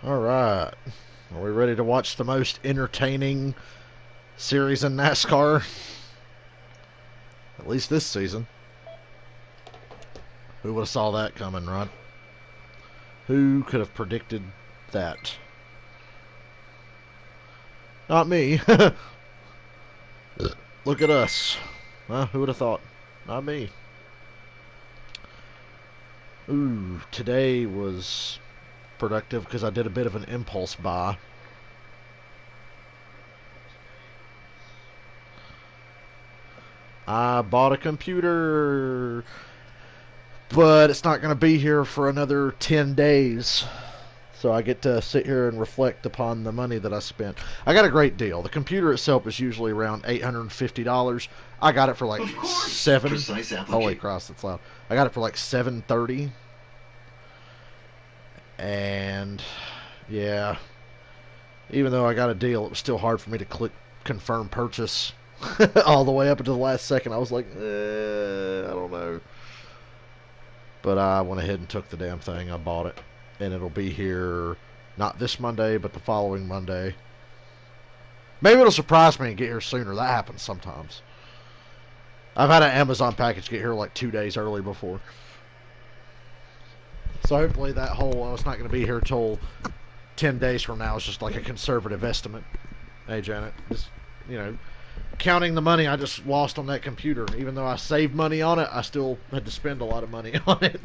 All right. Are we ready to watch the most entertaining series in NASCAR? At least this season. Who would have saw that coming, Ron? Who could have predicted that? Not me. Look at us. Who would have thought? Not me. Ooh, today was productive because I did a bit of an impulse buy. I bought a computer, but it's not going to be here for another 10 days. So I get to sit here and reflect upon the money that I spent. I got a great deal. The computer itself is usually around $850. I got it for like seven. Holy cross, that's loud. I got it for like $730. And yeah, even though I got a deal, it was still hard for me to click confirm purchase all the way up until the last second. I was like, I don't know. But I went ahead and took the damn thing. I bought it. And it'll be here not this Monday, but the following Monday. Maybe it'll surprise me and get here sooner. That happens sometimes. I've had an Amazon package get here like 2 days early before. So hopefully that whole, it's not going to be here till 10 days from now, is just like a conservative estimate. Hey, Janet. Just, counting the money I just lost on that computer. Even though I saved money on it, I still had to spend a lot of money on it.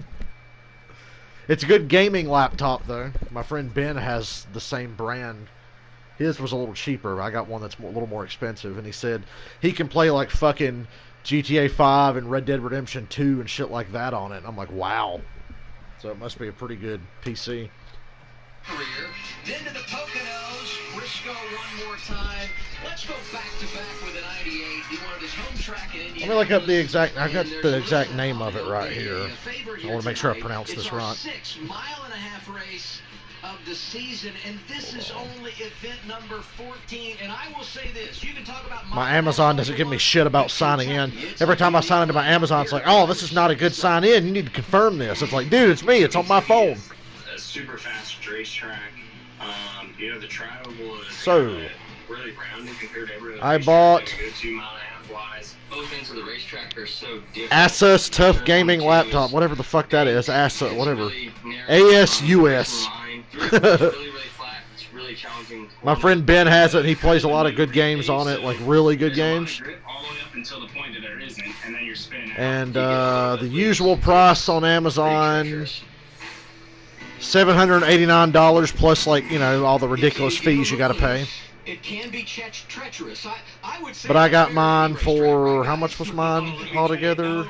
It's a good gaming laptop, though. My friend Ben has the same brand. His was a little cheaper. I got one that's a little more expensive, and he said he can play like fucking GTA 5 and Red Dead Redemption 2 and shit like that on it. And I'm like, wow. So it must be a pretty good PC. Then to the Poconos, Briscoe one more time. Let's go back to back with a 98. He wanted his home track in Indianapolis. Let me look up the exact. I've got the exact name of it right here. I want to make sure I pronounce this right. 6.5-mile race of the season, and this is only event number 14. And I will say this: you can talk about my Amazon doesn't give me shit about signing in. Every time I sign into my Amazon, it's like, oh, this is not a good sign in. You need to confirm this. It's like, dude, it's me. It's on my phone. A super fast racetrack. The trial was so really rounded compared to every other I bought 2.5 miles. Both ends of the racetrack are so different. Asus Tough Gaming Laptop, whatever the fuck that is. Asus, whatever. ASUS. My friend Ben has it. He plays a lot of good games on it, like really good games. And the usual price on Amazon, $789 plus, like, all the ridiculous fees you got to pay. It can be treacherous. I would say, but I got mine for, how much was mine altogether?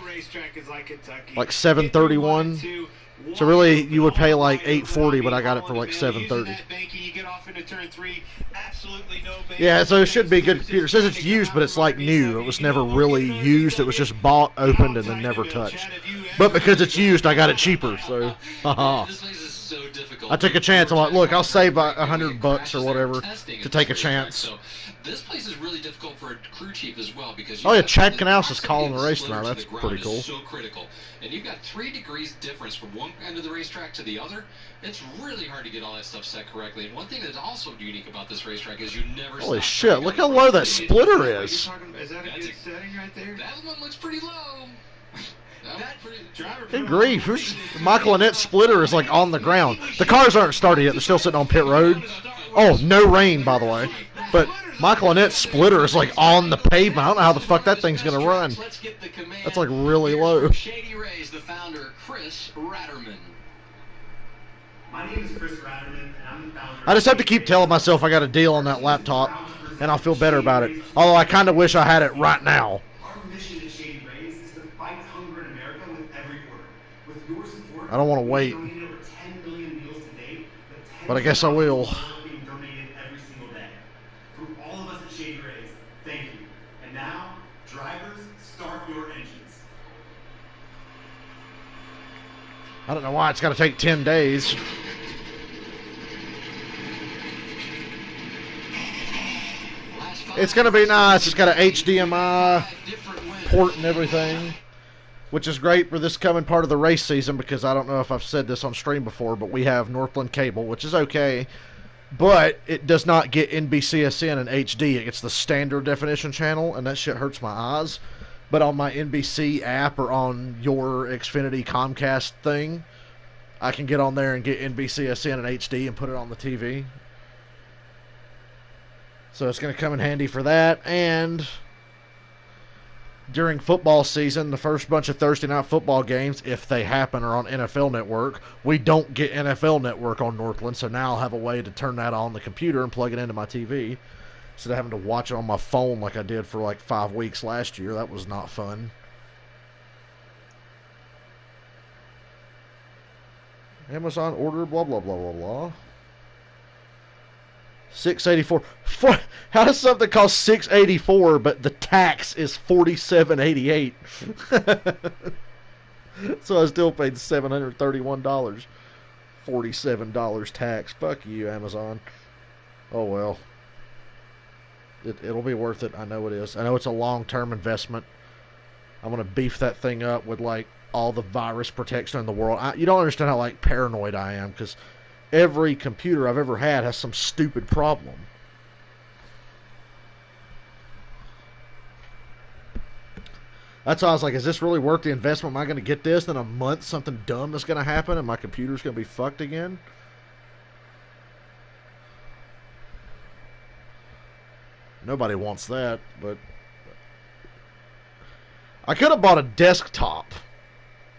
Like $731. So really, you would pay like $840, but I got it for like $730. Yeah, so it should be a good computer. It says it's used, but it's like new. It was never really used. It was just bought, opened, and then never touched. But because it's used, I got it cheaper. So, haha. I took a chance. I'm like, look, I'll save $100 or whatever to take a chance. So this place is really difficult for a crew chief as well, because oh yeah, Chad Knaus is calling the race tonight. That's pretty cool. So critical, and you've got 3 degrees difference from one end of the racetrack to the other. It's really hard to get all that stuff set correctly. And one thing that's also unique about this racetrack is you never. Holy shit! Look how low that splitter is. Is that a good setting right there? That one looks pretty low. Good grief. Michael Annette's splitter is like on the ground. The cars aren't started yet. They're still sitting on pit road. Oh, no rain, by the way. But Michael Annette's splitter is like on the pavement. I don't know how the fuck that thing's going to run. That's like really low. Shady Rays, the founder, Chris Ratterman. My name is Chris Ratterman, and I'm the founder. I just have to keep telling myself I got a deal on that laptop, and I'll feel better about it. Although I kind of wish I had it right now. I don't want to wait, but I guess I will. I don't know why it's got to take 10 days. It's going to be nice. It's got an HDMI port and everything. which is great for this coming part of the race season because I don't know if I've said this on stream before, but we have Northland Cable, which is okay, but it does not get NBCSN in HD. It gets the standard definition channel, and that shit hurts my eyes. But on my NBC app or on your Xfinity Comcast thing, I can get on there and get NBCSN in HD and put it on the TV. So it's going to come in handy for that. And during football season, the first bunch of Thursday night football games, if they happen, are on NFL Network. We don't get NFL Network on Northland, so now I'll have a way to turn that on the computer and plug it into my TV instead of having to watch it on my phone like I did for like 5 weeks last year. That was not fun. Amazon order, blah, blah, blah, blah, blah. $6.84. How does something cost $6.84 but the tax is $47.88? So I still paid $731. $47 tax. Fuck you, Amazon. Oh well. It'll be worth it. I know it is. I know it's a long-term investment. I'm gonna beef that thing up with like all the virus protection in the world. You don't understand how like paranoid I am because every computer I've ever had has some stupid problem. That's why I was like, is this really worth the investment? Am I going to get this? In a month, something dumb is going to happen and my computer's going to be fucked again? Nobody wants that, but I could have bought a desktop.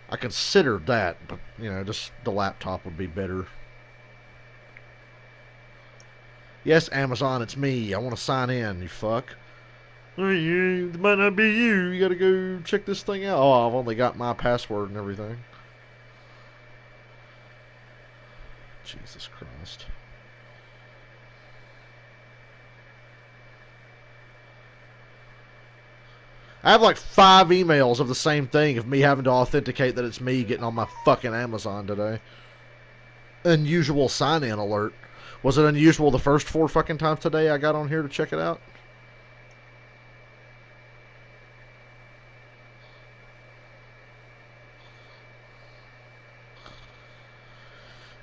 I considered that, but, you know, just the laptop would be better. Yes, Amazon, it's me. I want to sign in, you fuck. It might not be you. You gotta go check this thing out. Oh, I've only got my password and everything. Jesus Christ. I have like 5 emails of the same thing of me having to authenticate that it's me getting on my fucking Amazon today. Unusual sign-in alert. Was it unusual the first 4 fucking times today I got on here to check it out?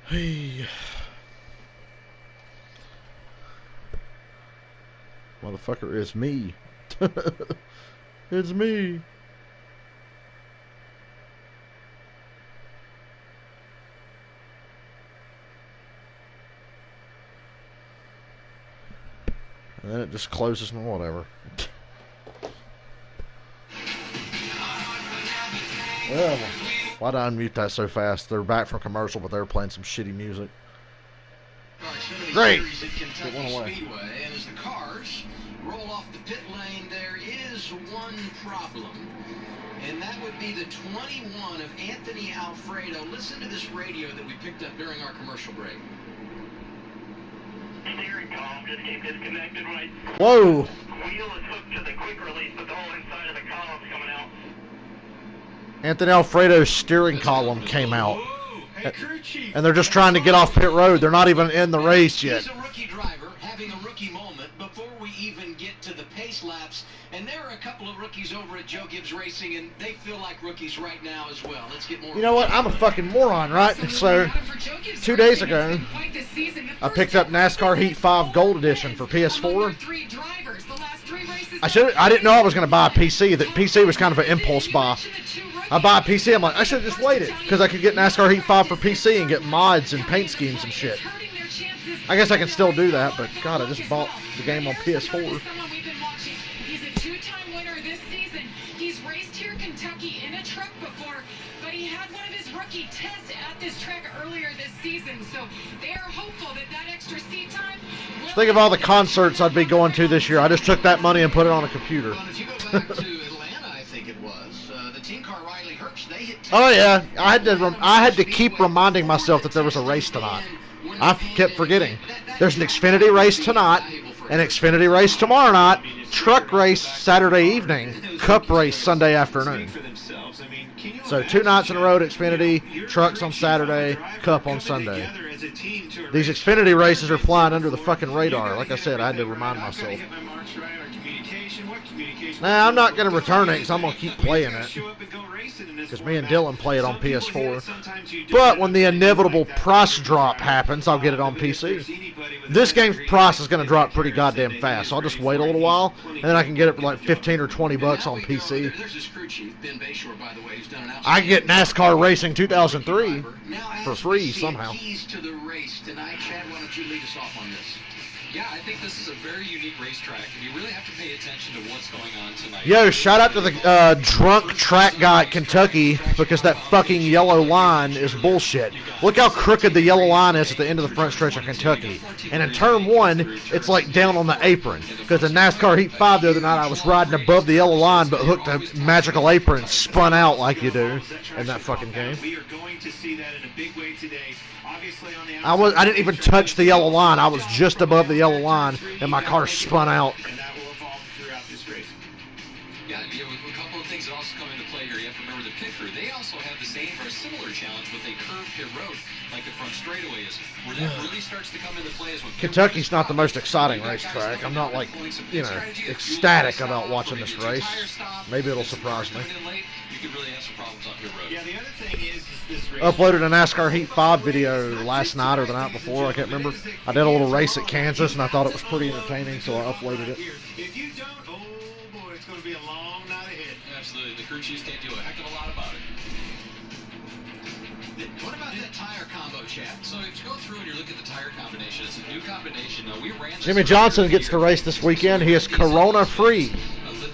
Hey. Motherfucker, it's me. It's me. And then it just closes and whatever. Well, why did I unmute that so fast? They're back from commercial, but they were playing some shitty music. Great! It went away. Speedway, and as the cars roll off the pit lane, there is one problem, and that would be the 21 of Anthony Alfredo. Listen to this radio that we picked up during our commercial break. Steering column just keep disconnected right. Whoa! Wheel is hooked to the quick release, but the whole inside of the column's coming out. Anthony Alfredo's steering column came out. And they're just trying to get off pit road. They're not even in the race yet. He's a rookie driver having a rookie moment before we even get to the pace laps. And there are a couple of rookies over at Joe Gibbs Racing, and they feel like rookies right now as well. Let's get more. You know what? I'm a fucking moron, right? So, 2 days ago, I picked up NASCAR Heat 5 Gold Edition for PS4. I didn't know I was going to buy a PC. That PC was kind of an impulse buy. I buy a PC, I'm like, I should have just waited, because I could get NASCAR Heat 5 for PC and get mods and paint schemes and shit. I guess I can still do that, but God, I just bought the game on PS4. He's a 2-time winner this season. He's raced here in Kentucky in a truck before, but he had one of his rookie tests at this track earlier this season, so they are hopeful that that extra seat time will... Think of all the concerts I'd be going to this year. I just took that money and put it on a computer. Well, if you go back to Atlanta, I think it was, the team car Riley Herbst, they hit... Oh yeah, I had to keep reminding myself that there was a race tonight. I kept forgetting. There's an Xfinity race tonight, an Xfinity race tomorrow night, truck race Saturday evening, Cup race Sunday afternoon. So 2 nights in a row at Xfinity, trucks on Saturday, Cup on Sunday. These Xfinity races are flying under the fucking radar. Like I said, I had to remind myself. Nah, I'm not going to return it because I'm going to keep playing it. Because me and Dylan play it on PS4. But when the inevitable price drop happens, I'll get it on PC. This game's price is going to drop pretty goddamn fast, so I'll just wait a little while, and then I can get it for like 15 or 20 bucks on PC. I can get NASCAR Racing 2003 for free somehow. Yeah, I think this is a very unique racetrack, and you really have to pay attention to what's going on tonight. Yo, shout out to the drunk track guy at Kentucky, because that fucking yellow line is bullshit. Look how crooked the yellow line is at the end of the front stretch of Kentucky. And in turn 1, it's like down on the apron. Because in NASCAR Heat 5 the other night, I was riding above the yellow line, but hooked a magical apron and spun out like you do in that fucking game. We are going to see that in a big way today. I didn't even touch the yellow line. I was just above the yellow line, and my car spun out. And that will evolve throughout this race. Yeah, a couple of things that also come into play here. You have to remember the pit crew. They also have the same or a similar challenge with a curved pit road, like the front straightaway is. Where that really starts to come into play is when Kentucky's not the most exciting racetrack. I'm not like, ecstatic about watching this race. Maybe it'll surprise me. You could really have some problems on pit road. Yeah, the other thing is this race. Uploaded a NASCAR Heat 5 video last night or the night before, I can't remember. I did a little race at Kansas, and I thought it was pretty entertaining, so I uploaded it. If you don't, oh boy, it's going to be a long night ahead. Absolutely. The crew chiefs can't do a heck of a lot about it. What about that tire combo, Chad? So if you go through and you look at the tire combination, it's a new combination. Now, we ran this Jimmy Johnson gets to race this weekend. He is corona-free.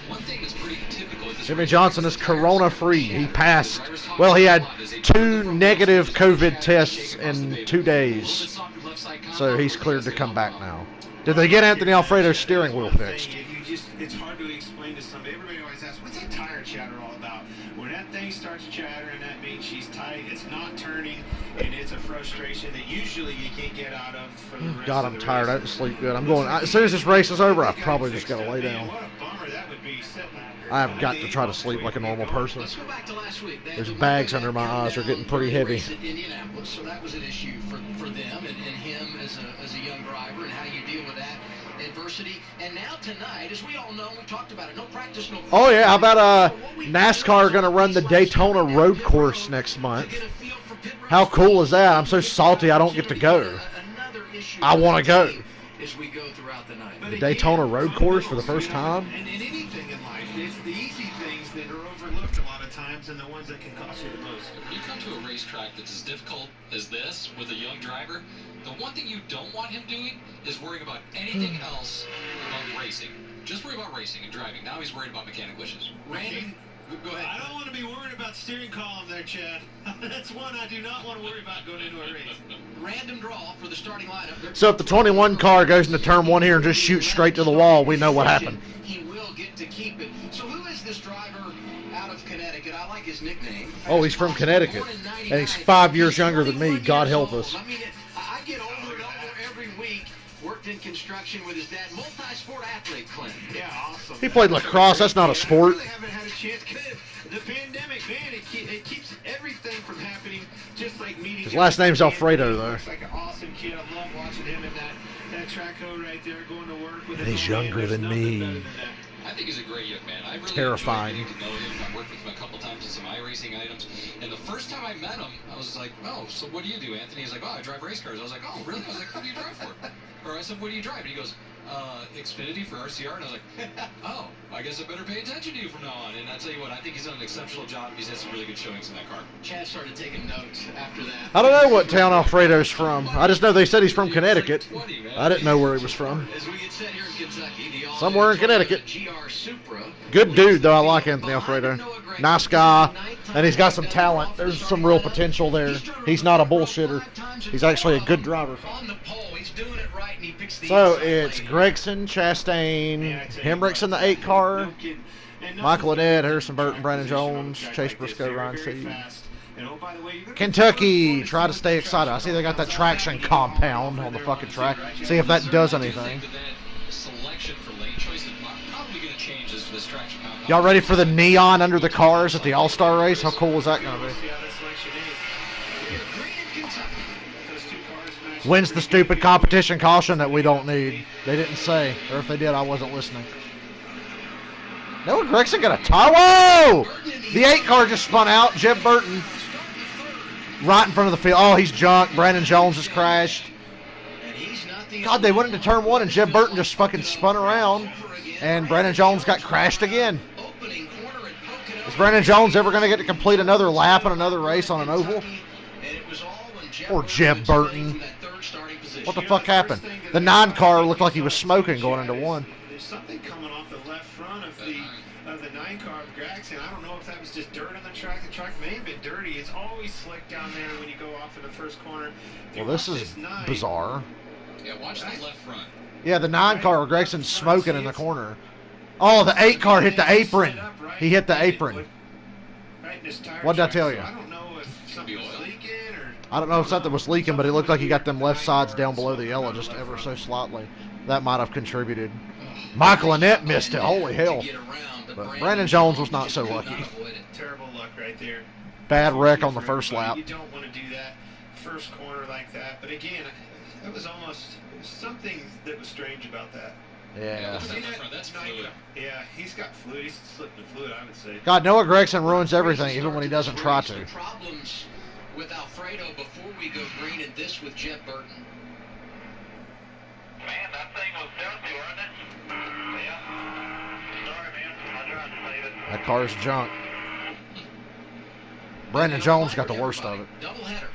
One thing that's pretty typical at this Jimmy Johnson is corona-free. He passed. Well, he had 2 negative COVID tests in 2 days. So he's cleared to come back now. Did they get Anthony Alfredo's steering wheel fixed? It's hard to explain to somebody. Everybody always asks, what's that tire chatter all about? When that thing starts chattering, that means she's tight, it's not turning, and it's a frustration that usually you can't get out of for the rest God, of I'm the tired. race. I didn't sleep good. I'm going. As soon as this race is over, I probably just got to lay down. What a bummer that would be. I have got to try to sleep like a normal person. Let's go back to last week. There's bags under my eyes. They're getting pretty heavy. Indianapolis, so that was an issue for them and him as a young driver and how you deal with that adversity. And now tonight, as we all know, we talked about it. No practice, no. Oh yeah, how about NASCAR going to run the Daytona Road Course next month? How cool is that? I'm so salty I don't get to go. I want to go. As we go throughout the night. The Daytona Road Course for the first time. And in anything in life, it's the easy things that are overlooked a lot of times and the ones that can cost you the most. If you come to a racetrack that's as difficult as this with a young driver, the one thing you don't want him doing is worrying about anything else about racing. Just worry about racing and driving. Now he's worried about mechanical issues. Randy, go ahead. I don't want to be worried about steering column there, Chad. That's one I do not want to worry about going into a race. Random draw for the starting lineup. So if the 21 car goes into turn 1 here and just shoots straight to the wall, we know what happened. He will get to keep it. So who is this driver out of Connecticut? I like his nickname. Oh, he's from Connecticut. And he's 5 years younger than me. God help us. I mean, I get older and older every week. Worked in construction with his dad. Multi-sport athlete, Clint. Yeah, awesome. He played lacrosse. That's not a sport. I really haven't had a chance. The pandemic, man, it keeps everything from happening. Just like meeting. His last name's Alfredo, though. Looks like an awesome kid. I love watching him in that track coat right there, going to work with his He's old man. younger There's than nothing me. better than that. I think he's a great young man. I really Terrifying. enjoyed getting to know him. I worked with him a couple times on some iRacing items. And the first time I met him, I was like, oh, so what do you do, Anthony? He's like, oh, I drive race cars. I was like, oh, really? I was like, what do you drive for? Or I said, what do you drive? And he goes, Xfinity for RCR. And I was like, oh, I guess I better pay attention to you from now on. And I tell you what, I think he's done an exceptional job. He's had some really good showings in that car. Chad started taking notes after that. I don't know what town Alfredo's from. I just know they said he's from Connecticut. I didn't know where he was from. As we get set here in Kentucky, the Somewhere in Connecticut. GR Supra. Good dude, though. I like Anthony Alfredo. Nice guy. And he's got some talent. There's some real potential there. He's not a bullshitter. He's actually a good driver. On the pole, he's doing it right, and he picks the So inside it's lane. Gregson, Chastain, Hemricks in the 8 car, Michael Annette, Harrison Burton, Brandon Jones, Chase Briscoe, Ryan Seed. Kentucky, try to stay excited. I see they got that traction compound on the fucking track. See if that does anything. Y'all ready for the neon under the cars at the All-Star race? How cool is that going to be? Wins the stupid competition caution that we don't need. They didn't say. Or if they did, I wasn't listening. Noah Gregson got a tie. Whoa! The 8 car just spun out. Jeb Burton right in front of the field. Oh, he's junk. Brandon Jones has crashed. God, they went into turn 1 and Jeb Burton just fucking spun around. And Brandon Jones got crashed again. Is Brandon Jones ever going to get to complete another lap in another race on an oval? Or Jeb Burton. What the fuck happened? The 9 car looked like he was smoking going into 1. There's something coming off the left front of the 9 car of Gregson. I don't know if that was just dirt on the track. The track may have been dirty. It's always slick down there when you go off in the first corner. Well, this is bizarre. Yeah, watch the left front. Yeah, the 9 car of Gregson's smoking in the corner. Oh, the 8 car hit the apron. He hit the apron. What did I tell you? I don't know if something was leaking or... I don't know if something was leaking, but it looked like he got them left sides down below the yellow just ever so slightly. That might have contributed. Michael Annette missed it. Holy hell. But Brandon Jones was not so lucky. Terrible luck right there. Bad wreck on the first lap. You don't want to do that first corner like that. But again, that was almost something that was strange about that. Yeah. That's fluid. Yeah, he's got fluid. He's slipping the fluid, I would say. God, Noah Gregson ruins everything, even when he doesn't try to. Problems with Alfredo before we go green, and this with Jeb Burton. Man, that thing was dusty, wasn't it? Yeah. Sorry, man. I tried to save it. That car's junk. Brandon Jones got the worst of it. Doubleheader.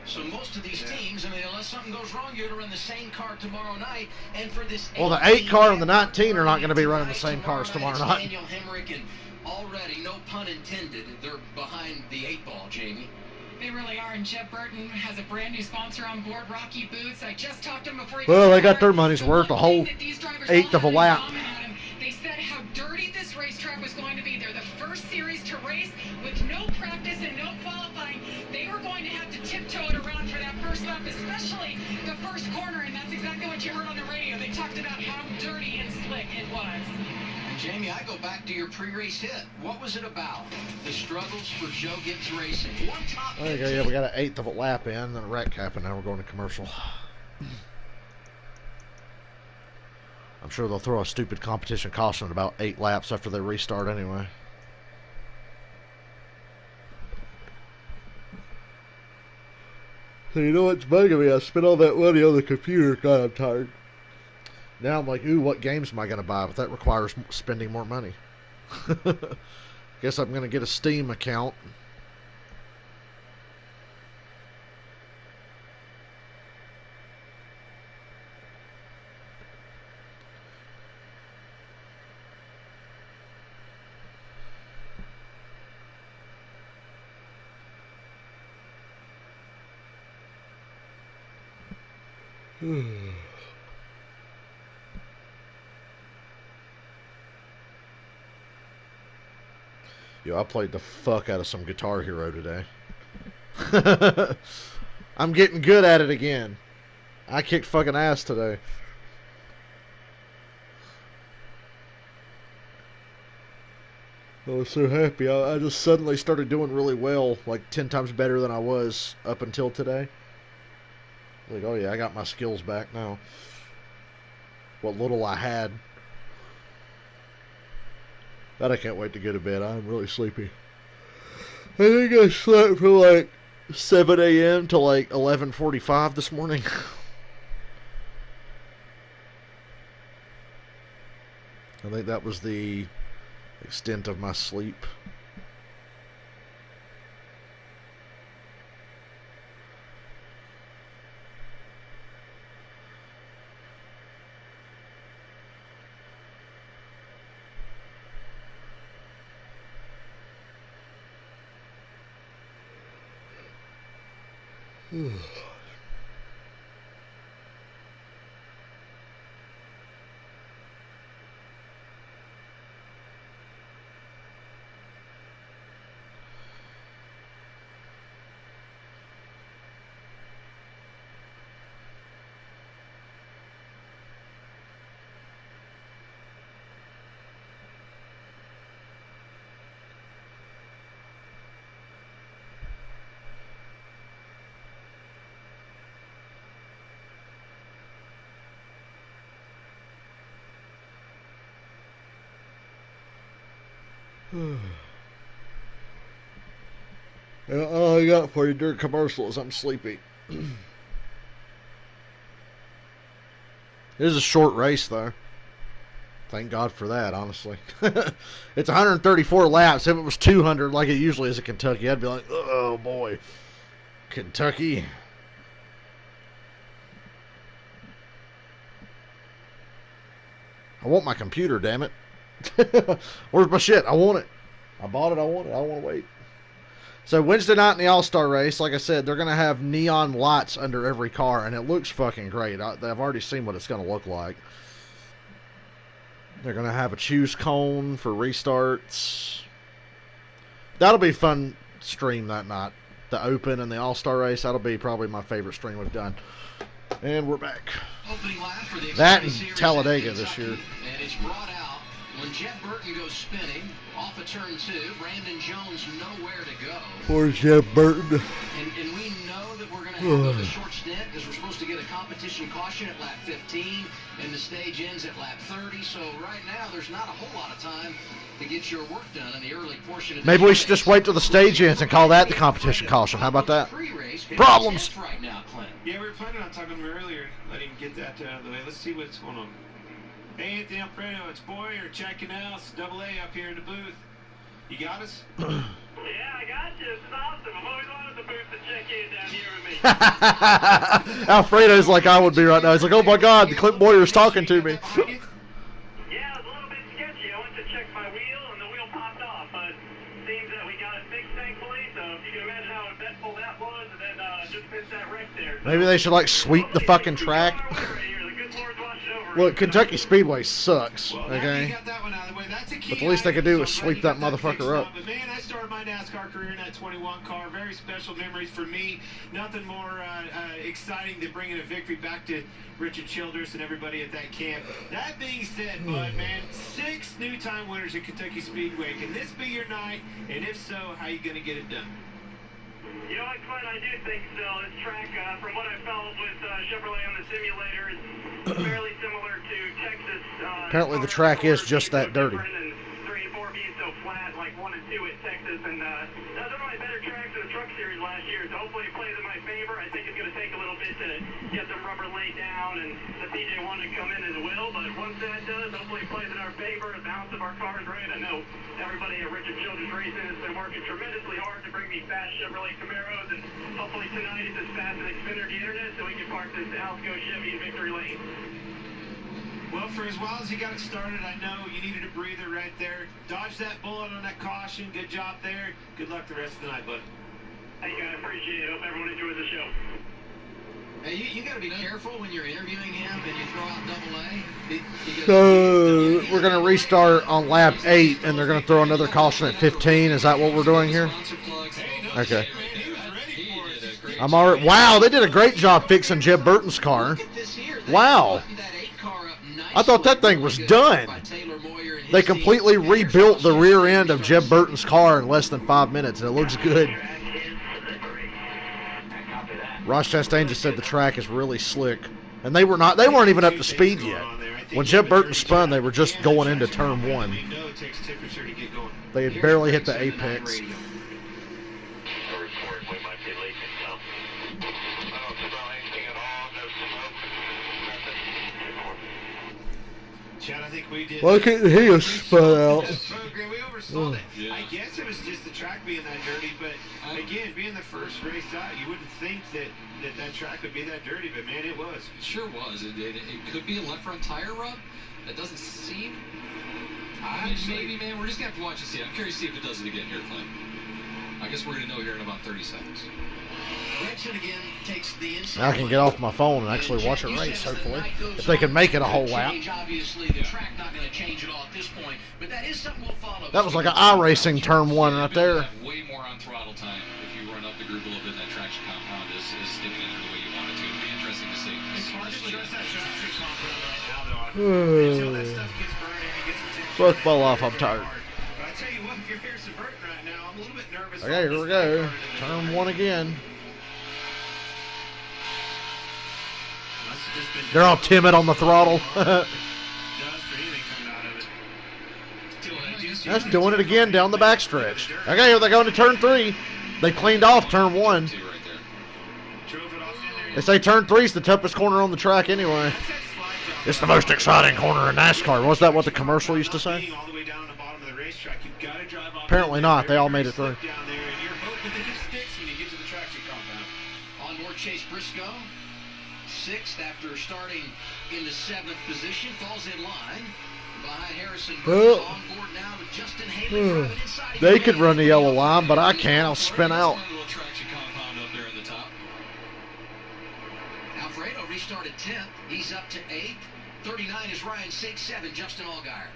So most of these teams, I mean, unless something goes wrong, you're going to run the same car tomorrow night. And for this, well, the 8 car and the 19 are not going to be running the same cars tomorrow night. Daniel Hemrick, and already, no pun intended, they're behind the 8 ball, Jamie. They really are, and Jeb Burton has a brand new sponsor on board, Rocky Boots. I just talked to him before he Well, they got their money's worth, a whole 1/8 of a lap. They said how dirty this racetrack was going to be. They're the first series to race with no practice and no qualifying. They were going to have to tiptoe it around for that first lap, especially the first corner, and that's exactly what you heard on the radio. They talked about how dirty and slick it was. Jamie, I go back to your pre-race hit. What was it about? The struggles for Joe Gibbs Racing. One top. There you go. Yeah, we got an 1/8 of a lap in, then a wreck happened. Now we're going to commercial. I'm sure they'll throw a stupid competition caution at about 8 laps after they restart anyway. So you know what's bugging me? I spent all that money on the computer. God, I'm tired. Now I'm like, ooh, what games am I going to buy? But that requires spending more money. Guess I'm going to get a Steam account. Yo, I played the fuck out of some Guitar Hero today. I'm getting good at it again. I kicked fucking ass today. I was so happy. I just suddenly started doing really well, like 10 times better than I was up until today. Like, oh yeah, I got my skills back now. What little I had. But I can't wait to go to bed. I'm really sleepy. I think I slept from like 7 a.m. to like 11:45 this morning. I think that was the extent of my sleep. All I got for you during commercials. I'm sleepy. It is a short race, though. Thank God for that, honestly. It's 134 laps. If it was 200 like it usually is at Kentucky, I'd be like, oh, boy. Kentucky. I want my computer, damn it. Where's my shit? I want it. I bought it. I want it. I don't want to wait. So Wednesday night in the All-Star race, like I said, they're going to have neon lights under every car, and it looks fucking great. I've already seen what it's going to look like. They're going to have a choose cone for restarts. That'll be a fun stream that night. The Open and the All-Star race, that'll be probably my favorite stream we've done. And we're back. That and Talladega this year. And it's brought out when Jeff Burton goes spinning off of turn 2. Brandon Jones nowhere to go. Poor Jeff Burton. And we know that we're going to have a short stint because we're supposed to get a competition caution at lap 15 and the stage ends at lap 30. So right now there's not a whole lot of time to get your work done in the early portion of the Maybe we should just wait till the stage ends and call that the competition caution. How about that? Problems. Right now, Clint. Yeah, we were planning on talking to him earlier. Let him get that out of the way. Let's see what's going on. Hey, Anthony Alfredo, it's Boyer checking out. It's Double A up here in the booth. You got us? Yeah, I got you. It's awesome. I've always wanted the booth to check in down here with me. Alfredo's like I would be right now. He's like, oh my God, Clint Boyer's talking to me. Yeah, it was a little bit sketchy. I went to check my wheel, and the wheel popped off. But it seems that we got it fixed, thankfully. So if you can imagine how eventful that was, and then just missed that wreck there. Maybe they should like sweep the fucking track. Look, Kentucky Speedway sucks, okay? But the least they could do is sweep that motherfucker up. But man, I started my NASCAR career in that 21 car. Very special memories for me. Nothing more exciting than bringing a victory back to Richard Childress and everybody at that camp. That being said, Bud, man, 6 new time winners at Kentucky Speedway. Can this be your night? And if so, how you going to get it done? You know what, Clint, I do think so. This track, from what I felt with Chevrolet on the simulator, is fairly similar to Texas. Apparently the track is just that dirty. 3 and 4 being so flat, like 1 and 2 at Texas, and those are my better tracks in the Truck Series last year. So hopefully it plays in my favor. I think it's going to take a little bit to get some rubber laid down and the CJ1 to come in as well. But once that does, hopefully it plays in our favor. The balance of our cars right. I know everybody at Richard Childress Racing has been working tremendously hard to bring me fast Chevrolet Camaros, and hopefully tonight it's as fast as Xfinity Internet so we can park this Alsco Chevy in victory lane. Well, for as well as you got it started, I know you needed a breather right there. Dodge that bullet on that caution. Good job there. Good luck the rest of the night, bud. Thank you. I appreciate it. Hope everyone enjoys the show. Hey, you got to be careful when you're interviewing him and you throw out Double A. So we're going to restart on lap 8, and they're going to throw another caution at 15. Is that what we're doing here? Okay. I'm already. Wow, they did a great job fixing Jeb Burton's car. Wow. I thought that thing was done. They completely rebuilt the rear end of Jeb Burton's car in less than 5 minutes, and it looks good. Ross Chastain just said the track is really slick, and they weren't even up to speed yet. When Jeb Burton spun, they were just going into turn 1. They had barely hit the apex. Chad, I think we did. Why can't he spun out? We oversaw that. I guess it was just the track being that dirty, but again, being the first race out, you wouldn't think that track would be that dirty, but man, it was. It sure was. It could be a left front tire rub. That doesn't seem. I mean, maybe, man. We're just gonna have to watch and see. I'm curious to see if it does it again here, Clint. I guess we're gonna know here in about 30 seconds. Now I can get off my phone and actually watch a race, hopefully. If they can make it a whole lap. That was like an iRacing turn 1 right there. Way more on throttle time if you run up the groove a little bit and that traction compound is sticking in the way you want it to. It'll be interesting to see. Fuck, fall off, I'm tired. I tell you what, if you're Harrison Burton right now, I'm a little bit nervous. Okay, here we go. Turn 1 again. They're all timid on the throttle. That's doing it again down the backstretch. Okay, here they go into turn 3. They cleaned off turn 1. Two right there. Drove it off in there. They say turn 3 is the toughest corner on the track anyway. That's that slide job. It's the most exciting corner in NASCAR. Was that what the commercial used to say? Being all the way down the bottom of the racetrack, you've got to drive off Apparently in there not. They all very made it through. slick down there, and you're hoping that it sticks when you get to the traction compound. On board Chase Briscoe, 6th after starting in the 7th position, falls in line behind Harrison. Well, On board now with Justin Haley driving inside. They could run the yellow line, but I can't. I'll spin out. A little traction compound up there in the top. Alfredo restarted 10th. He's up to 8th. 39 is Ryan Six. 7, Justin Allgaier.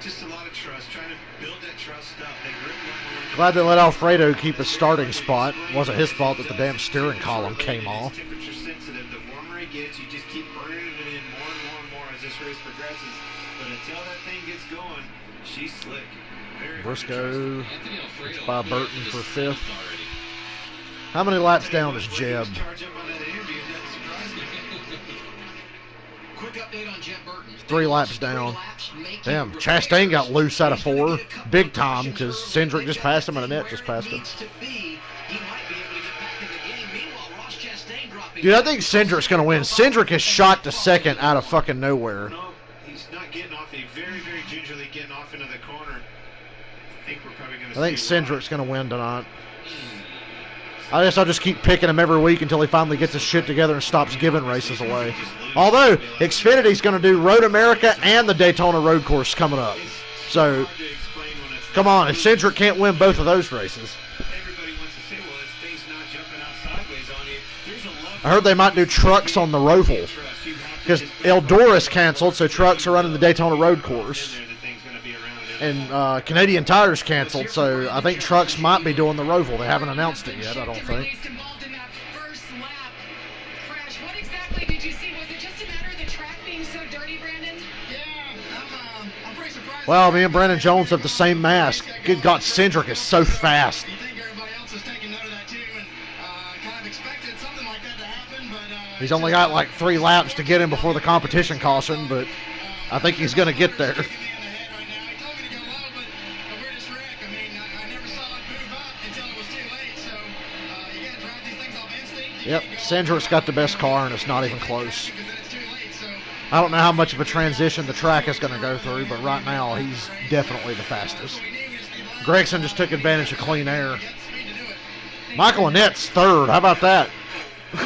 Just a lot of trust, trying to build that trust up. They really want to Glad they let Alfredo keep his starting spot. It wasn't his fault that the damn steering column came off. Temperature sensitive. The warmer it gets, you just keep burning it in more and more and more as this race progresses. But until that thing gets going, she's slick. Very hard to trust. Briscoe Anthony Alfredo by up there Burton to for the 5th. already. How many laps down is Jeb? Charge up on that interview, doesn't surprise me. Quick update on Jeb Burton. 3 laps down. Damn, Chastain got loose out of 4. Big time, because Cindric just passed him and Annette just passed him. Dude, I think Cindric's going to win. Cindric is shot to 2nd out of fucking nowhere. No, he's not getting off. He's very, very gingerly getting off into the corner. I think we're probably going to I think Cindric's going to win tonight. I guess I'll just keep picking him every week until he finally gets his shit together and stops giving races away. Although, Xfinity's going to do Road America and the Daytona Road Course coming up. So, come on, if Cindric can't win both of those races. Everybody wants to say, well, this thing's not jumping out sideways on you. There's a lot I heard they might do trucks on the Roval. Because Eldoris canceled, so trucks are running the Daytona Road Course. And Canadian Tire's canceled, so I think trucks might be doing the Roval. They haven't announced it yet, I don't think. Involved in that first lap crash. What exactly did you see? Was it just a matter of the track being so dirty, Brandon? Yeah, I'm pretty surprised. Well, me and Brandon Jones have the same mask. Good God, Cindric is so fast. You think everybody else is taking note of that too and kind of expected something like that to happen, but He's only got like 3 laps to get him before the competition caution, but I think he's going to get there. Yep, Cindric's got the best car, and it's not even close. I don't know how much of a transition the track is going to go through, but right now he's definitely the fastest. Gregson just took advantage of clean air. Michael Annette's 3rd. How about that? Yeah,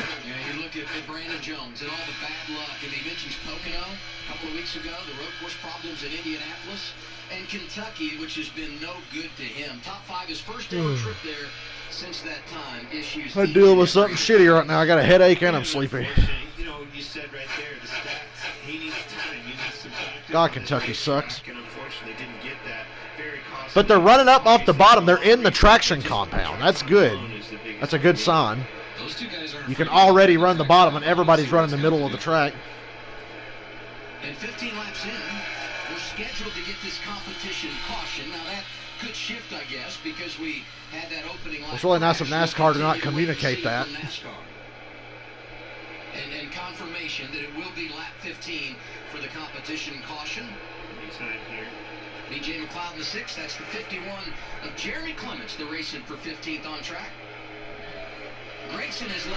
you look at Brandon Jones and all the bad luck, and he mentions Pocono a couple of weeks ago, the road course problems in Indianapolis, and Kentucky, which has been no good to him. Top 5, his first ever trip there since that time. Issues. I'm dealing with something shitty right now. I got a headache and I'm sleepy. You know, you said right there, the stats. He needs time. He needs some practice. God, Kentucky sucks. And unfortunately didn't get that. Very costly. But they're running up off the bottom. They're in the traction compound. That's good. That's a good sign. Those two guys aren't You can already run the bottom, and everybody's running the middle of the track. And 15 laps in, we're scheduled to get this competition caution. Now that could shift, I guess, because we had that opening lap. It's really nice of NASCAR to not communicate that. And confirmation that it will be lap 15 for the competition caution. Anytime here. BJ McLeod in the 6th. That's the 51 of Jeremy Clements, the racing for 15th on track. Grayson has led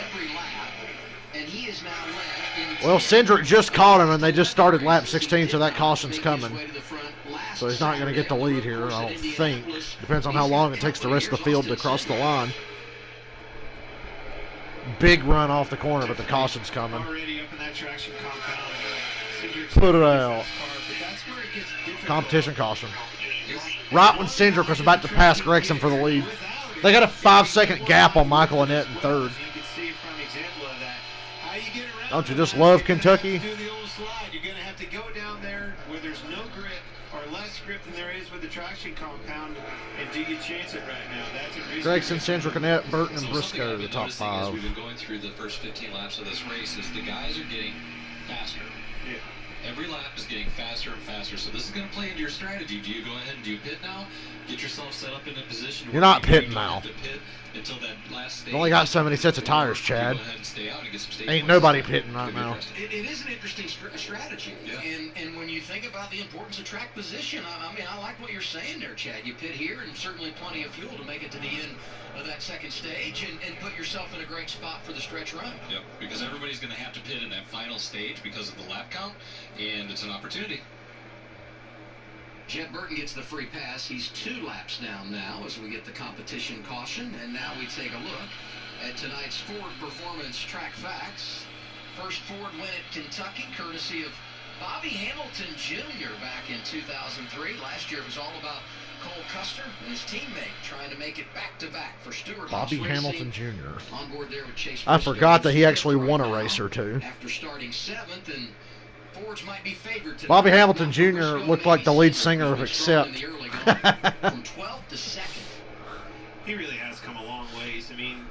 every lap, and he is now led in. Well, Cindric just caught him, and they just started lap 16, so that caution's coming. So he's not going to get the lead here, I don't think. Depends on how long it takes the rest of the field to cross the line. Big run off the corner, but the caution's coming. Already up in that traction compound. Put it out. Competition caution. Right when Cindric was about to pass Gregson for the lead. They got a 5-second gap on Michael Annette in 3rd. Don't you just love Kentucky? Do the old slide. You're going to have to go down there where there's no grip or less grip than there is with the traction compound. And do you chance it right now? That's a reason. Gregson, Cindric, Annette, Burton, and So something Briscoe, I've the been top noticing as 5. we've been going through the first 15 laps of this race is the guys are getting faster. Yeah. Every lap is getting faster and faster, so this is going to play into your strategy. Do you go ahead and do you pit now? Get yourself set up in a position You're where not pitting now. have to pit until that last stage. You only got so many sets of tires, Chad. Go ahead and stay out and get some stage Ain't points. nobody pitting right now. It is an interesting strategy. Yeah. And when you think about the importance of track position, I mean, I like what you're saying there, Chad. You pit here and certainly plenty of fuel to make it to the end of that second stage and put yourself in a great spot for the stretch run. Yep, because everybody's going to have to pit in that final stage because of the lap count, and it's an opportunity. Jed Burton gets the free pass. He's 2 laps down now as we get the competition caution. And now we take a look at tonight's Ford Performance Track Facts. First Ford win at Kentucky, courtesy of Bobby Hamilton Jr. back in 2003. Last year it was all about Cole Custer and his teammate trying to make it back-to-back for Stewart Bobby Haas Hamilton Racing. Jr. On board there with Chase I Briscoe. forgot that he He's actually fifth won a right race now or two. after starting 7th, and Fords might be favored tonight. Bobby Hamilton Now, Jr. Briscoe looked may like be the lead second. singer of He's been strong in Accept. the early going, from 12th to 2nd. He really has come a long ways. I mean,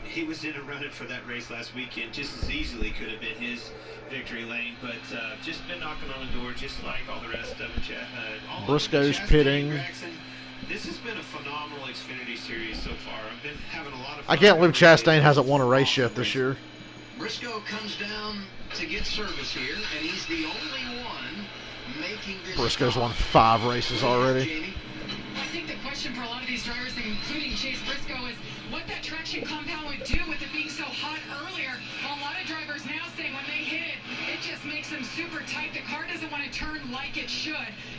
he was in a run for that race last weekend. Just as easily could have been his victory lane, but just been knocking on the door, just like all the rest of them. Briscoe's Chastain, pitting. Gregson, this has been a phenomenal Xfinity series so far. I've been having a lot of fun. I can't believe Chastain hasn't won a race yet this year. Briscoe comes down to get service here, and he's the only one making this. Briscoe's stop. won 5 races already. Jamie? I think the question for a lot of these drivers, including Chase Briscoe, is what that traction compound would do with it being so hot earlier. Well, a lot of drivers now say when they hit it, it just makes them super tight. The car doesn't want to turn like it should.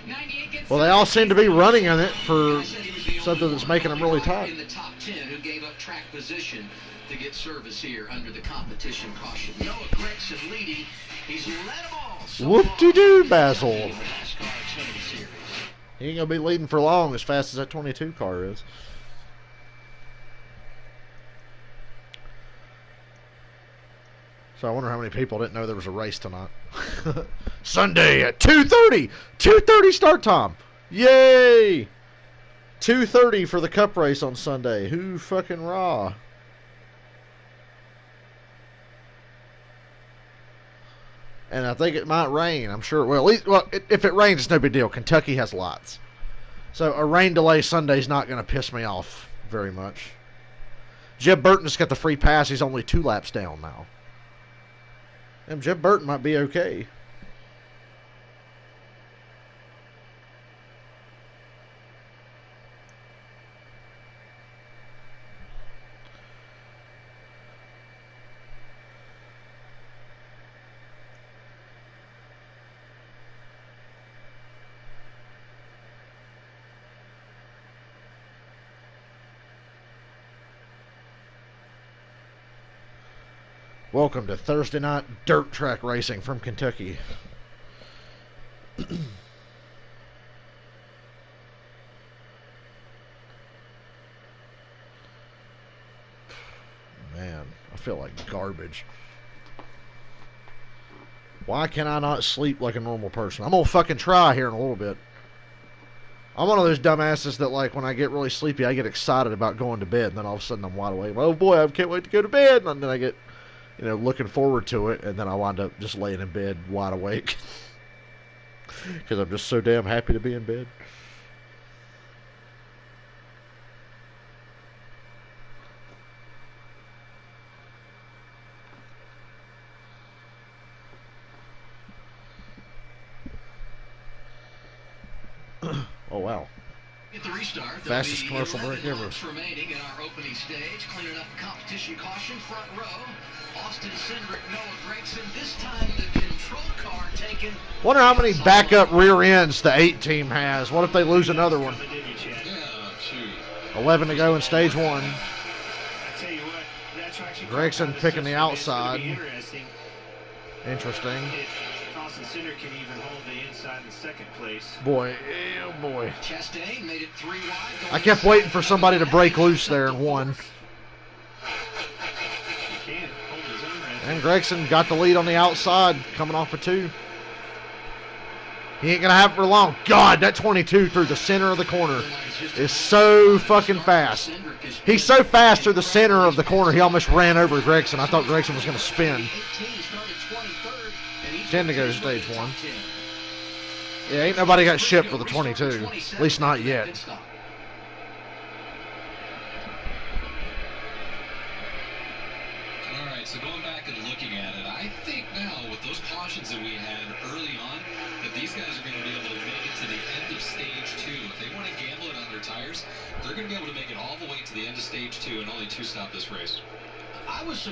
98 gets. Well, they all seem to be running in it for I said he was the something only that's one, making them only really driver tight. in the top 10 who gave up track position to get service here under the competition caution. Noah Gregson leading. He's led them all. So Whoop-de-doo, far. Basil. In the NASCAR Xfinity Series. He ain't going to be leading for long as fast as that 22 car is. So I wonder how many people didn't know there was a race tonight. Sunday at 2:30. 2:30 start time. Yay! 2:30 for the Cup race on Sunday. Who fucking raw? And I think it might rain. I'm sure it will. At least, well, if it rains, it's no big deal. Kentucky has lots. So a rain delay Sunday's not going to piss me off very much. Jeb Burton's got the free pass. He's only 2 laps down now. And Jeb Burton might be okay. Welcome to Thursday night dirt track racing from Kentucky. Man, I feel like garbage. Why can I not sleep like a normal person? I'm gonna fucking try here in a little bit. I'm one of those dumbasses that, like, when I get really sleepy, I get excited about going to bed, and then all of a sudden I'm wide awake. Oh boy, I can't wait to go to bed, and then I get, you know, looking forward to it, and then I wind up just laying in bed wide awake. Because I'm just so damn happy to be in bed. Oh, wow. At the restart, Fastest commercial break ever. Remaining in our opening stage, cleaning up competition caution, front row. Austin Cindric, Noah Gregson. This time the control car taken. Wonder how many backup rear ends the 8 team has. What if they lose another one? Yeah, shoot. 11 to go in stage 1. I tell you what, that traction Gregson compound is picking just the outside. It's gonna be interesting. Interesting. If Austin Center can even hold the inside in second place. Boy, oh boy. Chastain made it 3 wide. I kept waiting for somebody to break loose there and won. He can hold his own right And Gregson got the lead on the outside, coming off of 2. He ain't gonna have it for long. God, that 22 through the center of the corner is so fucking fast. He's so fast through the center of the corner, he almost ran over Gregson. I thought Gregson was gonna spin. 10 to go to stage 1. Yeah, ain't nobody got shipped for the 22. At least not yet. All right, so going back and looking at it, I think now with those cautions that we had early on, that these guys are going to be able to make it to the end of stage 2. If they want to gamble it on their tires, they're going to be able to make it all the way to the end of stage 2 and only 2 stop this race.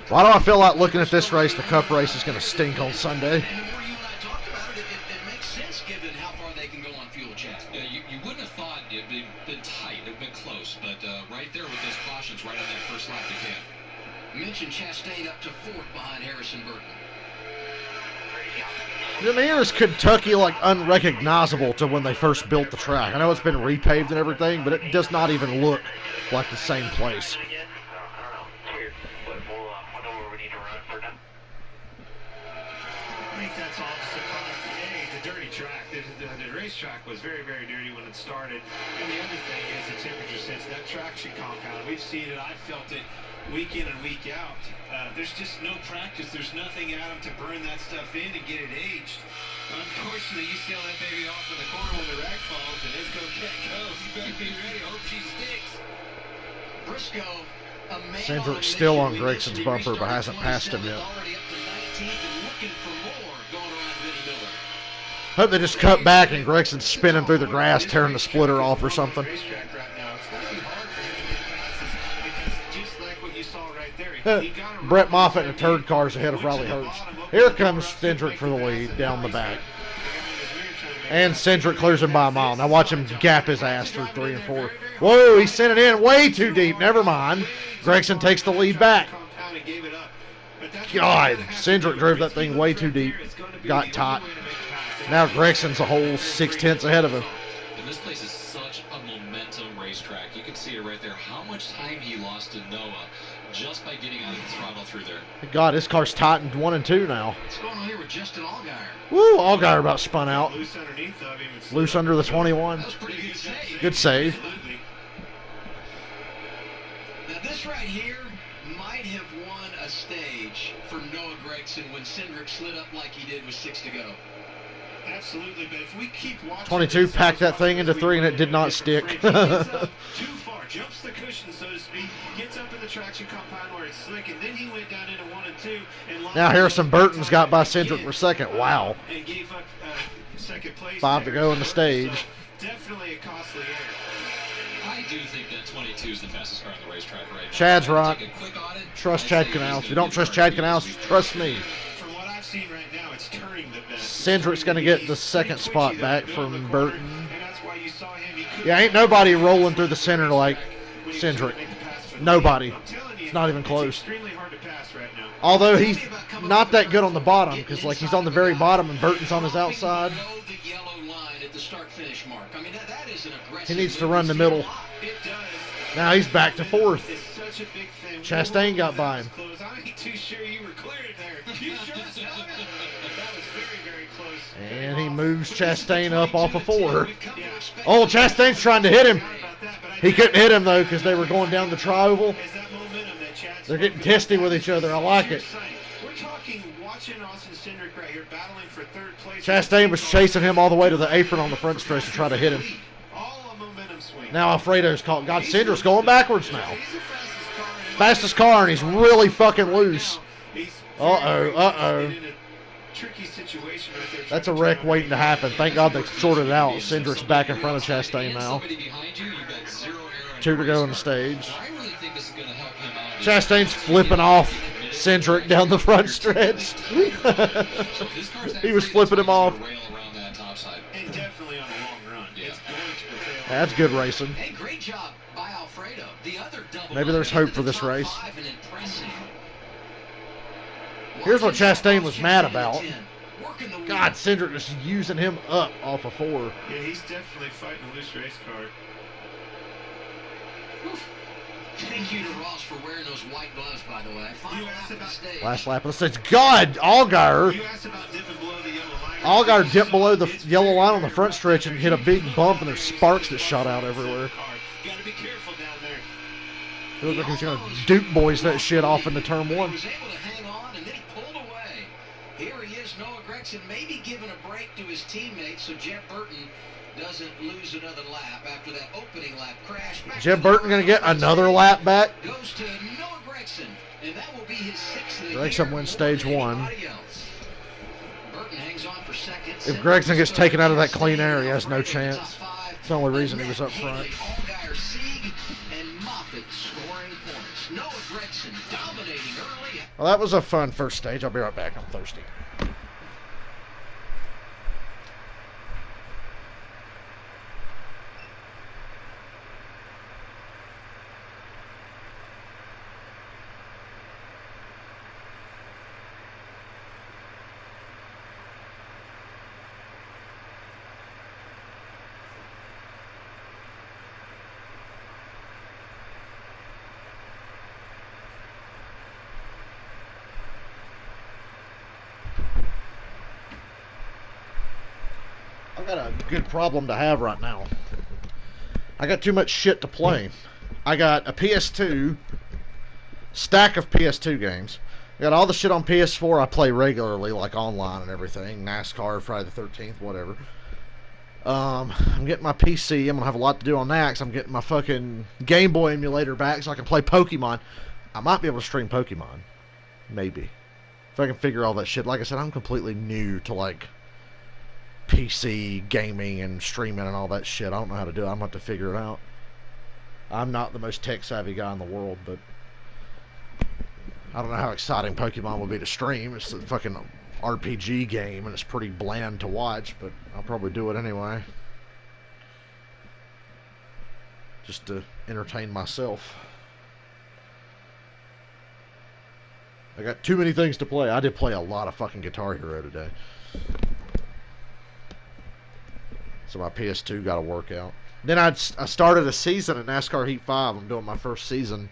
Why do I feel like looking at this race, the Cup race is going to stink on Sunday? And where you and I talked about it, it makes sense given how far they can go on fuel, Chad. Yeah, you wouldn't have thought it'd been tight, it'd been close, but right there with those cautions right on that first lap, they can. Mention Chastain up to 4th behind Harrison Burton. To me, is Kentucky like unrecognizable to when they first built the track? I know it's been repaved and everything, but it does not even look like the same place. I think that's all just a product of the dirty track. The racetrack was very, very dirty when it started. And the other thing is the temperature sense. That traction compound, we've seen it. I've felt it week in and week out. There's just no practice. There's nothing at them to burn that stuff in and get it aged. Unfortunately, you sail that baby off in the corner when the rag falls, and it's going to get goes. You better be ready. Hope she sticks. Briscoe, a man Cedric's still on Gregson's bumper, but hasn't passed him yet. Already up to 19th and looking for more going around Vinnie Miller. Hope they just cut back and Gregson's spinning through the grass, tearing the splitter off or something. Brett Moffitt in the third car is ahead of Riley Hurst. Here comes Cedric for the lead down the back. And Cedric clears him by a mile. Now watch him gap his ass through 3 and 4. Whoa, he sent it in way too deep. Never mind. Gregson takes the lead back. God, Cedric drove that thing way too deep. Got tight. Now Gregson's a whole 6/10 ahead of him. And this place is such a momentum racetrack. You can see it right there. How much time he lost to Noah just by getting out of the throttle through there. God, this car's tightened 1 and 2 now. What's going on here with Justin Allgaier? Woo, Allgaier about spun out. Loose underneath of him. Loose under the 21. That was a pretty good save. Good save. Now this right here might have won a stage for Noah Gragson when Cindric slid up like he did with 6 to go. Absolutely, but if we keep watching 22 this, packed that thing into 3 and it did not stick. He gets up too far, jumps the cushion, so to speak, gets up in the traction compound where it's slick, and then he went down into 1 and 2. And Now Harrison Burton's got by Cindric for second. Wow. And gave up second place 5 to there. go in the stage. So definitely a costly error. I do think that 22 is the fastest car on the racetrack right now. Chad's right. Take a quick audit. Trust I'd Chad say Canals. he's If you don't gonna trust be Chad the Canals, fastest. trust me. From what I've seen right now, it's turning the best. Cindric's going to get the second spot back from Burton. And that's why you saw him. He couldn't Yeah, ain't nobody rolling through the center like Cindric. Nobody. It's not even close. extremely hard to pass right now. Although he's not that good on the bottom, because like he's on the very bottom and Burton's on his outside. Below the yellow line at the start-finish mark. I mean, that is an aggressive He needs to move. run the middle. It does. Now he's back to 4th. It's such a big thing. Chastain got by him. I ain't too sure you were cleared there. You sure as hell got it. That was very, very close. And he moves Chastain up off of 4. Yeah. Oh, Chastain's trying to hit him. Forgot about that, but I He couldn't hit him though because they were going down the tri-oval. Is that momentum that Chad's They're getting testy with each other. I like it. We're talking watching Austin Cindric right here battling for 3rd place. Chastain was chasing him all the way to the apron on the front stretch to try to hit him. All a momentum swing. Now Alfredo's caught. God, Cindric's going backwards now. He's the fastest car in the Fastest car, and he's really fucking loose. He's Uh-oh, uh-oh. in a tricky situation right there. That's a wreck waiting to happen. Thank God they sorted it out. Cindric's back in front of Chastain now. Somebody behind you, you've got 0 error on 2 to your go on the race stage. car. I really think this is going to help him out. Chastain's flipping off Cindric down the front stretch. So this car's He was actually flipping him off. gonna rail around that top side. And definitely on a long run. Yeah. It's going to prevail. That's good racing. Hey, great job by Alfredo. The other double Maybe there's hope for this race. 5 and impressive. Here's what Chastain was mad about. Working the wheel. God, Cindric is using him up off of 4. Yeah, he's definitely fighting a loose race car. Thank you to Ross for wearing those white gloves, by the way. Final You lap asked of the about- stage. Last lap of the stage. God, Allgaier. You asked about dipping below the yellow line. Allgaier dipped below the yellow line on the front stretch and hit a big bump, and there's sparks that shot out everywhere. You got to be careful down there. It looked like he was going to Duke boys that shit off into turn 1. He was able to hang on, and then he pulled away. Here he is, Noah Gregson, maybe giving a break to his teammates so Jeff Burton doesn't lose another lap after that opening lap crash. Jeff Burton going to get another lap back? Goes to Noah Gregson, and that will be his 6th of the Gregson year, wins stage more than 1. anybody else. Burton hangs on for second. If Gregson gets taken out of that clean air, he has no chance. It's the only reason he was up front. Allgaier, Sieg, and Moffitt scoring points. Noah Gregson dominating early. Well, that was a fun first stage. I'll be right back. I'm thirsty. I've got a good problem to have right now. I got too much shit to play. I got a PS2, stack of PS2 games. I got all the shit on PS4 I play regularly, like online and everything. NASCAR, Friday the 13th, whatever. I'm getting my PC. I'm going to have a lot to do on that because I'm getting my fucking Game Boy emulator back so I can play Pokemon. I might be able to stream Pokemon. Maybe. If I can figure all that shit. Like I said, I'm completely new to, like, PC gaming and streaming and all that shit. I don't know how to do it. I'm going to have to figure it out. I'm not the most tech-savvy guy in the world, but I don't know how exciting Pokemon will be to stream. It's a fucking RPG game, and it's pretty bland to watch, but I'll probably do it anyway. Just to entertain myself. I got too many things to play. I did play a lot of fucking Guitar Hero today. So my PS2 got to work out. Then I started a season at NASCAR Heat 5. I'm doing my first season.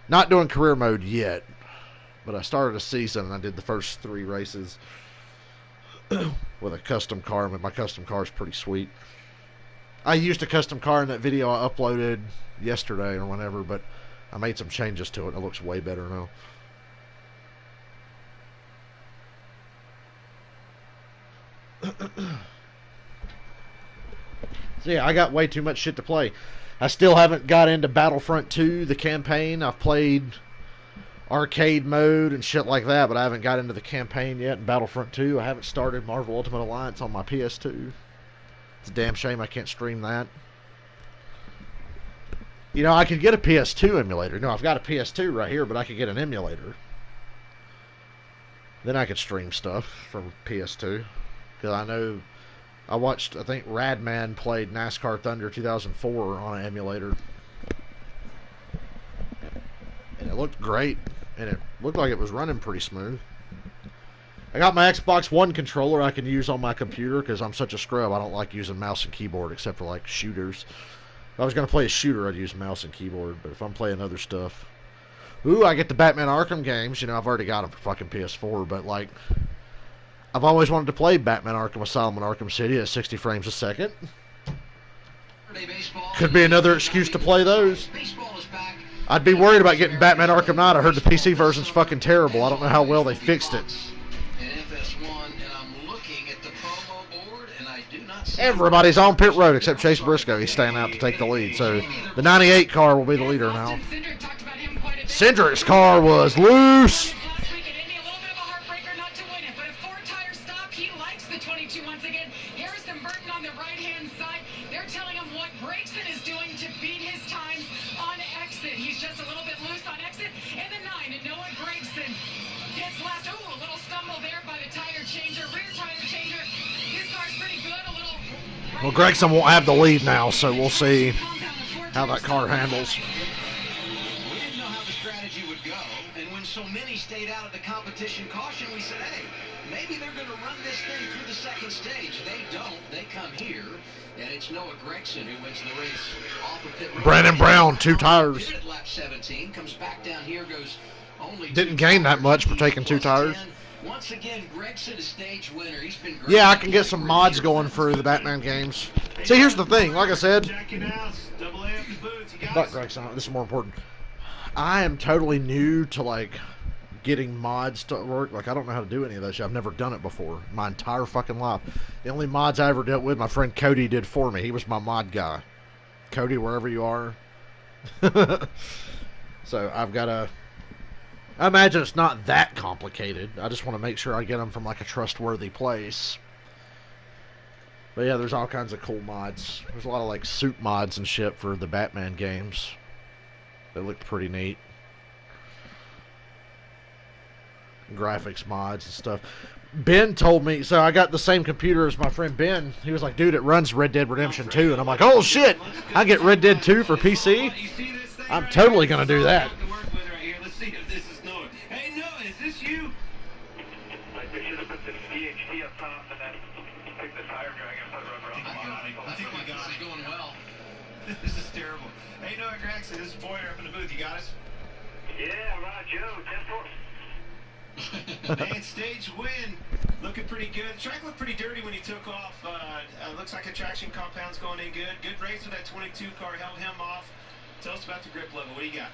Not doing career mode yet. But I started a season and I did the first 3 races with a custom car. I mean, my custom car is pretty sweet. I used a custom car in that video I uploaded yesterday or whenever, but I made some changes to it and it looks way better now. So yeah, I got way too much shit to play. I still haven't got into Battlefront 2, the campaign. I've played arcade mode and shit like that, but I haven't got into the campaign yet in Battlefront 2. I haven't started Marvel Ultimate Alliance on my PS2. It's a damn shame I can't stream that. You know, I could get a PS2 emulator. No, I've got a PS2 right here, but I could get an emulator. Then I could stream stuff from PS2. Because I know I watched, I think Radman played NASCAR Thunder 2004 on an emulator. And it looked great. And it looked like it was running pretty smooth. I got my Xbox One controller I can use on my computer because I'm such a scrub. I don't like using mouse and keyboard except for like shooters. If I was going to play a shooter, I'd use mouse and keyboard. But if I'm playing other stuff... Ooh, I get the Batman Arkham games. You know, I've already got them for fucking PS4. But like... I've always wanted to play Batman Arkham Asylum and Arkham City at 60 frames a second. Could be another excuse to play those. I'd be worried about getting Batman Arkham Knight. I heard the PC version's fucking terrible. I don't know how well they fixed it. Everybody's on pit road except Chase Briscoe. He's staying out to take the lead. So the 98 car will be the leader now. Cindric's car was loose. Well, Gregson won't have the lead now, so we'll see how that car handles. We didn't know how the strategy would go, and when so many stayed out of the competition caution, we said, hey, maybe they're going to run this thing through the second stage. They don't. They come here, and it's Noah Gregson who wins the race off of pit road. Brandon Brown, 2 tires. Lap 17, comes back down here, goes only didn't gain that much for taking 2 tires. Once again, Gregson is stage winner. He's been great. Yeah, I can get some mods going for the Batman games. See, here's the thing. Like I said, but Gregson, this is more important. I am totally new to like getting mods to work. Like, I don't know how to do any of that shit. I've never done it before my entire fucking life. The only mods I ever dealt with, my friend Cody did for me. He was my mod guy. Cody, wherever you are. So I've got to... I imagine it's not that complicated. I just want to make sure I get them from, like, a trustworthy place. But yeah, there's all kinds of cool mods. There's a lot of, like, suit mods and shit for the Batman games. They look pretty neat. Graphics mods and stuff. Ben told me, so I got the same computer as my friend Ben. He was like, dude, it runs Red Dead Redemption 2. And I'm like, oh shit, I get Red Dead 2 for PC? I'm totally going to do that. Let's see if this is Noah. Hey, Noah, is this you? Like, we should have put the DHT up top and then pick the tire drag and put rubber on the bottom. I think we got it. Going well. This is terrible. Hey, Noah Gregson, this is Boyer up in the booth. You got us? Yeah, right, Joe. 10-4. Man, stage win. Looking pretty good. The track looked pretty dirty when he took off. Looks like a traction compound's going in good. Good race with that 22 car. Held him off. Tell us about the grip level. What do you got?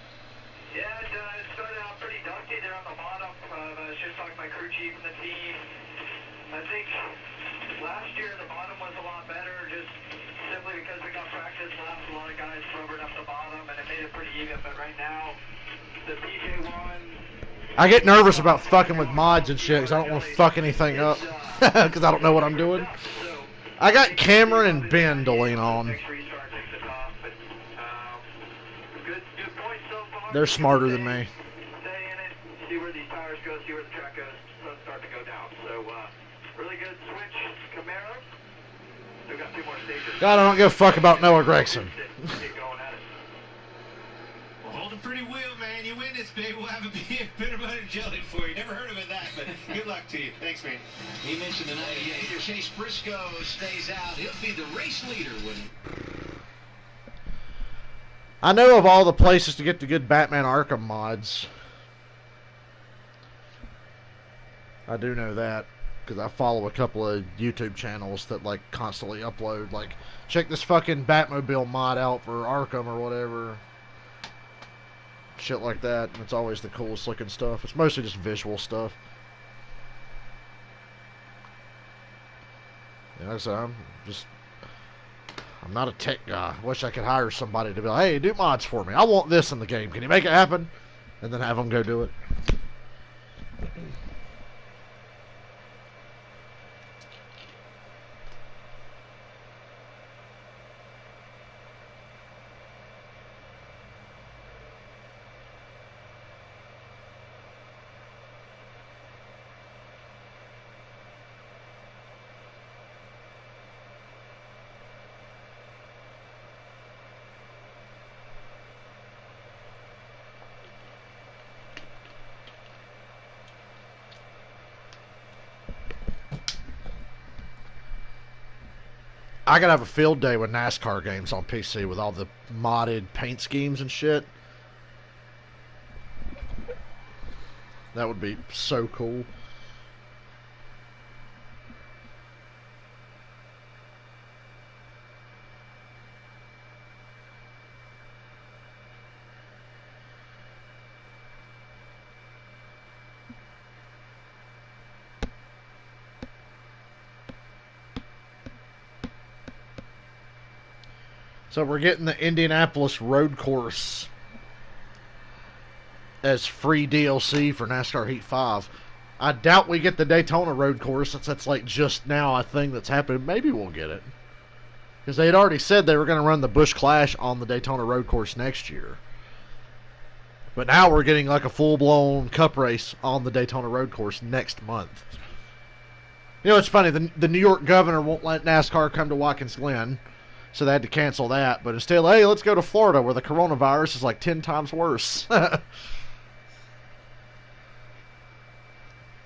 Yeah, it started out pretty dusty there on the bottom. I was just talking to my crew chief and the team. I think last year the bottom was a lot better, just simply because we got practice laps. A lot of guys rubbered up the bottom, and it made it pretty even. But right now, the PJ1... I get nervous about fucking with mods and shit because I don't want to fuck anything up because I don't know what I'm doing. I got Cameron and Ben to lean on. They're smarter than me. Stay in it, see where these tires go, see where the track goes, start to go down. So, really good switch, Camaro. We've got 2 more stages. God, I don't give a fuck about Noah Gregson. Keep going at it. Well, hold a pretty wheel, man. You win this, baby. We'll have a peanut butter and jelly for you. Never heard of it that, but good luck to you. Thanks, man. He mentioned the 98. Chase Briscoe stays out. He'll be the race leader when... I know of all the places to get the good Batman Arkham mods. I do know that because I follow a couple of YouTube channels that like constantly upload like, check this fucking Batmobile mod out for Arkham or whatever. Shit like that. And it's always the coolest looking stuff. It's mostly just visual stuff. Yeah, like I said, I'm not a tech guy. Wish I could hire somebody to be like, hey, do mods for me. I want this in the game. Can you make it happen? And then have them go do it. I gotta have a field day with NASCAR games on PC with all the modded paint schemes and shit. That would be so cool. So we're getting the Indianapolis road course as free DLC for NASCAR Heat 5. I doubt we get the Daytona road course since that's like just now a thing that's happening. Maybe we'll get it. Because they had already said they were going to run the Busch Clash on the Daytona road course next year. But now we're getting like a full-blown cup race on the Daytona road course next month. You know, it's funny. The New York governor won't let NASCAR come to Watkins Glen. So they had to cancel that. But instead, hey, let's go to Florida where the coronavirus is like 10 times worse.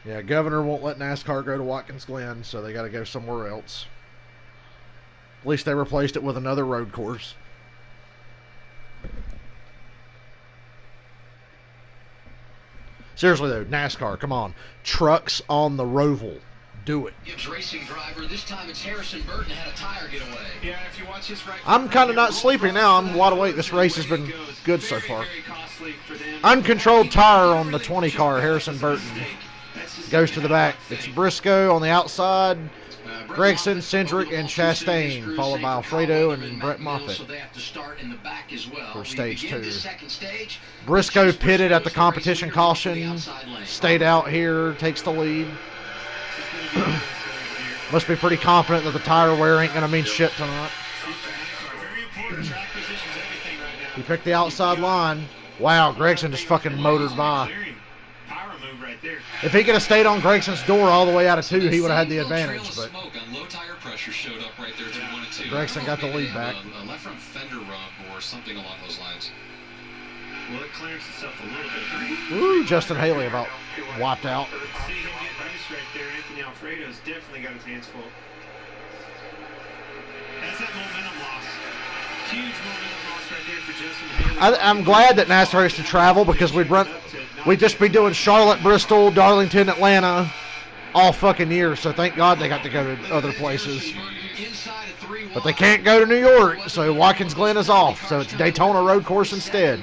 Yeah, governor won't let NASCAR go to Watkins Glen, so they got to go somewhere else. At least they replaced it with another road course. Seriously, though, NASCAR, come on. Trucks on the Roval. Do it. Gibbs racing driver. This time it's Harrison Burton had a tire get away. Yeah, if you watch this right, I'm kind of not sleepy now. I'm wide awake. This race has been good so far. Very costly. Hopefully for them. Uncontrolled tire on the 20 car, Harrison Burton. Goes to the back. It's Briscoe on the outside. Gregson, Cindric, and Chastain, followed by Alfredo and Brett Moffitt for stage 2. Briscoe pitted at the competition caution, stayed out here, takes the lead. Must be pretty confident that the tire wear ain't going to mean shit tonight. He picked the outside line. Wow, Gregson just fucking motored by. If he could have stayed on Gregson's door all the way out of 2, he would have had the advantage. But Gregson got the lead back. A left front fender rub or something along those lines. Well, it clears itself a little bit. Ooh, Justin Haley about wiped out. See him get nice right there. Anthony Alfredo's definitely got his hands full. That's that momentum loss. Huge momentum loss right there for Justin Haley. I'm glad that NASCAR used to travel because we'd just be doing Charlotte, Bristol, Darlington, Atlanta all fucking year. So thank God they got to go to other places. But they can't go to New York, so Watkins Glen is off. So it's Daytona Road Course instead.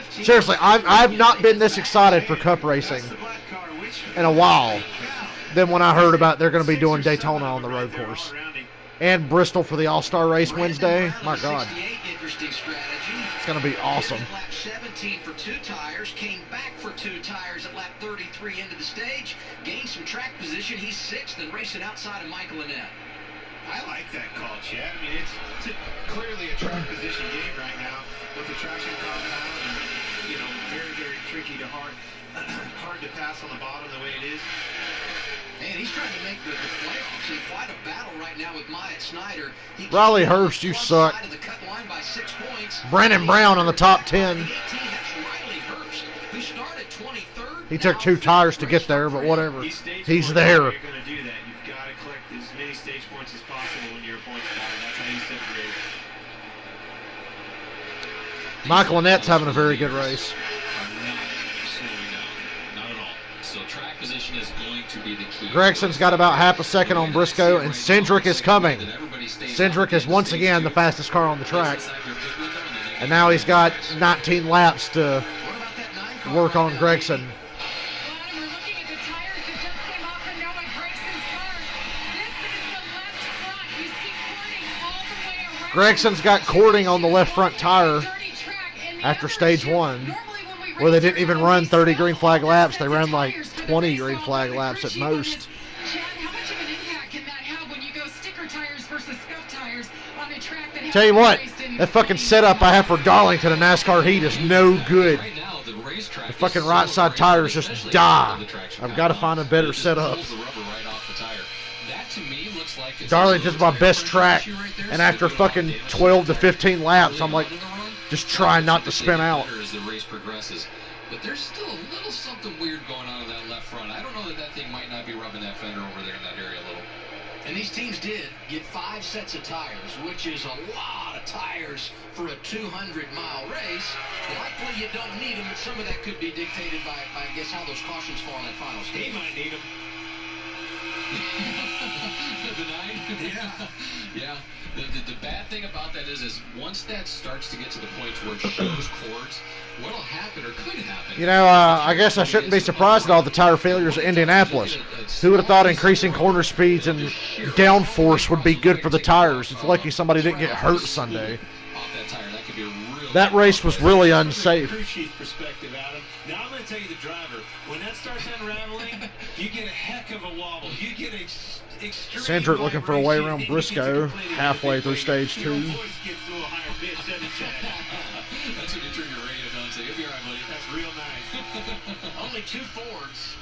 Seriously, I've not been this excited for Cup racing in a while than when I heard about they're going to be doing Daytona on the road course. And Bristol for the All-Star Race Wednesday. My God. It's going to be awesome. Lap 17 for 2 tires, came back for 2 tires at lap 33 into the stage, gained some track position. He's 6th and racing outside of Michael Annett. I like that call, Chad. I mean, it's clearly a track position game right now with the traction compound and, very, very tricky to hard to pass on the bottom the way it is. Man, he's trying to make the playoffs in quite a battle right now with Myatt Snyder. Riley Herbst, you suck. Brandon Brown on the top 10. He took 2 tires to get there, but whatever. He's there. You're going to do that. You've got to collect as many stage points as possible when you're a points guy. That's how you separate. Michael Annett's having a very good race. Position is going to be the key. Gregson's got about half a second on Briscoe, and Cindric is coming. Cindric is once again the fastest car on the track. And now he's got 19 laps to work on Gregson. Gregson's got cording on the left front tire after stage 1. Where they didn't even run 30 green flag laps. They ran like 20 green flag laps at most. Tell you what, that fucking setup I have for Darlington in NASCAR heat is no good. The fucking right side tires just die. I've got to find a better setup. Darlington's my best track, and after fucking 12 to 15 laps, I'm like, just trying not to spin out. As the race progresses. But there's still a little something weird going on in that left front. I don't know that thing might not be rubbing that fender over there in that area a little. And these teams did get 5 sets of tires, which is a lot of tires for a 200-mile race. Likely you don't need them, but some of that could be dictated by I guess, how those cautions fall in that final stage. He might need them. The 9? Yeah. The bad thing about that is once that starts to get to the point where it shows cords, what'll happen or could happen. I guess I shouldn't be surprised at all the tire failures at Indianapolis. Who would have thought increasing corner speeds and downforce would be good for the tires? It's lucky somebody didn't get hurt Sunday. That race was really unsafe. Crew chief perspective, Adam. Now I'm going to tell you the driver. When that starts unraveling, you get a heck of a wobble. You get Cindric looking for a way around Briscoe halfway through stage 2. That's when you turn your radio down and say, you'll be all right, buddy. That's real nice. Only 2 Fords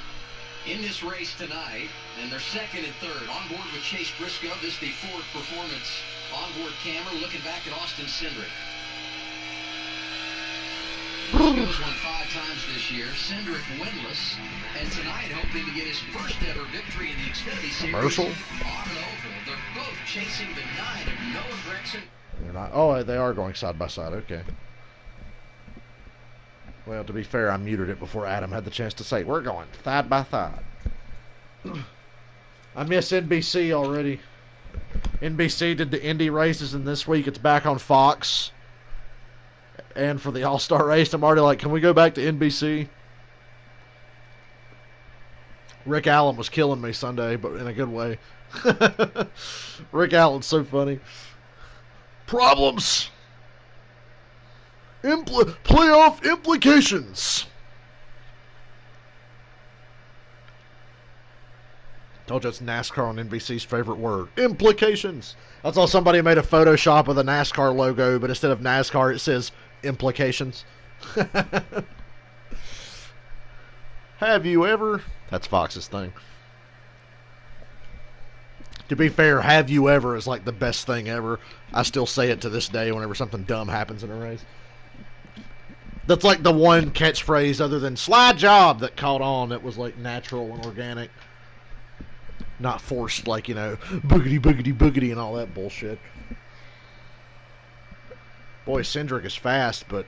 in this race tonight, and they're 2nd and 3rd. On board with Chase Briscoe, this is the Ford Performance onboard camera looking back at Austin Cindric. Briscoe's won 5 times this year. Cindric winless. And tonight hoping to get his first ever victory in the Xfinity Series. Commercial? On and over. They're both chasing the 9 of Noah Gragson. They're not. Oh, they are going side by side. Okay. Well, to be fair, I muted it before Adam had the chance to say, we're going side by side. I miss NBC already. NBC did the Indy races, and this week it's back on Fox. and for the All-Star race. I'm already like, can we go back to NBC? Rick Allen was killing me Sunday, but in a good way. Rick Allen's so funny. Problems. Playoff implications. Told you it's NASCAR on NBC's favorite word. Implications. I saw somebody made a Photoshop of the NASCAR logo, but instead of NASCAR, it says implications. Have you ever? That's Fox's thing. To be fair, have you ever is like the best thing ever. I still say it to this day whenever something dumb happens in a race. That's like the one catchphrase other than slide job that caught on that was like natural and organic. Not forced like, boogity, boogity, boogity and all that bullshit. Boy, Cindric is fast, but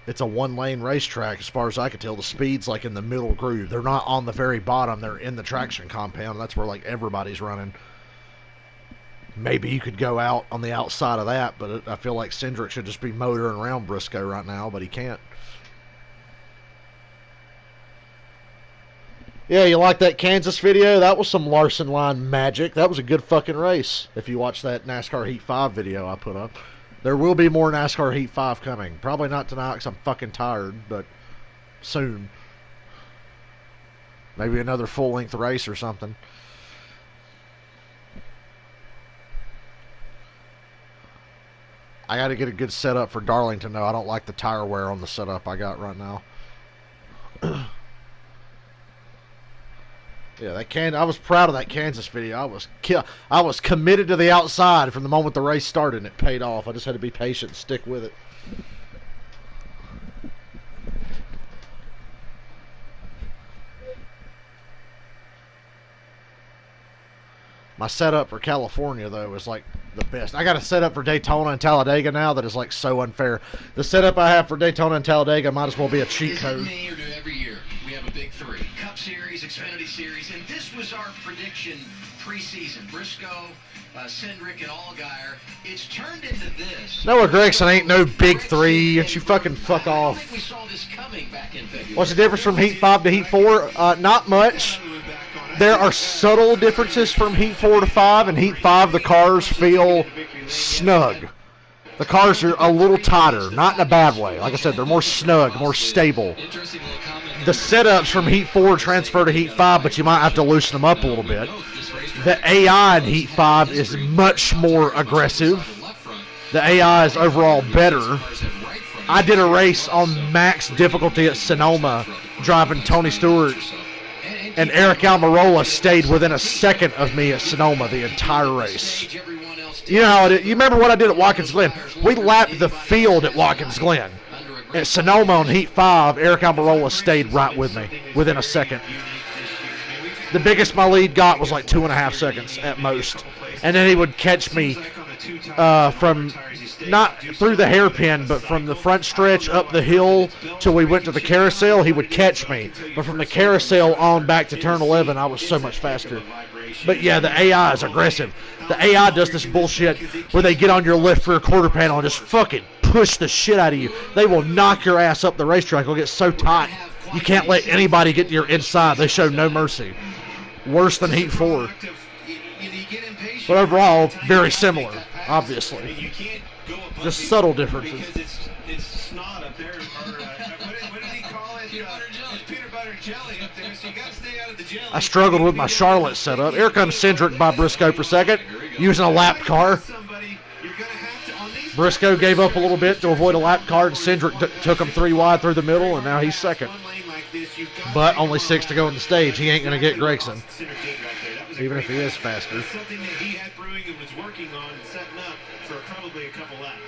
it's a one-lane racetrack as far as I could tell. The speed's like in the middle groove. They're not on the very bottom. They're in the traction compound. That's where like everybody's running. Maybe you could go out on the outside of that, but I feel like Cindric should just be motoring around Briscoe right now, but he can't. Yeah, you like that Kansas video? That was some Larson line magic. That was a good fucking race. If you watch that NASCAR Heat 5 video I put up. There will be more NASCAR Heat 5 coming. Probably not tonight because I'm fucking tired, but soon. Maybe another full-length race or something. I got to get a good setup for Darlington, though. I don't like the tire wear on the setup I got right now. Yeah, I was proud of that Kansas video. I was committed to the outside from the moment the race started, and it paid off. I just had to be patient and stick with it. My setup for California, though, is like the best. I got a setup for Daytona and Talladega now that is like so unfair. The setup I have for Daytona and Talladega might as well be a cheat code. May or do every year we have a big three: Cup Series, Xfinity Series, and this was our prediction preseason. Briscoe, Cindric, and Allgaier. It's turned into this. Noah Gragson ain't no big three. You fucking fuck I off. think we saw this coming back in February. What's the difference from Heat 5 to Heat 4? Not much. There are subtle differences from Heat 4 to 5. In Heat 5, the cars feel snug. The cars are a little tighter, not in a bad way. Like I said, they're more snug, more stable. The setups from Heat 4 transfer to Heat 5, but you might have to loosen them up a little bit. The AI in Heat 5 is much more aggressive. The AI is overall better. I did a race on max difficulty at Sonoma driving Tony Stewart, and Eric Almirola stayed within a second of me at Sonoma the entire race. You know how it is. You remember what I did at Watkins Glen? We lapped the field at Watkins Glen. At Sonoma on Heat 5, Eric Almirola stayed right with me within a second. The biggest my lead got was like 2.5 seconds at most. And then he would catch me from not through the hairpin, but from the front stretch up the hill till we went to the carousel. He would catch me, but from the carousel on back to turn 11, I was so much faster. But yeah, the AI is aggressive. The AI does this bullshit where they get on your left rear quarter panel and just fucking push the shit out of you. They will knock your ass up the racetrack. It'll get so tight you can't let anybody get to your inside. They show no mercy. Worse than Heat 4. But overall, very similar, obviously. Just subtle differences. It's snot up there, or what did he call it? It's peanut butter jelly up there, so you got to stay out of the jelly. I struggled with my Charlotte setup. Here comes Cindric by Briscoe for second, using a lap car. Briscoe gave up a little bit to avoid a lap car, and Cindric took him 3 wide through the middle, and now he's second. But only 6 to go in the stage. He ain't going to get Gragson, even if he is faster. Something that he had brewing and was working on and setting up for probably a couple laps.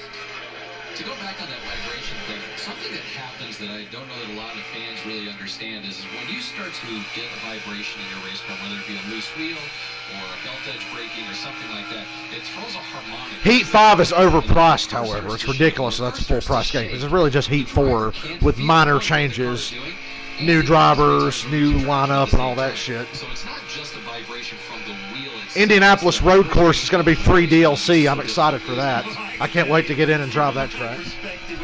To go back on that vibration thing, something that happens that I don't know that a lot of fans really understand is when you start to get a vibration in your race car, whether it be a loose wheel or a belt edge braking or something like that, it throws a harmonic. Heat 5 is overpriced, however. It's ridiculous that's a full price game. It's really just Heat 4 with minor changes, new drivers, new lineup, and all that shit. So it's not just a vibration from the wheel itself. Indianapolis road course is going to be free DLC. I'm excited for that. I can't wait to get in and drive that track,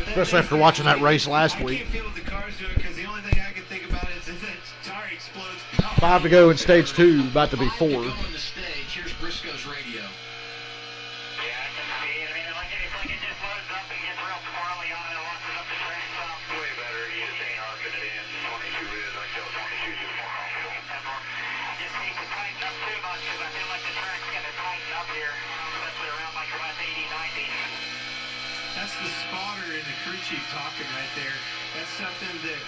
especially after watching that race last week. I can't feel what the car's doing because the only thing I can think about is if that tire explodes. 5 to go in stage 2, about to be 4. On the stage, here's Briscoe's radio. Yeah, I can see it. I mean, like it just loads up and gets real squirrely on it and launches up the track some. Way better. You just ain't arcing it in. 22 is. I feel 22 is more comfortable. Just need to tighten up too much because I feel like the track's going to tighten up here, especially around like class 80, 90. That's the spotter and the crew chief talking right there. That's something that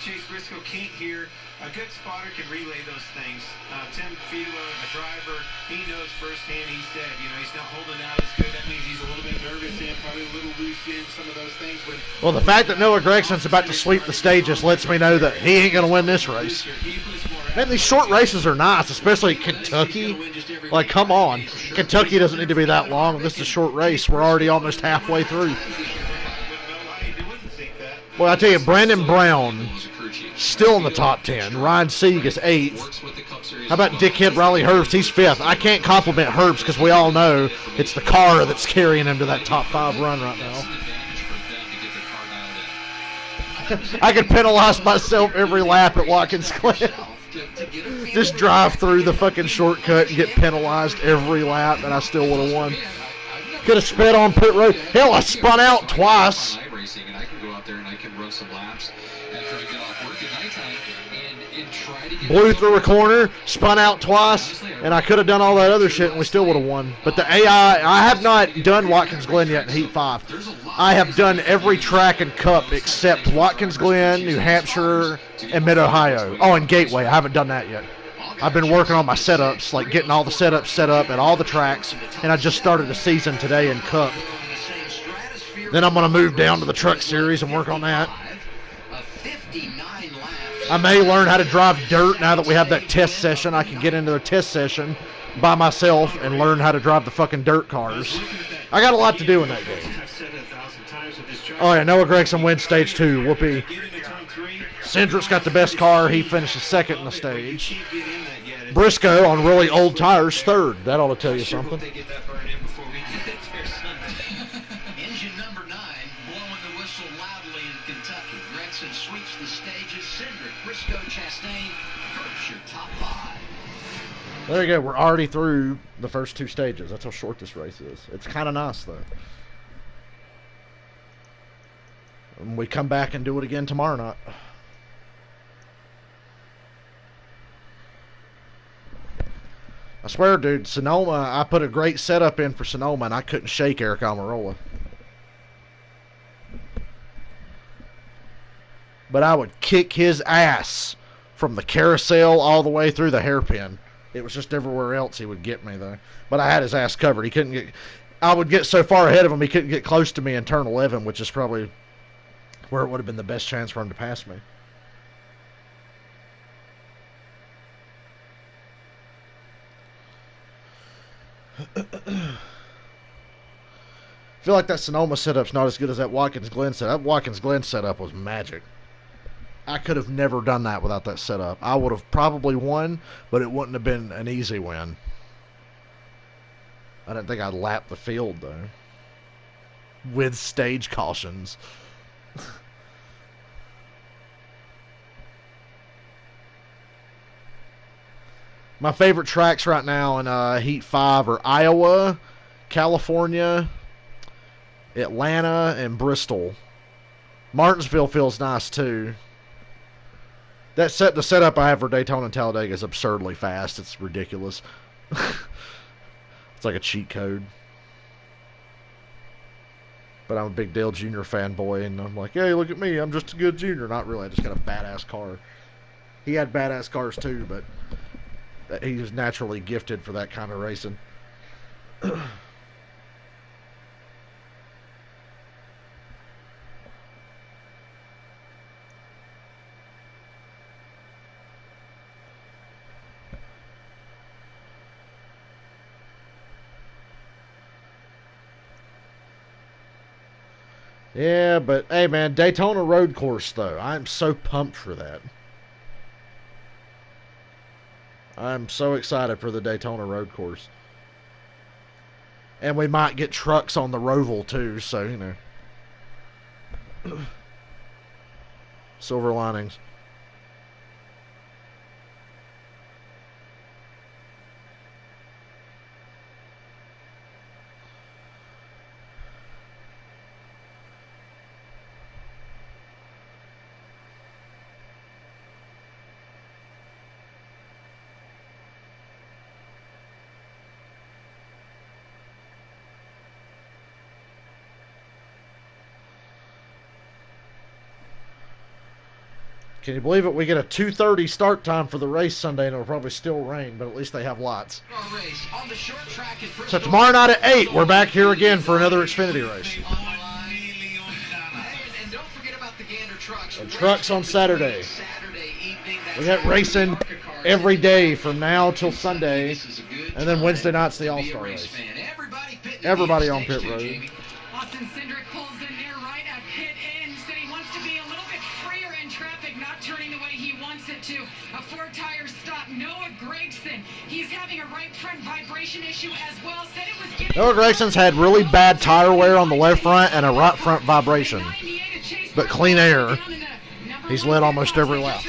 Chase Briscoe can't hear. A good spotter can relay those things. Tim Fiedler, the driver, he knows firsthand. He said, he's not holding out as good. That means he's a little bit nervous and probably a little loose in some of those things. But Well, the fact that Noah Gregson's about to sweep the stages lets me know that he ain't going to win this race. Man, these short races are nice, especially Kentucky. Like, come on. Kentucky doesn't need to be that long. This is a short race. We're already almost halfway through. Well, I tell you, Brandon Brown, still in the top 10. Ryan Sieg is 8th. How about dickhead Riley Herbst? He's 5th. I can't compliment Herbst because we all know it's the car that's carrying him to that top 5 run right now. I could penalize myself every lap at Watkins Glen. Just drive through the fucking shortcut and get penalized every lap, and I still would have won. Could have sped on pit road. Hell, I spun out twice. And I can go out there and I can run some laps after I get off work at nighttime and try to get Blew through a corner, spun out twice, and I could have done all that other shit and we still would have won. But the AI, I have not done Watkins Glen yet in Heat 5. I have done every track and cup except Watkins Glen, New Hampshire, and Mid-Ohio. Oh, and Gateway. I haven't done that yet. I've been working on my setups, like getting all the setups set up at all the tracks, and I just started the season today in Cup. Then I'm going to move down to the Truck Series and work on that. I may learn how to drive dirt now that we have that test session. I can get into a test session by myself and learn how to drive the fucking dirt cars. I got a lot to do in that game. Oh, yeah, Noah Gregson wins stage 2. Whoopee. Cindric's got the best car. He finishes 2nd in the stage. Briscoe on really old tires, 3rd. That ought to tell you something. Engine number 9 blowing the whistle loudly in Kentucky. Gregson sweeps the stages. Cindric, Briscoe, Chastain, Herbst, your top 5. There you go. We're already through the first 2 stages. That's how short this race is. It's kind of nice, though. And we come back and do it again tomorrow night. I swear, dude, Sonoma, I put a great setup in for Sonoma, and I couldn't shake Eric Almirola. But I would kick his ass from the carousel all the way through the hairpin. It was just everywhere else he would get me, though. But I had his ass covered. He couldn't get... I would get so far ahead of him, he couldn't get close to me in turn 11, which is probably where it would have been the best chance for him to pass me. I feel like that Sonoma setup's not as good as that Watkins Glen setup. That Watkins Glen setup was magic. I could have never done that without that setup. I would have probably won, but it wouldn't have been an easy win. I didn't think I'd lap the field, though. With stage cautions. My favorite tracks right now in Heat 5 are Iowa, California, Atlanta, and Bristol. Martinsville feels nice, too. The setup I have for Daytona and Talladega is absurdly fast. It's ridiculous. It's like a cheat code. But I'm a big Dale Jr. fanboy, and I'm like, hey, look at me. I'm just a good junior. Not really. I just got a badass car. He had badass cars, too, but he was naturally gifted for that kind of racing. Yeah, but hey, man, Daytona road course, though. I'm so pumped for that. I'm so excited for the Daytona road course. And we might get trucks on the Roval too, so, you know. Silver linings. Can you believe it? We get a 2:30 start time for the race Sunday, and it'll probably still rain, but at least they have lights. So tomorrow night at 8, we're back here again for another Xfinity race. And trucks on Saturday. We got racing every day from now till Sunday, and then Wednesday night's the All-Star race. Everybody on pit road. Austin Cindric pulls in there right at pit end. Said he wants to be a little bit freer in traffic, not turning the way he wants it to. A four-tire stop. Noah Gragson, he's having a right front vibration issue as well. Said it was getting Noah Gragson's had really bad tire wear on the left front and a right front vibration, but clean air. He's led almost every lap.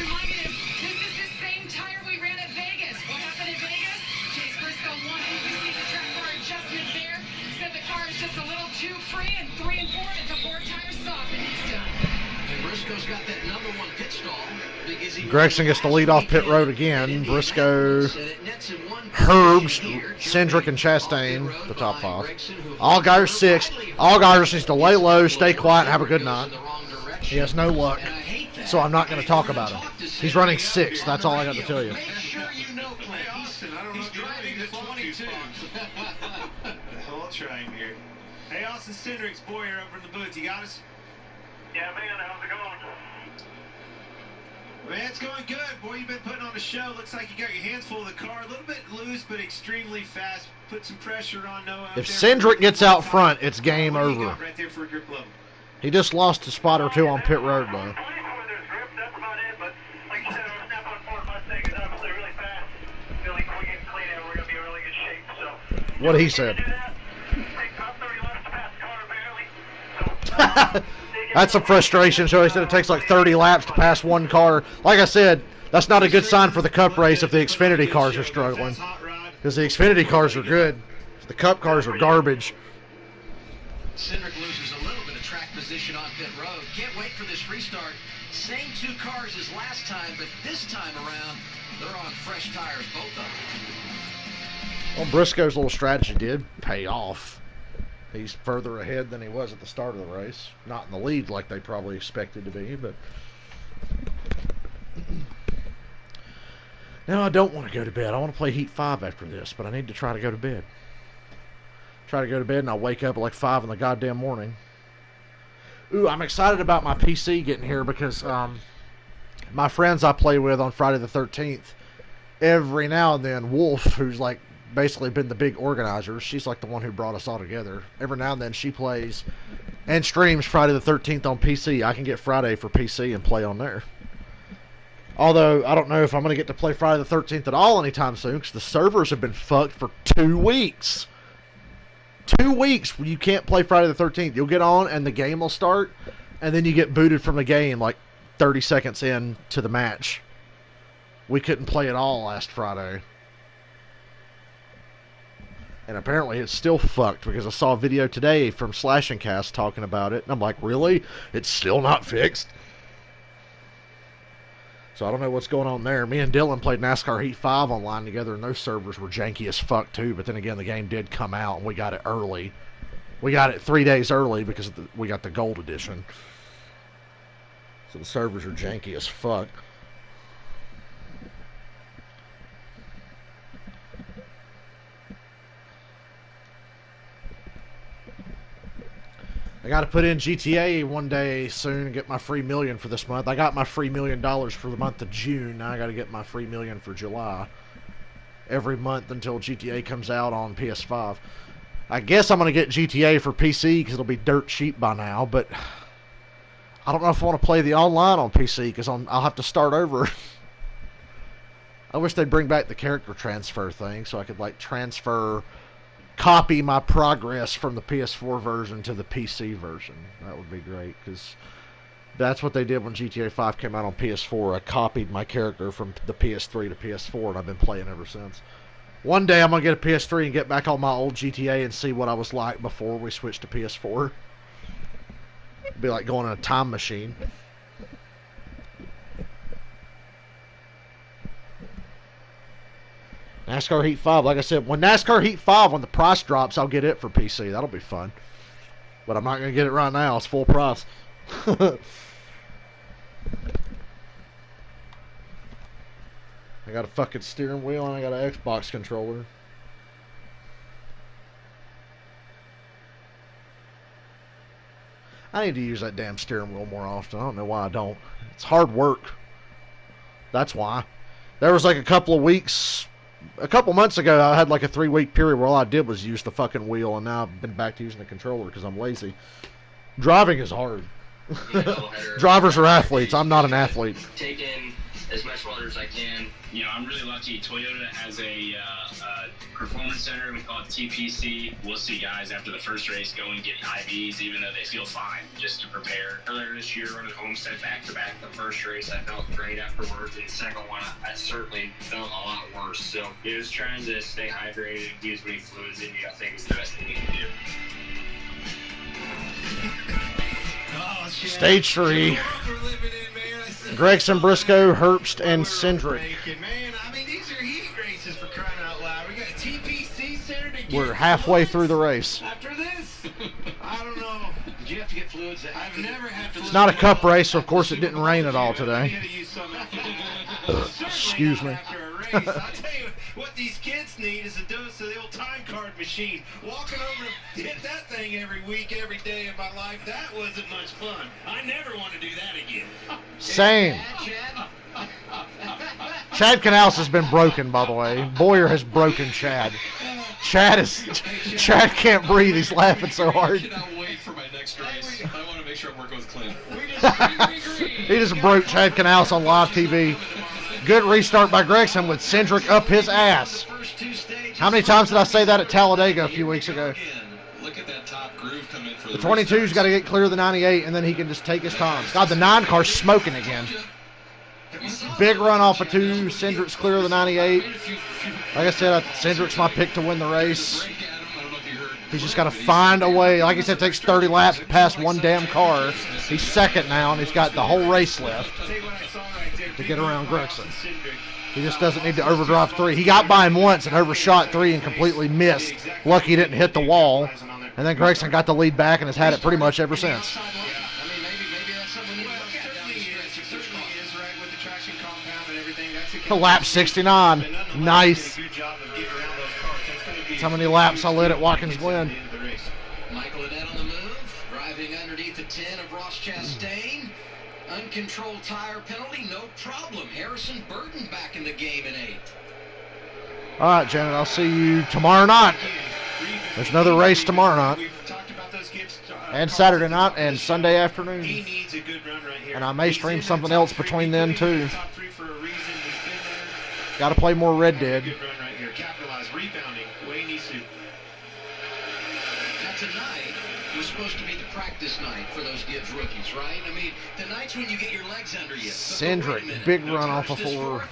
Gregson gets to lead off pit road again. Briscoe, Herbst, Cindric, and Chastain, the top 5. Allgaier 6. Allgaier needs to lay low, stay quiet, and have a good night. He has no luck, so I'm not going to talk about him. He's running 6th. That's all I got to tell you. Trying here. Hey, Austin Cindric's boy here over in the booth. You got us? Yeah, man, how's it going? Man, it's going good. Boy, you've been putting on a show. Looks like you got your hands full of the car. A little bit loose, but extremely fast. Put some pressure on Noah. If Cindric gets out front, it's game over. Right there for grip level. He just lost a spot or two on pit road, though. That's about it, but like you said, our snap on Ford Mustang is obviously really fast. I feel like when we get clean air, we're going to be in really good shape. So, what he said. That's a frustration. So he said it takes like 30 laps to pass one car. Like I said, that's not a good sign for the Cup race if the Xfinity cars are struggling. Because the Xfinity cars are good. The Cup cars are garbage. Cindric loses a little bit of track position on pit road. Can't wait for this restart. Same 2 cars as last time, but this time around, they're on fresh tires, both of them. Well, Briscoe's little strategy did pay off. He's further ahead than he was at the start of the race. Not in the lead like they probably expected to be, but... Now I don't want to go to bed. I want to play Heat 5 after this, but I need to try to go to bed. Try to go to bed and I'll wake up at like 5 in the goddamn morning. Ooh, I'm excited about my PC getting here because my friends I play with on Friday the 13th, every now and then, Wolf, who's like basically been the big organizer, she's like the one who brought us all together. Every now and then she plays and streams Friday the 13th on PC. I can get Friday for PC and play on there. Although, I don't know if I'm going to get to play Friday the 13th at all anytime soon because the servers have been fucked for 2 weeks. 2 weeks where you can't play Friday the 13th. You'll get on and the game will start, and then you get booted from the game like 30 seconds in to the match. We couldn't play at all last Friday. And apparently it's still fucked because I saw a video today from Slash and Cast talking about it, and I'm like, really? It's still not fixed? So I don't know what's going on there. Me and Dylan played NASCAR Heat 5 online together, and those servers were janky as fuck too. But then again, the game did come out, and we got it early. We got it 3 days early because we got the gold edition. So the servers are janky as fuck. I got to put in GTA one day soon and get my free million for this month. I got my free $1 million for the month of June. Now I got to get my free million for July. Every month until GTA comes out on PS5. I guess I'm going to get GTA for PC because it'll be dirt cheap by now. But I don't know if I want to play the online on PC because I'll have to start over. I wish they'd bring back the character transfer thing so I could like transfer copy my progress from the PS4 version to the PC version. That would be great, because that's what they did when GTA 5 came out on PS4. I copied my character from the PS3 to PS4, and I've been playing ever since. One day I'm going to get a PS3 and get back on my old GTA and see what I was like before we switched to PS4. It'd be like going in a time machine. NASCAR Heat 5, like I said, when NASCAR Heat 5, when the price drops, I'll get it for PC. That'll be fun. But I'm not going to get it right now. It's full price. I got a fucking steering wheel and I got an Xbox controller. I need to use that damn steering wheel more often. I don't know why I don't. It's hard work. That's why. There was like a couple months ago, I had like a 3-week period where all I did was use the fucking wheel, and now I've been back to using the controller because I'm lazy. Driving is hard. Drivers are athletes. I'm not an athlete. Take in as much water as I can. You know, I'm really lucky. Toyota has a performance center. We call it TPC. We'll see guys after the first race go and get IVs, even though they feel fine, just to prepare. Earlier this year, running Homestead back-to-back. The first race, I felt great afterwards. And the second one, I certainly felt a lot worse. So, just trying to stay hydrated and get as many fluids in you, I think is the best thing you can do. Stage 3. Gregson, Briscoe, Herbst, and Cindric. Man, I mean, these are heat races for crying out loud. We got a TPC center to get We're halfway through the race. after this. I don't know. Did you have to get fluids? I've never had to. It's not a cup race, so of course it didn't rain at all today. You gotta use some after the- Excuse Certainly me. not after a race. I'll tell you what these kids need is a dose of the old time card machine. Walking over to hit that thing every week, every day of my life, that wasn't much fun. I never want to do that again. Same. Chad Canals has been broken, by the way. Boyer has broken Chad. Chad can't breathe. He's laughing so I hard. cannot wait for my next race. I want to make sure I'm working with Clint. He just broke Chad Canals on live TV. Good restart by Gregson with Cindric up his ass. How many times did I say that at Talladega a few weeks ago? Look at that top groove come in for The 22's got to get clear of the 98, and then he can just take his time. God, the 9 car's smoking again. Big run off of 2. Cindric's clear of the 98. Like I said, Cindric's my pick to win the race. He's just got to find a way. Like I said, it takes 30 laps to pass one damn car. He's second now, and he's got the whole race left to get around Gregson. He just doesn't need to overdrive 3. He got by him once and overshot 3 and completely missed. Lucky he didn't hit the wall. And then Gregson got the lead back and has had it pretty much ever since. Lap 69. Nice. That's how many laps I led at Watkins Glen. Michael Annette on the move, driving underneath the 10 of Ross Chastain. Uncontrolled tire penalty, no problem. Harrison Burton back in the game in 8th. All right, Janet, I'll see you tomorrow night. There's another race tomorrow night. And Saturday night and Sunday afternoon. And I may stream something else between then, too. Got to play more Red Dead. Now tonight was supposed to be the practice night for those Gibbs rookies, right? I mean, the nights when you get your legs under you. Cindric, big run off of 4.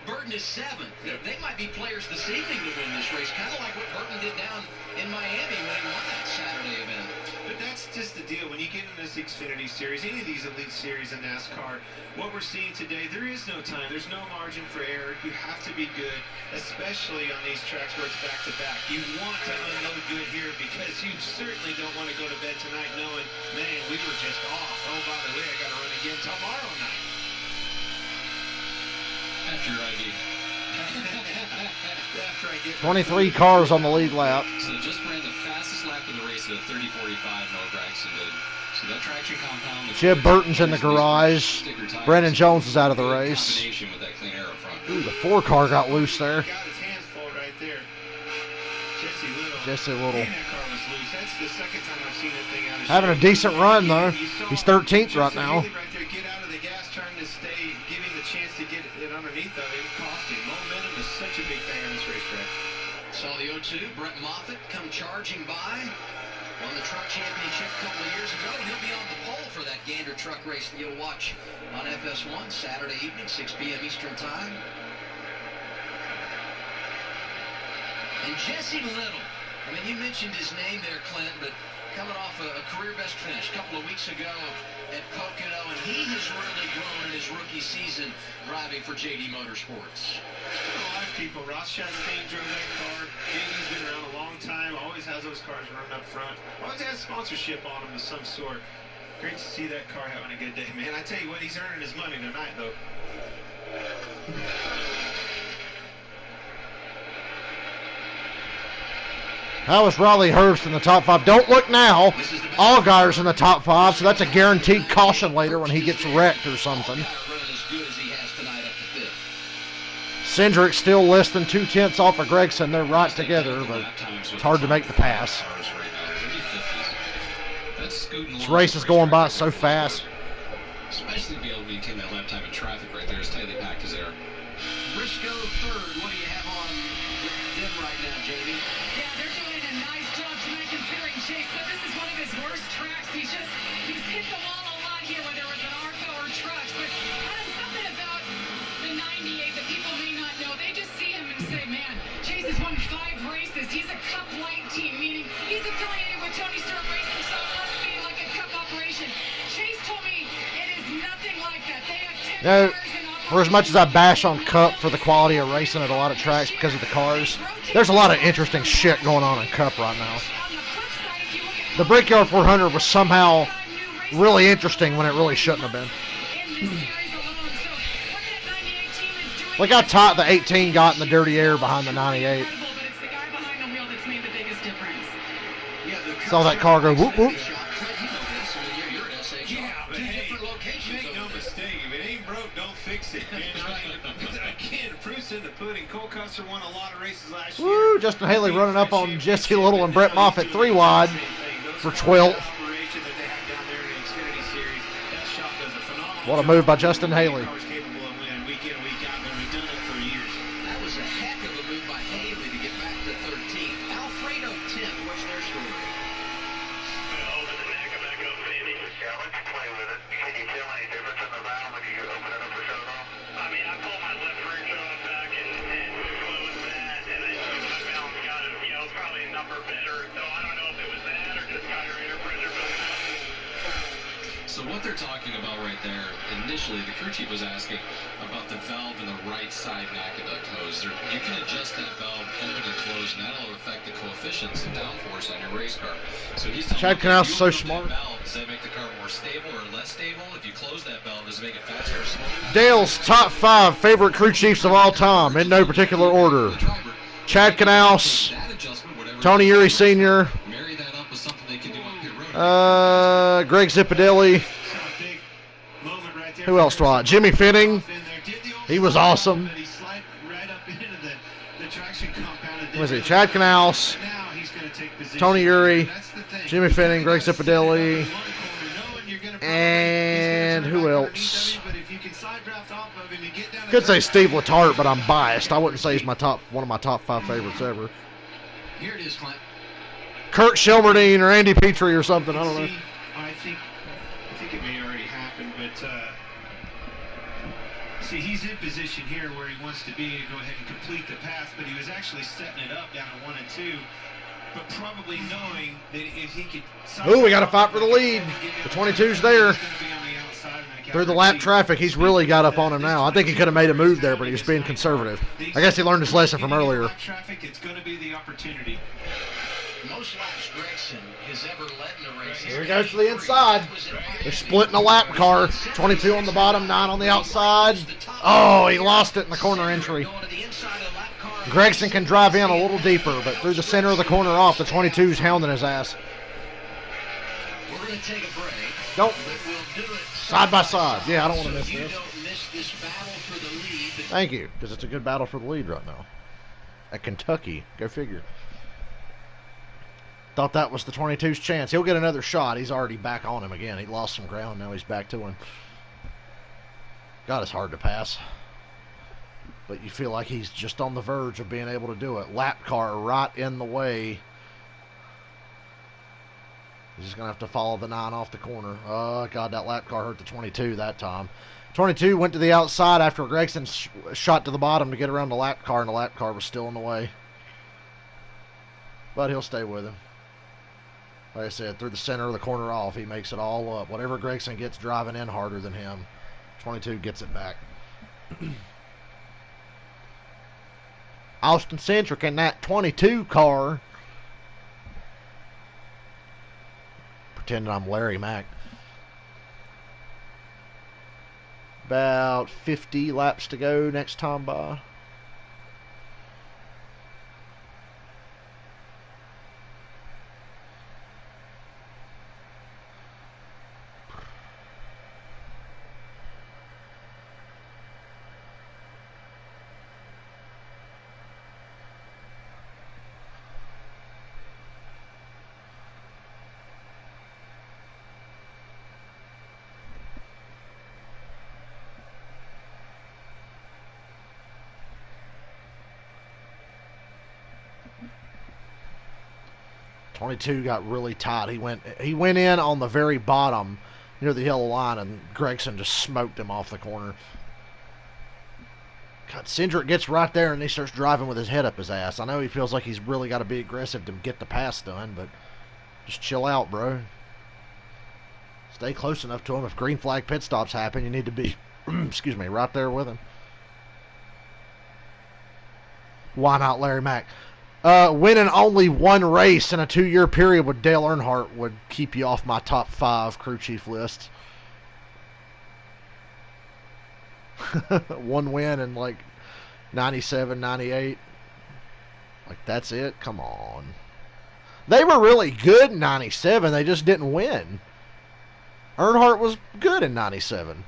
Burton is 7th. They might be players this evening to win this race, kind of like what Burton did down in Miami when he won that Saturday event. But that's just the deal. When you get in this Xfinity series, any of these elite series in NASCAR, what we're seeing today, there is no time. There's no margin for error. You have to be good, especially on these tracks where it's back-to-back. You want to unload good here because you certainly don't want to go to bed tonight knowing, man, we were just off. Oh, by the way, I got to run again tomorrow night. After your ID. After I get 23 cars on the lead lap. So just ran the fastest lap of the race at a 30:45. Noah Gragson did. So that traction compound. Jib Burton's in the garage. Brendan Jones is out of the race. Combination with that clean aero front. Ooh, the 4 car got loose there. got his hands full right there. Jesse Little. Man, that car was loose. That's the second time I've seen that thing out of Having a shape. decent run, though. You saw He's 13th right Jesse now. Haley right there get out of the gas, trying to stay, giving the chance to get it underneath of it. It cost him. Momentum is such a big thing on this racetrack. Saw the 2. Brett Moffitt come charging by. Won the truck championship a couple of years ago. He'll be on the pole for that Gander truck race that you'll watch on FS1 Saturday evening, 6 p.m. Eastern Time. And Jesse Little. I mean, you mentioned his name there, Clint, but coming off a career best finish a couple of weeks ago at Pocono, and he has really grown in his rookie season driving for JD Motorsports. A lot of people. Ross Chastain drove that car. JD's been around a long time, always has those cars running up front. Always has sponsorship on them of some sort. Great to see that car having a good day, man. I tell you what, he's earning his money tonight, though. How is Riley Hurst in the top 5? Don't look now. Allgaier's in the top 5, so that's a guaranteed caution later when he gets wrecked or something. Cindric still less than 2/10 off of Gregson. They're right together, but it's hard to make the pass. This race is going by so fast. Especially to be able to maintain that lap time in traffic right there as tightly packed as they are. Briscoe third. What do you have on them right now, Jamie? Yeah, they're doing a nice job tonight considering Chase. But this is one of his worst tracks. He's hit the wall a lot here, whether it was an ARCA or trucks. But Adam, something about the 98 that people may not know. They just see him and say, man, Chase has won 5 races. He's a Cup Light team, meaning he's affiliated with Tony Stewart Racing, so it must be like a Cup operation. Chase told me it is nothing like that. They have 10 No. cars in For as much as I bash on Cup for the quality of racing at a lot of tracks because of the cars, there's a lot of interesting shit going on in Cup right now. The Brickyard 400 was somehow really interesting when it really shouldn't have been. Look how tight the 18 got in the dirty air behind the 98. Saw that car go whoop whoop. Won a lot of races last year. Woo, Justin Haley running up on Jesse Little and Brett Moffitt 3 wide for 12th. What a move by Justin Haley. That was a heck of a move by Haley to get back to 13th. Alfredo 10th. What's their story? Open the neck of that go, baby. Yeah, let's play with it. Can you tell any difference in the valve when you open it up or shut it off? I mean, I pulled my left rear shut back and closed that, and then my valve got it, probably a number better. So I don't know if it was that or just carburetor pressure building up. So what they're talking about right there, initially the crew chief was asking about the valve in the right side aqueduct hose. You can adjust that valve open and close, and that'll affect the coefficients of downforce on your race car. So he's telling Chad me, Knaus if is you so open smart. that valve, does that make the car more stable or less stable? If you close that valve, does it make it faster or slower? Dale's top 5 favorite crew chiefs of all time, in no particular order. Chad Knaus, Tony Uri Sr., Marry that up with something they can do on pit road. Greg Zipadelli. Who else do I? Jimmy Finning. He was awesome. What was it? Chad Knaus, Tony Uri, Jimmy Finning, Greg Zipadelli, and who else? Could say Steve Letarte, but I'm biased. I wouldn't say he's one of my top 5 favorites ever. Here it is, Clint. Kurt Shelmerdine or Andy Petrie or something. I don't know. I think it may already happen, but see, he's in position here where he wants to be to go ahead and complete the pass, but he was actually setting it up down to 1 and 2, but probably knowing that if he could... Ooh, we got to fight for the lead. The 22's there. Through the lap traffic, he's really got up on him now. I think he could have made a move there, but he was being conservative. I guess he learned his lesson from earlier. It's going to be the opportunity. Most laps Gregson has ever led in a race. Here he goes to the inside. They're splitting a lap car. 22 on the bottom, 9 on the outside. Oh, he lost it in the corner entry. Gregson can drive in a little deeper, but through the center of the corner off, the 22's hounding his ass. We're going to take a break. Don't. We'll do it Side by side. Yeah, I don't want to miss you this. don't miss this battle for the lead. Thank you, because it's a good battle for the lead right now. At Kentucky. Go figure. Thought that was the 22's chance. He'll get another shot. He's already back on him again. He lost some ground. Now he's back to him. God, it's hard to pass. but you feel like he's just on the verge of being able to do it. Lap car right in the way. He's just going to have to follow the 9 off the corner. Oh, God, that lap car hurt the 22 that time. 22 went to the outside after Gregson shot to the bottom to get around the lap car, and the lap car was still in the way. But he'll stay with him. Like I said, through the center of the corner off, he makes it all up. Whatever Gregson gets driving in harder than him, 22 gets it back. Austin Cindric in that 22 car. Pretending I'm Larry Mack. About 50 laps to go next time by. '22 got really tight. He went in on the very bottom near the yellow line, and Gregson just smoked him off the corner. God, Cindric gets right there, and he starts driving with his head up his ass. I know he feels like he's really got to be aggressive to get the pass done, but just chill out, bro. Stay close enough to him. If green flag pit stops happen, you need to be, excuse me, right there with him. Why not Larry Mack? Winning only one race in a 2-year period with Dale Earnhardt would keep you off my top 5 crew chief list. One win in like 97, 98. Like, that's it? Come on. They were really good in 97. They just didn't win. Earnhardt was good in 97.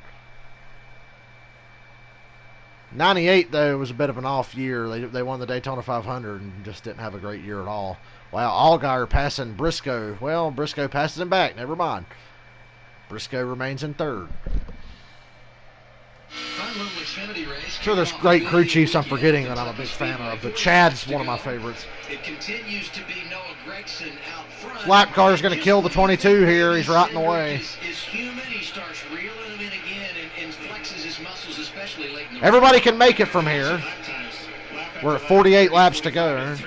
98, though, was a bit of an off year. They won the Daytona 500 and just didn't have a great year at all. Wow, Allgaier passing Briscoe. Well, Briscoe passes him back. Never mind. Briscoe remains in 3rd. Sure, there's great crew chiefs I'm forgetting that I'm a big fan of, but Chad's one of my favorites. It continues to be Noah Gregson out front. Lap car's going to kill the 22 here. He's right in the way. Is human. He starts reeling him in again and flexes his muscles, especially late in the Everybody can make it from here. We're at 48 laps to go. This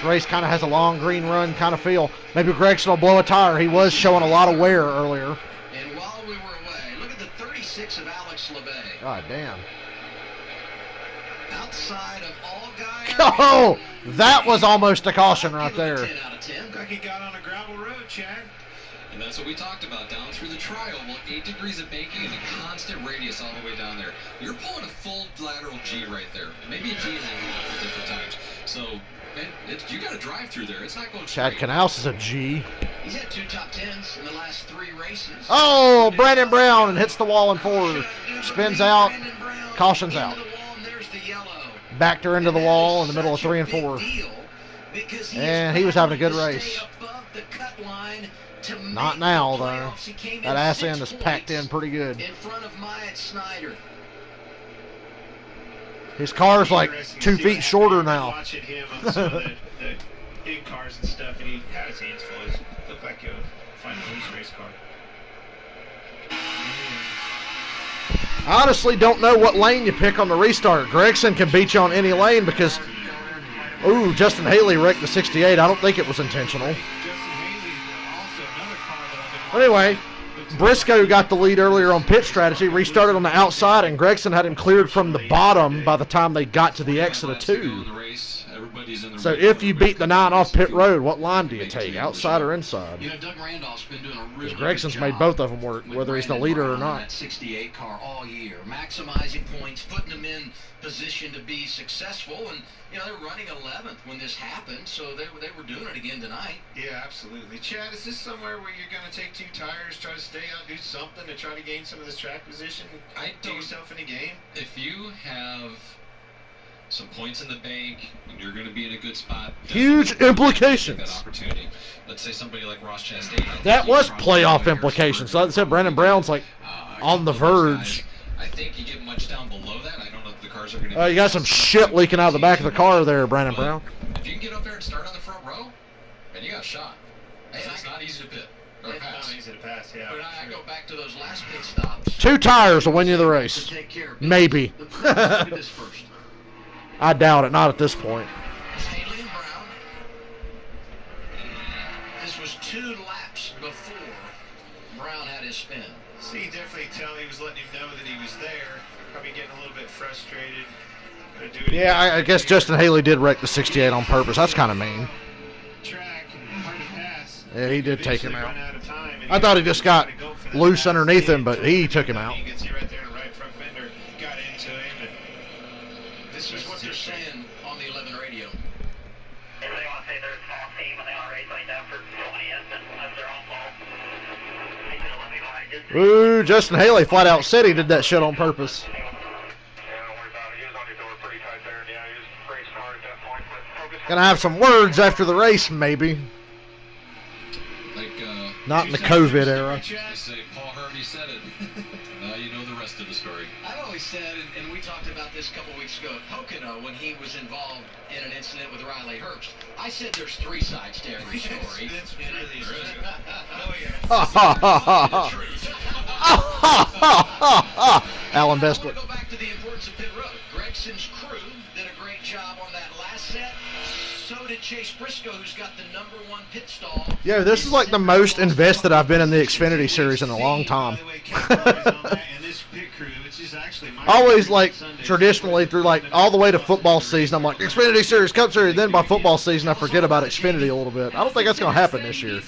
race kind of has a long green run kind of feel. Maybe Gregson will blow a tire. He was showing a lot of wear earlier. And while we were away, look at the 36 of Alex LeBay. God damn. Outside of Allgaier. Oh, that was almost a caution right there. 10 out of 10. Like he got on a gravel road, Chad. And that's what we talked about down through the trial. Well, 8 degrees of banking and a constant radius all the way down there. You're pulling a full lateral G right there. Maybe a G and a half at different times. So, man, you got to drive through there. It's not going Chad straight. Knaus is a G. He's had 2 top 10s in the last 3 races. Oh, Brandon Brown and hits the wall in 4. Spins out. Caution's out. Backed her into the wall in the middle of 3 and 4. And he was having a good race. Not now, though. That ass end is packed in pretty good. In front of Myatt Snyder. His car's like 2 feet shorter now. Watching him on some of the big cars and stuff, and he had his hands full. It looked like a final loose race car. I honestly don't know what lane you pick on the restart. Gregson can beat you on any lane because, ooh, Justin Haley wrecked the 68. I don't think it was intentional. Anyway, Briscoe got the lead earlier on pit strategy, restarted on the outside, and Gregson had him cleared from the bottom by the time they got to the exit of 2. So if you beat the 9 off pit road, what line do you take, outside or inside? You know, Doug Randolph's been doing a really Because Gregson's good made job both of them work, whether he's the Brandon leader or Brown on not. that 68 car all year, maximizing points, putting them in position to be successful, and you know they were running 11th when this happened, so they were doing it again tonight. Yeah, absolutely. Chad, is this somewhere where you're going to take 2 tires, try to stay out, do something to try to gain some of this track position, do yourself in a game? If you have some points in the bank, you're going to be in a good spot. Huge implications. That opportunity. Let's say somebody like Ross Chastain. That was playoff implications. So like I said, Brandon Brown's like on the verge. I think you get much much down below that. I don't know if the cars are going to. You got some shit leaking out of the back of the car there, Brandon Brown. If you can get up there and start on the front row, man, you got a shot. It's not easy to pit. Or It's pass. not easy to pass, yeah. But I go back to those last pit stops. 2 tires will win you the race. To take care of Maybe. the pros do this first. I doubt it. Not at this point. Haley and Brown. This was 2 laps before Brown had his spin. See, you definitely tell he was letting him know that he was there. Probably getting a little bit frustrated. Gonna do it Yeah, again. I guess Justin Haley did wreck the 68 on purpose. That's kind of mean. Track and hard to pass. Yeah, he did take him Eventually out. run of time, and I thought he just got tried to go for that loose last underneath hit. him, but he took him out. You can see right there in the right front fender. Got into him, and this This was is what they're saying on the 11 radio. If they want to say they're a small team and they want to race like that for 20th, then that's their own fault. They should have let me know. I just Ooh, Justin Haley flat out said he did that shit on purpose. Yeah, don't worry about it. He was on your door pretty tight there, and yeah, he was racing hard at that point. But focus on Gonna have some words after the race, maybe. Like, Not in the COVID era. I say Paul Harvey said it. Now you know the rest of the story. I've always said, and we talked about this a couple weeks ago at Pocono when he was involved in an incident with Riley Herbst. I said there's 3 sides to every story. That's really There is. Oh, yeah. Ha ha ha ha Truth. ha. Alan I Bestwick. want to go back to the importance of pit road. Gregson's crew did a great job on that last set. So did Chase Briscoe, who's got the #1 pit stall. Yeah, this is like the most invested I've been in the Xfinity series in a long time. By the way, capitalize on that, and this pit crew, which is actually my Always, like, Sunday. traditionally through, like, all the way to football season, I'm like, Xfinity series, Cup series. Then by football season, I forget about Xfinity a little bit. I don't think that's going to happen this year.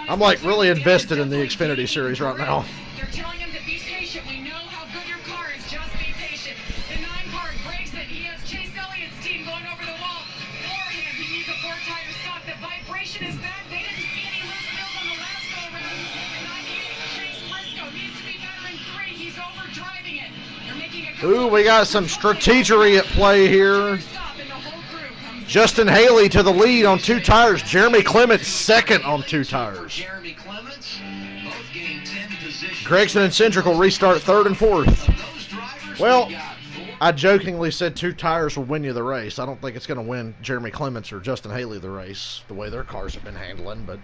I'm, like, really invested in the Xfinity series right now. They're telling him to be patient. We know how good your car is. Just be patient. The 9 car breaks it. He has Chase Elliott's team going over the wall for him. He needs a 4-tire stop. The vibration is back. They didn't see any loose bills on the last go around. And 98 Chase Briscoe needs to be better in 3. He's overdriving it. They're making a Ooh, we got some strategery at play here. stop, and the whole crew comes Justin Haley to the lead on 2 tires. Jeremy Clements second on 2 tires. Jeremy Clements, both gained 10 positions. Gregson and Cindric will restart 3rd and 4th. Of those drivers, Well, we got 4. I jokingly said 2 tires will win you the race. I don't think it's going to win Jeremy Clements or Justin Haley the race, the way their cars have been handling, but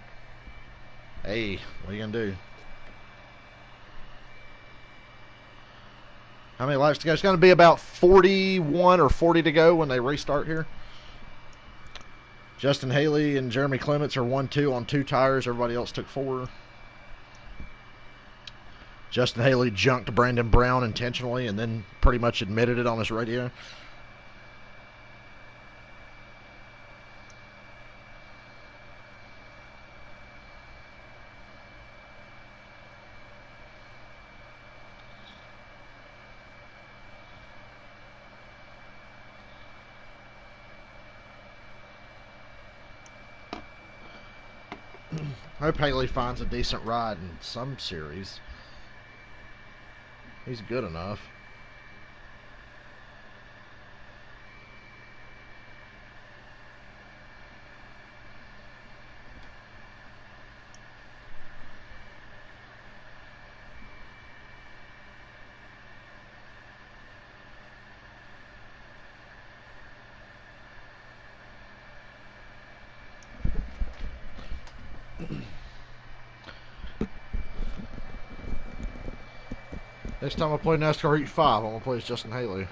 hey, what are you going to do? How many laps to go? It's going to be about 41 or 40 to go when they restart here. Justin Haley and Jeremy Clements are 1-2 on 2 tires. Everybody else took 4. Justin Haley junked Brandon Brown intentionally and then pretty much admitted it on his radio. I hope Haley finds a decent ride in some series. He's good enough. Next time I play NASCAR Heat 5, I'm going to play as Justin Haley.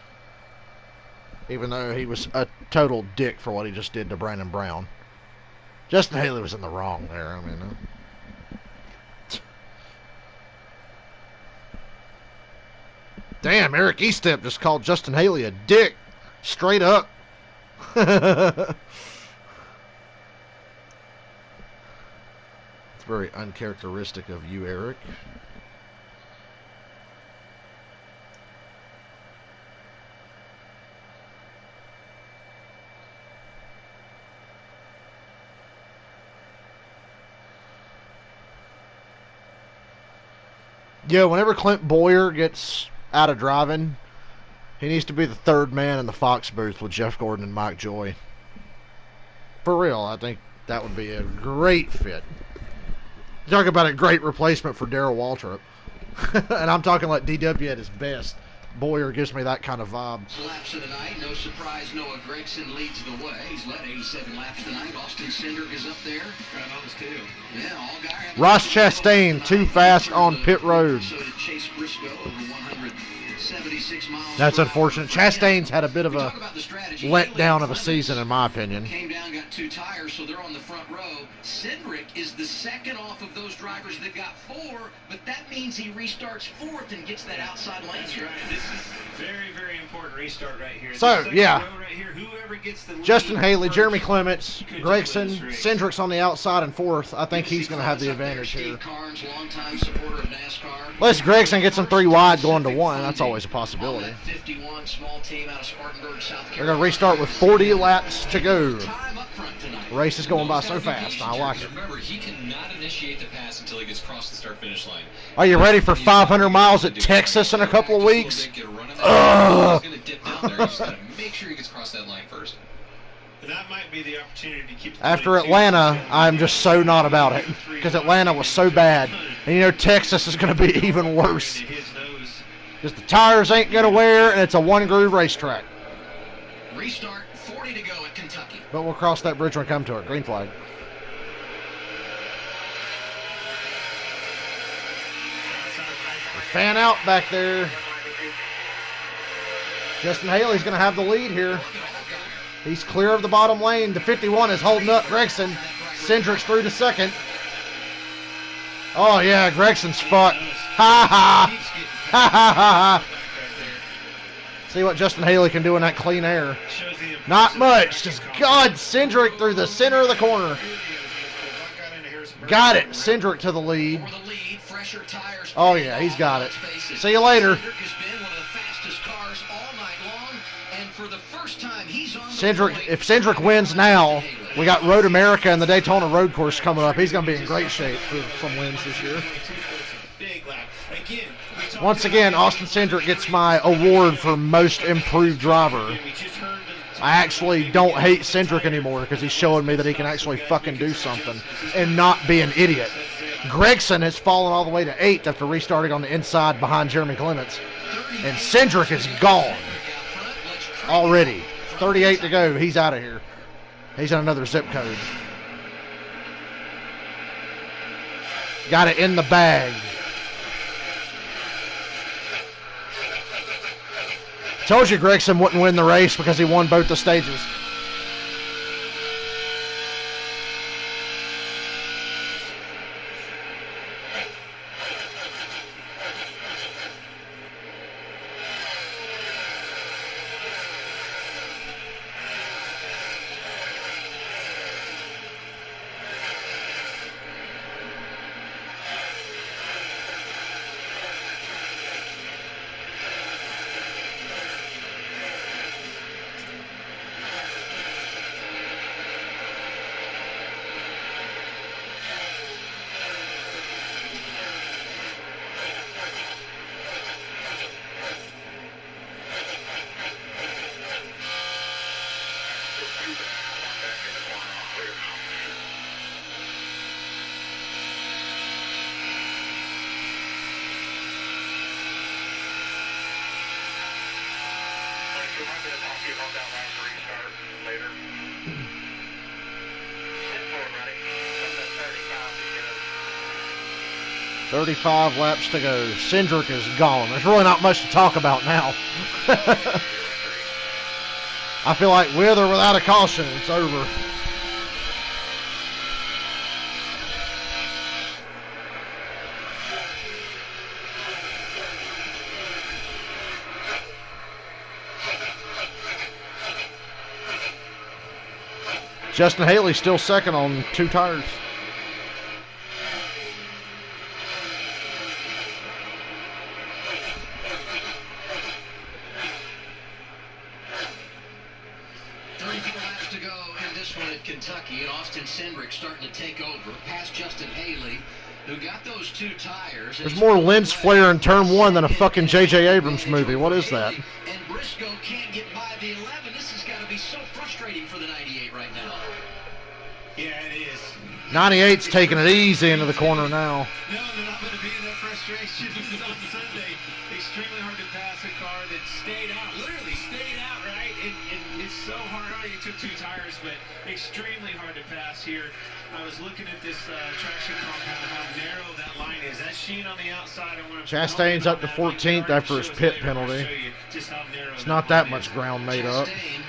Even though he was a total dick for what he just did to Brandon Brown. Justin Haley was in the wrong there. I mean, damn, Eric Estep just called Justin Haley a dick. Straight up. It's very uncharacteristic of you, Eric. Yeah, whenever Clint Boyer gets out of driving, he needs to be the 3rd man in the Fox booth with Jeff Gordon and Mike Joy. For real, I think that would be a great fit. Talk about a great replacement for Darrell Waltrip. And I'm talking like DW at his best. Boyer gives me that kind of vibe. Laps of the night, no surprise, Noah Gregson leads the way. He's led 87 laps tonight. Austin Cindric is up there. Right on his tail. Yeah, all guy. Ross Chastain, too fast on pit road. So did Chase Briscoe over 176 miles. That's unfortunate. Chastain's had a bit of We a talk about the strategy. letdown of a season, in my opinion. Came down, got 2 tires, so they're on the front row. Cindric is the second off of those drivers that got 4, but that means he restarts 4th and gets that outside lane. That's right. This is very, very important restart right here. So, This yeah. second row right here, whoever gets the lead Justin Haley, first Jeremy Clements, could Gregson, win this race. Cindric's on the outside in 4th. I think he's going to have the Up there, advantage here. Steve Carnes, longtime supporter of NASCAR. Unless Gregson gets him 3 wide going to 1, that's always a possibility. On that 51 small team out of Spartanburg, South They're Carolina. going to restart with 40 laps to go. Time up front tonight. Race is going by so He's gotta be fast. patient I here, like 'cause it. Remember, he cannot initiate the pass until he gets across the start-finish line. Are you ready for 500 miles at Texas in a couple of weeks? He's Ugh. going to dip down there. He's got to make sure he gets across that line first. And that might be the opportunity to keep the After 22. Atlanta, I'm just so not about it. Because Atlanta was so bad. And you know, Texas is going to be even worse. Into his nose. Because the tires ain't going to wear, and it's a one-groove racetrack. Restart, 40 to go at Kentucky. But we'll cross that bridge when we come to it. Green flag. Fan out back there. Justin Haley's going to have the lead here. He's clear of the bottom lane. The 51 is holding up Gregson. Cindric's through to 2nd. Oh, yeah, Gregson's fucked. Ha ha. Ha ha ha. See what Justin Haley can do in that clean air. Shows the importance Not of much. the Just track. God, Cindric through the center of the corner. Got it. Cindric to the lead. For the lead, fresher tires. Oh, yeah, he's got it. See you later. Cindric has been one of the fastest cars all night long, and for the first time, he's on the Cindric, point. if Cindric wins now, we got Road America and the Daytona Road Course coming up. He's going to be in great shape for some wins this year. Big lap. Again, we talked Once about again, it. Austin Cindric gets my award for most improved driver. We just heard the- I actually don't hate Cindric anymore because he's showing me that he can actually fucking do something and not be an idiot. Gregson has fallen all the way to 8th after restarting on the inside behind Jeremy Clements. And Cindric is gone already. 38 to go. He's out of here. He's in another zip code. Got it in the bag. Told you Gregson wouldn't win the race because he won both the stages. We might be able to talk to you about that last restart later. 35 laps to go. Cindric is gone. There's really not much to talk about now. I feel like with or without a caution, it's over. Justin Haley still second on 2 tires. Laps to go in this one at Kentucky, and Austin Cindric starting to take over past Justin Haley, who got those 2 tires. There's more lens flare in turn 1 than a fucking J.J. Abrams movie. What is that? And Briscoe can't get by the 11. This has got to be so frustrating for the 98 right now. Yeah, it is. 98's taking it easy into the corner now. No, they're not going to be in that frustrated demonstration on Sunday. Extremely hard to pass a car that stayed out, literally stayed out, right? And it's so hard. Oh, you took 2 tires, but extremely hard to pass here. I was looking at this traction compound, how narrow that line is. That sheen on the outside. Chastain's up to 14th after his pit penalty. It's not that much ground made up. Chastain,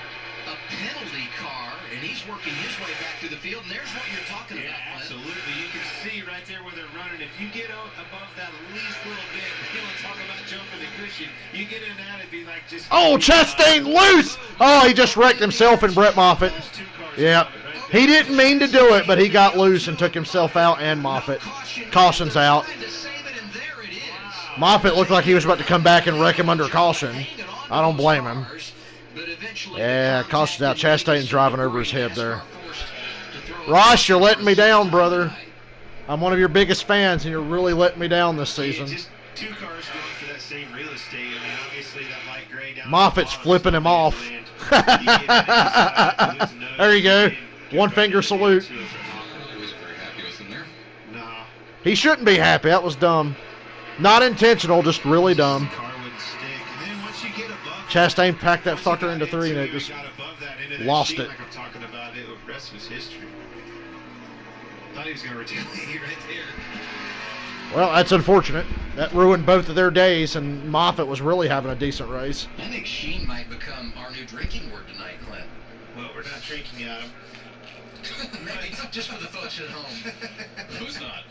a penalty car, and he's working his way back to the field, and there's what you're talking about, Clint. Absolutely. You can see right there where they're running. If you get above that least little bit, you want to talk about jumping the cushion, you get in that, it'd be like just... Oh, Chastain loose! Oh, he just wrecked himself and Brett Moffitt. Yeah. He didn't mean to do it, but he got loose and took himself out and Moffitt. Caution's out. Moffitt looked like he was about to come back and wreck him under caution. I don't blame him. Yeah, caution's out. Chastain's driving over his head there. Ross, you're letting me down, brother. I'm one of your biggest fans, and you're really letting me down this season. Just 2 cars going for that same real estate. I mean, obviously that light gray down Moffitt's flipping him off. There you go. One finger salute. He shouldn't be happy. That was dumb. Not intentional, just really dumb. Chastain packed that fucker into 3 and it just lost it. Thought he was going to retaliate right there. Well, that's unfortunate. That ruined both of their days, and Moffitt was really having a decent race. I think sheen might become our new drinking word tonight, Clint. Well, we're not drinking out of Maybe just for the folks at home. Who's not?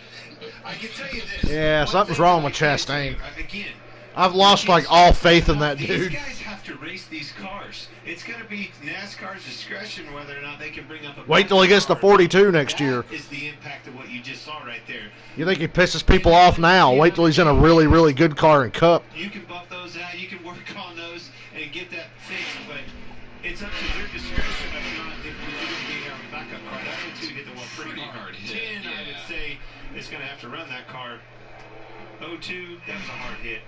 I can tell you this. Yeah, something's wrong with Chastain. Again, I've lost like all faith in that these dude. guys have to race these cars. It's going to be NASCAR's discretion whether or not they can bring up a... Wait till he gets to 42 next year. That is the impact of what you just saw right there. You think he pisses people off now? Wait till he's in a really, really good car and Cup. You can buff those out. You can work on those and get that fixed, but it's up to their discretion of not if we didn't be our backup car. That one too hit the wall pretty hard. 10, I would say, is going to have to run that car. 0-2, that was a hard hit.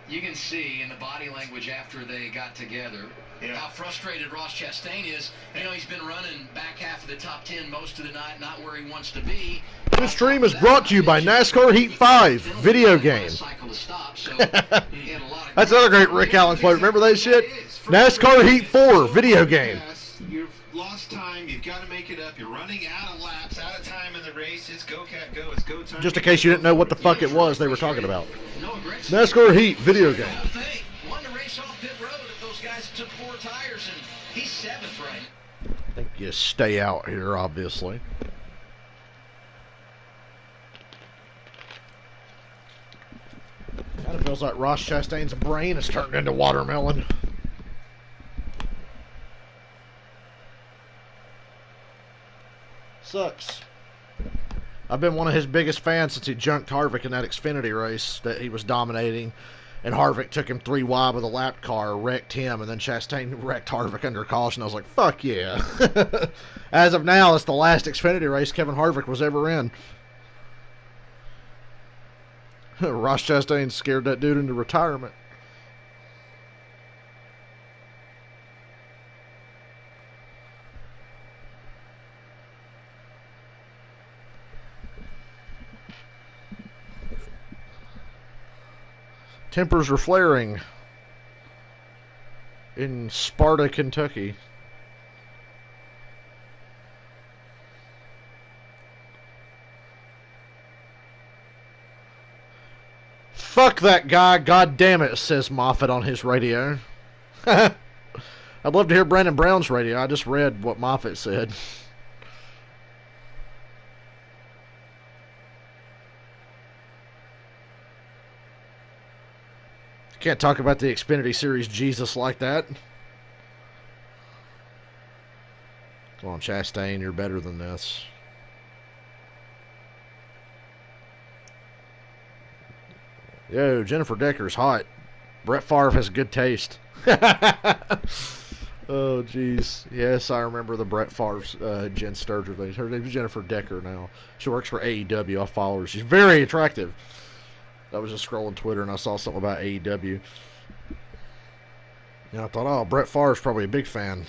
You can see in the body language after they got together how frustrated Ross Chastain is. You know, he's been running back half of the top 10 most of the night, not where he wants to be. This stream is brought to you by NASCAR Heat 5 video game. That's another great Rick Allen quote. Remember that shit? NASCAR Heat 4 video game. You've lost time. You've got to make it up. You're running out of laps, out of time in the race. It's go, cat, go. It's go time. Just in case you didn't know what the fuck it was they were talking about. NASCAR Heat video game. Won the race off pit road if those guys took 4 tires, and he's 7th, right? I think you stay out here, obviously. Kind of feels like Ross Chastain's brain is turned into watermelon. Sucks. I've been one of his biggest fans since he junked Harvick in that Xfinity race that he was dominating. And Harvick took him 3 wide with a lap car, wrecked him, and then Chastain wrecked Harvick under caution. I was like, fuck yeah. As of now, it's the last Xfinity race Kevin Harvick was ever in. Ross Chastain scared that dude into retirement. Tempers are flaring in Sparta, Kentucky. Fuck that guy, god damn it, says Moffitt on his radio. I'd love to hear Brandon Brown's radio. I just read what Moffitt said. Can't talk about the Xfinity Series Jesus like that. Come on, Chastain, you're better than this. Yo, Jennifer Decker's hot. Brett Favre has good taste. Oh, jeez. Yes, I remember the Brett Favre's Jen Sturger thing. Her name's Jennifer Decker now. She works for AEW. I follow her. She's very attractive. I was just scrolling Twitter and I saw something about AEW. And I thought, oh, Brett Favre's probably a big fan.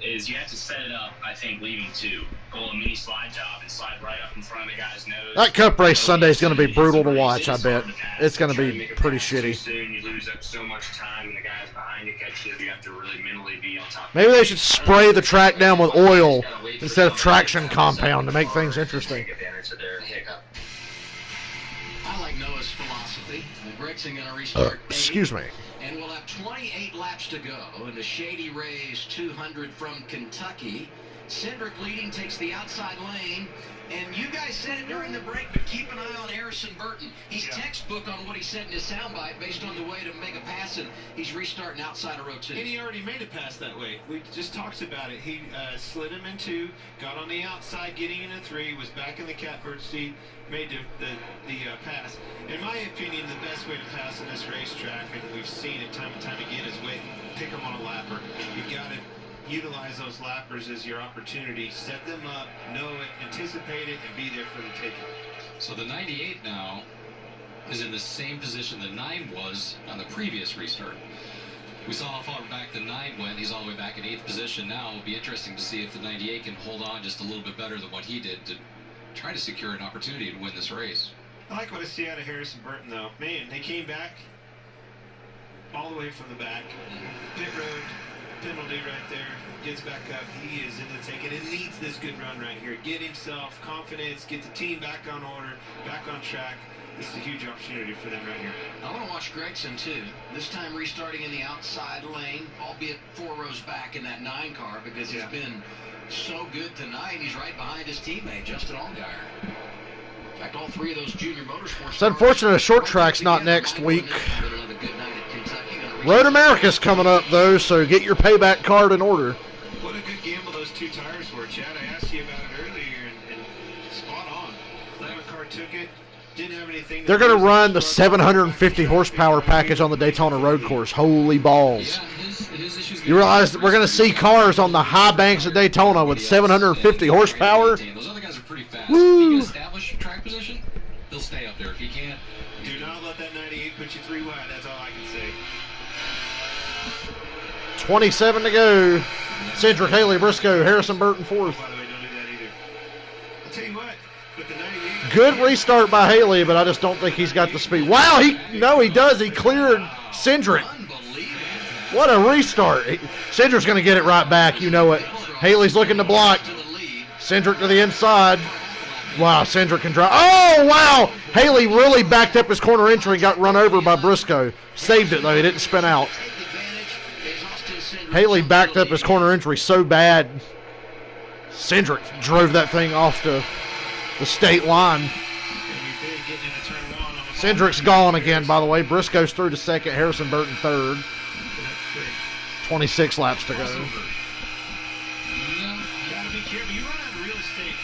is you have to set it up, I think, leaving 2. Pull a mini slide job and slide right up in front of the guy's nose. That Cup race Sunday is going to be brutal to watch, I bet. It's going to be pretty Too shitty. soon, you lose up so much time, and the guys behind you catch you. You have to really mentally be on top. Maybe they should spray the track down with oil instead of traction compound to make things interesting. Take advantage of their hiccup. I like Noah's philosophy. Gregson going to restart. Excuse me. And we'll have 28 laps to go in the Shady Rays 200 from Kentucky. Cedric leading, takes the outside lane. And you guys said it during the break, but keep an eye on Harrison Burton. He's textbook on what he said in his soundbite based on the way to make a pass, and he's restarting outside of row 2. And he already made a pass that way. We just talked about it. He slid him in 2, got on the outside, getting into 3, was back in the catbird seat, made the pass. In my opinion, the best way to pass in this racetrack, and we've seen it time and time again, is pick them on a lapper. You've got to utilize those lappers as your opportunity. Set them up, know it, anticipate it, and be there for the taking. So the 98 now is in the same position the 9 was on the previous restart. We saw how far back the 9 went. He's all the way back in 8th position now. It'll be interesting to see if the 98 can hold on just a little bit better than what he did to try to secure an opportunity to win this race. I like what I see out of Harrison Burton, though. Man, they came back all the way from the back. Pit road penalty right there. Gets back up. He is in the taking. It needs this good run right here. Get himself confidence. Get the team back on order. Back on track. This is a huge opportunity for them right here. I want to watch Gregson, too. This time restarting in the outside lane, albeit 4 rows back in that 9 car, because he's been so good tonight. He's right behind his teammate, Justin Allgaier. In fact, all 3 of those junior motorsports. It's unfortunate a short track's not next week. Road America's coming up, though, so get your payback card in order. What a good gamble those 2 tires were, Chad. I asked you about it earlier, and spot on. 11 car took it. Didn't have anything. They're going to run the 750 horsepower package on the Daytona road course. Holy balls. You realize we're going to see cars on the high banks of Daytona with 750 horsepower? Those other guys are pretty fast. Woo. If he can establish track position, he'll stay up there. If he can't, do not let that 98 put you 3 wide. That's all I can say. 27 to go. Cedric, Haley, Briscoe, Harrison Burton, 4th. By the way, don't do that either. I'll tell you what, with the 98. Good restart by Haley, but I just don't think he's got the speed. Wow, he does. He cleared Cedric. What a restart. Cedric's going to get it right back. You know it. Haley's looking to block. Cedric to the inside. Wow, Cedric can drive. Oh, wow. Haley really backed up his corner entry and got run over by Briscoe. Saved it, though. He didn't spin out. Haley backed up his corner entry so bad, Cedric drove that thing off to the state line. Cedric's gone again, by the way. Briscoe's through to 2nd, Harrison Burton 3rd. 26 laps to go. You gotta be careful. You run out of real estate.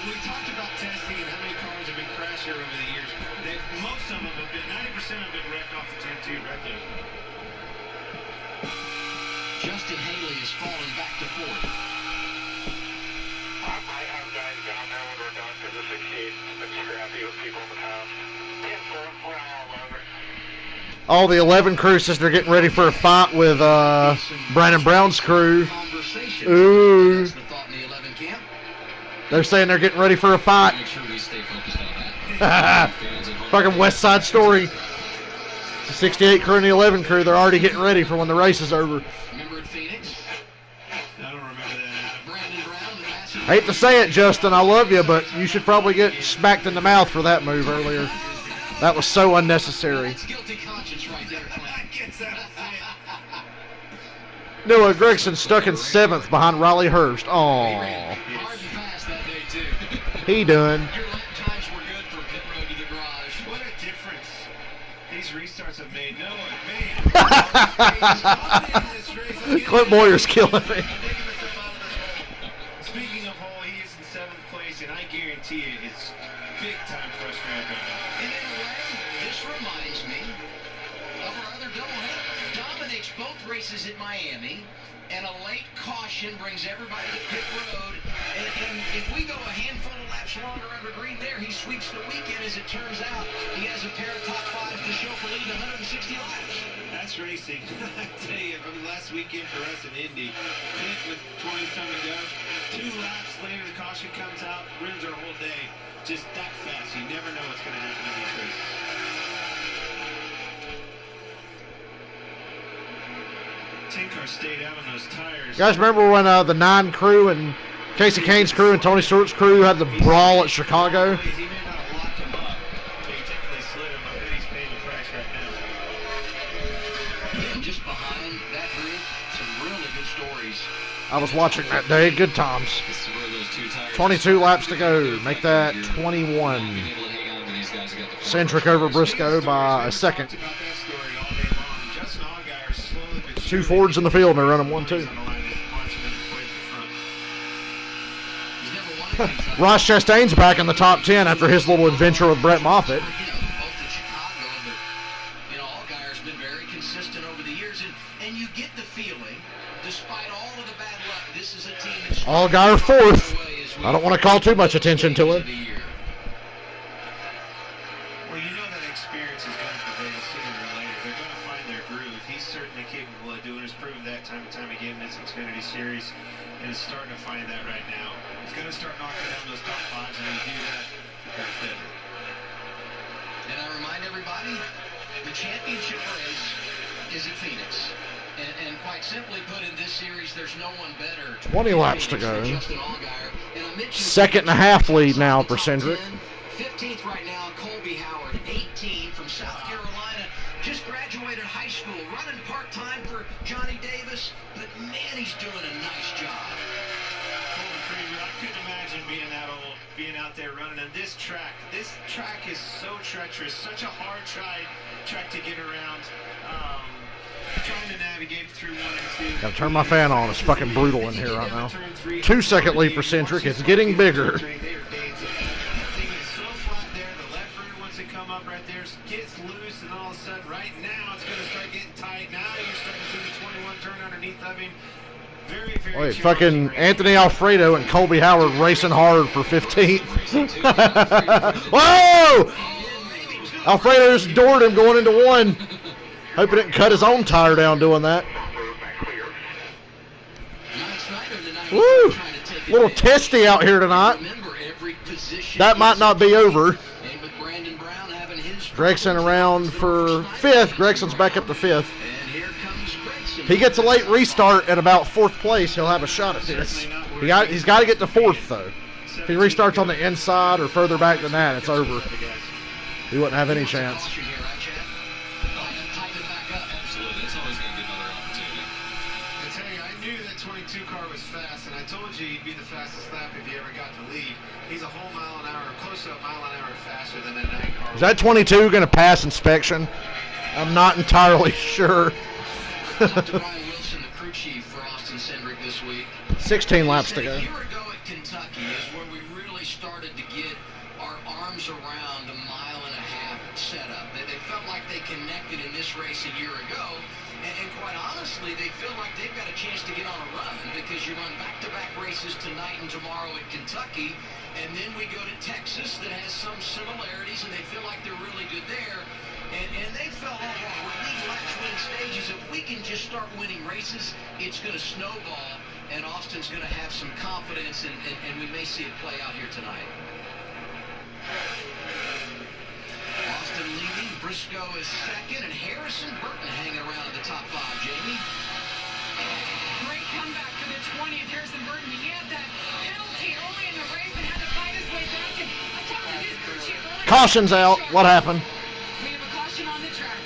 We talked about testing and how many cars have been crashed here over the years. Most of them have been, 90% have been wrecked off the 10-2 right there. Justin Haley is falling back to 4th. I have guys down there when we're done because the 68's been scrappy with people in the past. Yeah, sir. We're all over. All the 11 crew says they're getting ready for a fight with Brandon Brown's crew. Ooh. They're saying they're getting ready for a fight. make sure we stay focused on that. Fucking West Side Story. The 68 crew and the 11 crew, they're already getting ready for when the race is over. Remember at Phoenix? I don't remember that. Brandon Brown. Hate to say it, Justin, I love you, but you should probably get smacked in the mouth for that move earlier. That was so unnecessary. That's guilty conscience right there, Clint. Noah Gregson stuck in 7th behind Riley Hurst. Aww. Hard and fast that day, too. He done. Your lap times were good for pit road to the garage. What a difference these restarts have made. No one. Clint Boyer's killing me. Speaking of hole, he is in 7th place, and I guarantee you it's big time frustrating. And in a way, this reminds me of our other doubleheader. Dominates both races at Miami, and a late caution brings everybody to pit road. And if we go a handful of laps longer under green there, he sweeps the weekend. As it turns out, he has a pair of top 5s to show for leading 160 laps. That's That's racing. I tell you, from the last weekend for us in Indy, Pit with 20-some to go, 2 laps later the caution comes out, ruins our whole day. Just that fast. You never know what's going to happen in these races. 10 car stayed out on those tires. You guys remember when the 9 crew and Casey Kane's crew and Tony Stewart's crew had the brawl at Chicago? He may not have locked him up, but he technically slid him. I bet he's paying the price right now. And just behind that group, some really good stories. I was watching that day. Good times. This is where those 2 tires 22 laps to go. Make that 21. Centric over Briscoe by a second. Talked about that story all day long. Justin Allgaier slowly but 2 surely Fords in the field and they're running 1-2. on the line, marching them away from He's never won it. Ross Chastain's back in the top 10 after his little adventure with Brett Moffitt. Both in Chicago, but Allgaier's been very consistent over the years, and you get the feeling, despite all of the bad luck, this is a team that's Allgaier 4th. I don't want to call too much attention to it. Well, you know that experience is going to prevail sooner or later. They're going to find their groove. He's certainly capable of doing it. He's proven that time and time again in this Xfinity series, and is starting to find that right now. He's going to start knocking down those top 5s, and when you do that, that's better. And I remind everybody, the championship race is at Phoenix. And quite simply put, in this series, there's no one better. 20 laps to go. Justin Allgaier. And I mentioned Second and a half lead now for Cindric. 15th right now, Colby Howard, 18 from South Carolina. Just graduated high school, running part-time for Johnny Davis. But man, he's doing a nice job. Colton Creamer, I couldn't imagine being that old, being out there running on this track. This track is so treacherous, such a hard track to get around. Trying to navigate through 1 and 2. Gotta turn my fan on. It's fucking brutal in here right now. 2-second lead for Cindric. It's getting bigger. That thing is so flat there. The left rear, once it come up right there, gets loose, and all of a sudden, right now, it's going to start getting tight. Now you're starting to see the 21 turn underneath of him. Very, very Wait, challenging fucking race. Anthony Alfredo and Colby Howard racing hard for 15th. Whoa! Alfredo just doored him going into 1. Hope he didn't cut his own tire down doing that. Woo! Little testy out here tonight. That might not be over. Gregson around for 5th. Gregson's back up to 5th. If he gets a late restart at about 4th place, he'll have a shot at this. He's got to get to 4th, though. If he restarts on the inside or further back than that, it's over. He wouldn't have any chance. He'd be the fastest lap if he ever got to lead. He's a whole mile an hour, close to a mile an hour faster than that 9 car. Is that 22 going to pass inspection? I'm not entirely sure. Talked to Ryan Wilson, the crew chief for Austin Cindric this week. 16 laps to go. A year ago at Kentucky is where we really started to get our arms around a mile-and-a-half setup. They felt like they connected in this race a year ago. And quite honestly, they feel like they've got a chance to get on a run because you run back-to-back races tonight and tomorrow at Kentucky, and then we go to Texas that has some similarities, and they feel like they're really good there. And they felt like with these last win stages, if we can just start winning races, it's going to snowball, and Austin's going to have some confidence, and we may see it play out here tonight. Austin leading, Briscoe is second, and Harrison Burton hanging around in the top 5, Jamie. Great comeback for the 20th. Harrison Burton, he had that penalty early in the race and had to fight his way back. And I talked to his crew chief earlier. Caution's out. What happened? We have a caution on the track.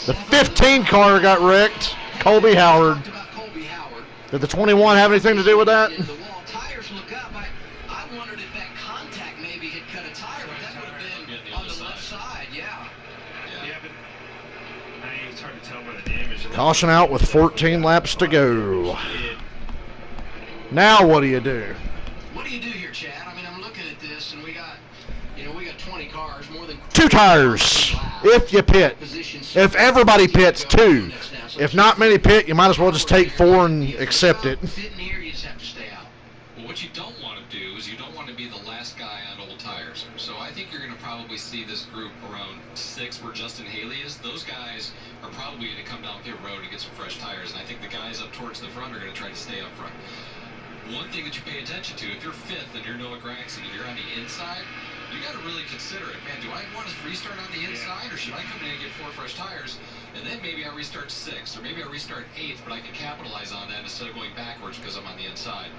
The 15 car got wrecked. Colby Howard. Talked about Colby Howard. Did the 21 have anything to do with that? In the wall, tires look up. I wondered if that contact maybe had cut a tire, but that would have been on the left side, yeah. Yeah, but it's hard to tell where the damage is. Caution out with 14 laps to go. Now what do you do? What do you do here, Chad? I mean, I'm looking at this, and we got 20 cars, more than 2 tires. If you pit. If everybody pits, 2. If not many pit, you might as well just take 4 and accept it. Fitting here, you just have to stay out. Well, what you don't want to do is you don't want to be the last guy on old tires. So I think you're going to probably see this group around 6 where Justin Haley is, those guys are probably going to come down pit road and get some fresh tires. And I think the guys up towards the front are going to try to stay up front. One thing that you pay attention to, if you're 5th and you're Noah Gragson and you're on the inside, you got to really consider it. Man, do I want to restart on the inside, or should I come in and get 4 fresh tires, and then maybe I restart 6th, or maybe I restart 8th, but I can capitalize on that instead of going backwards because I'm on the inside.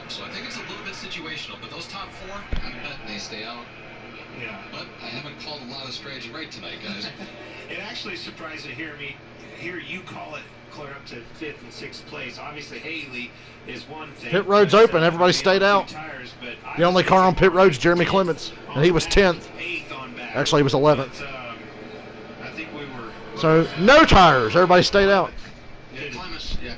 So I think it's a little bit situational, but those top 4, I'm betting they stay out. Yeah. But I haven't called a lot of strategy right tonight, guys. It actually surprised to hear you call it clear up to 5th and 6th place. Obviously, Haley is one thing. Pit road's open. Everybody stayed out. The only car on pit road's Jeremy Clements, and he was 10th. Actually, he was 11th. I think we were. So no tires. Everybody stayed out.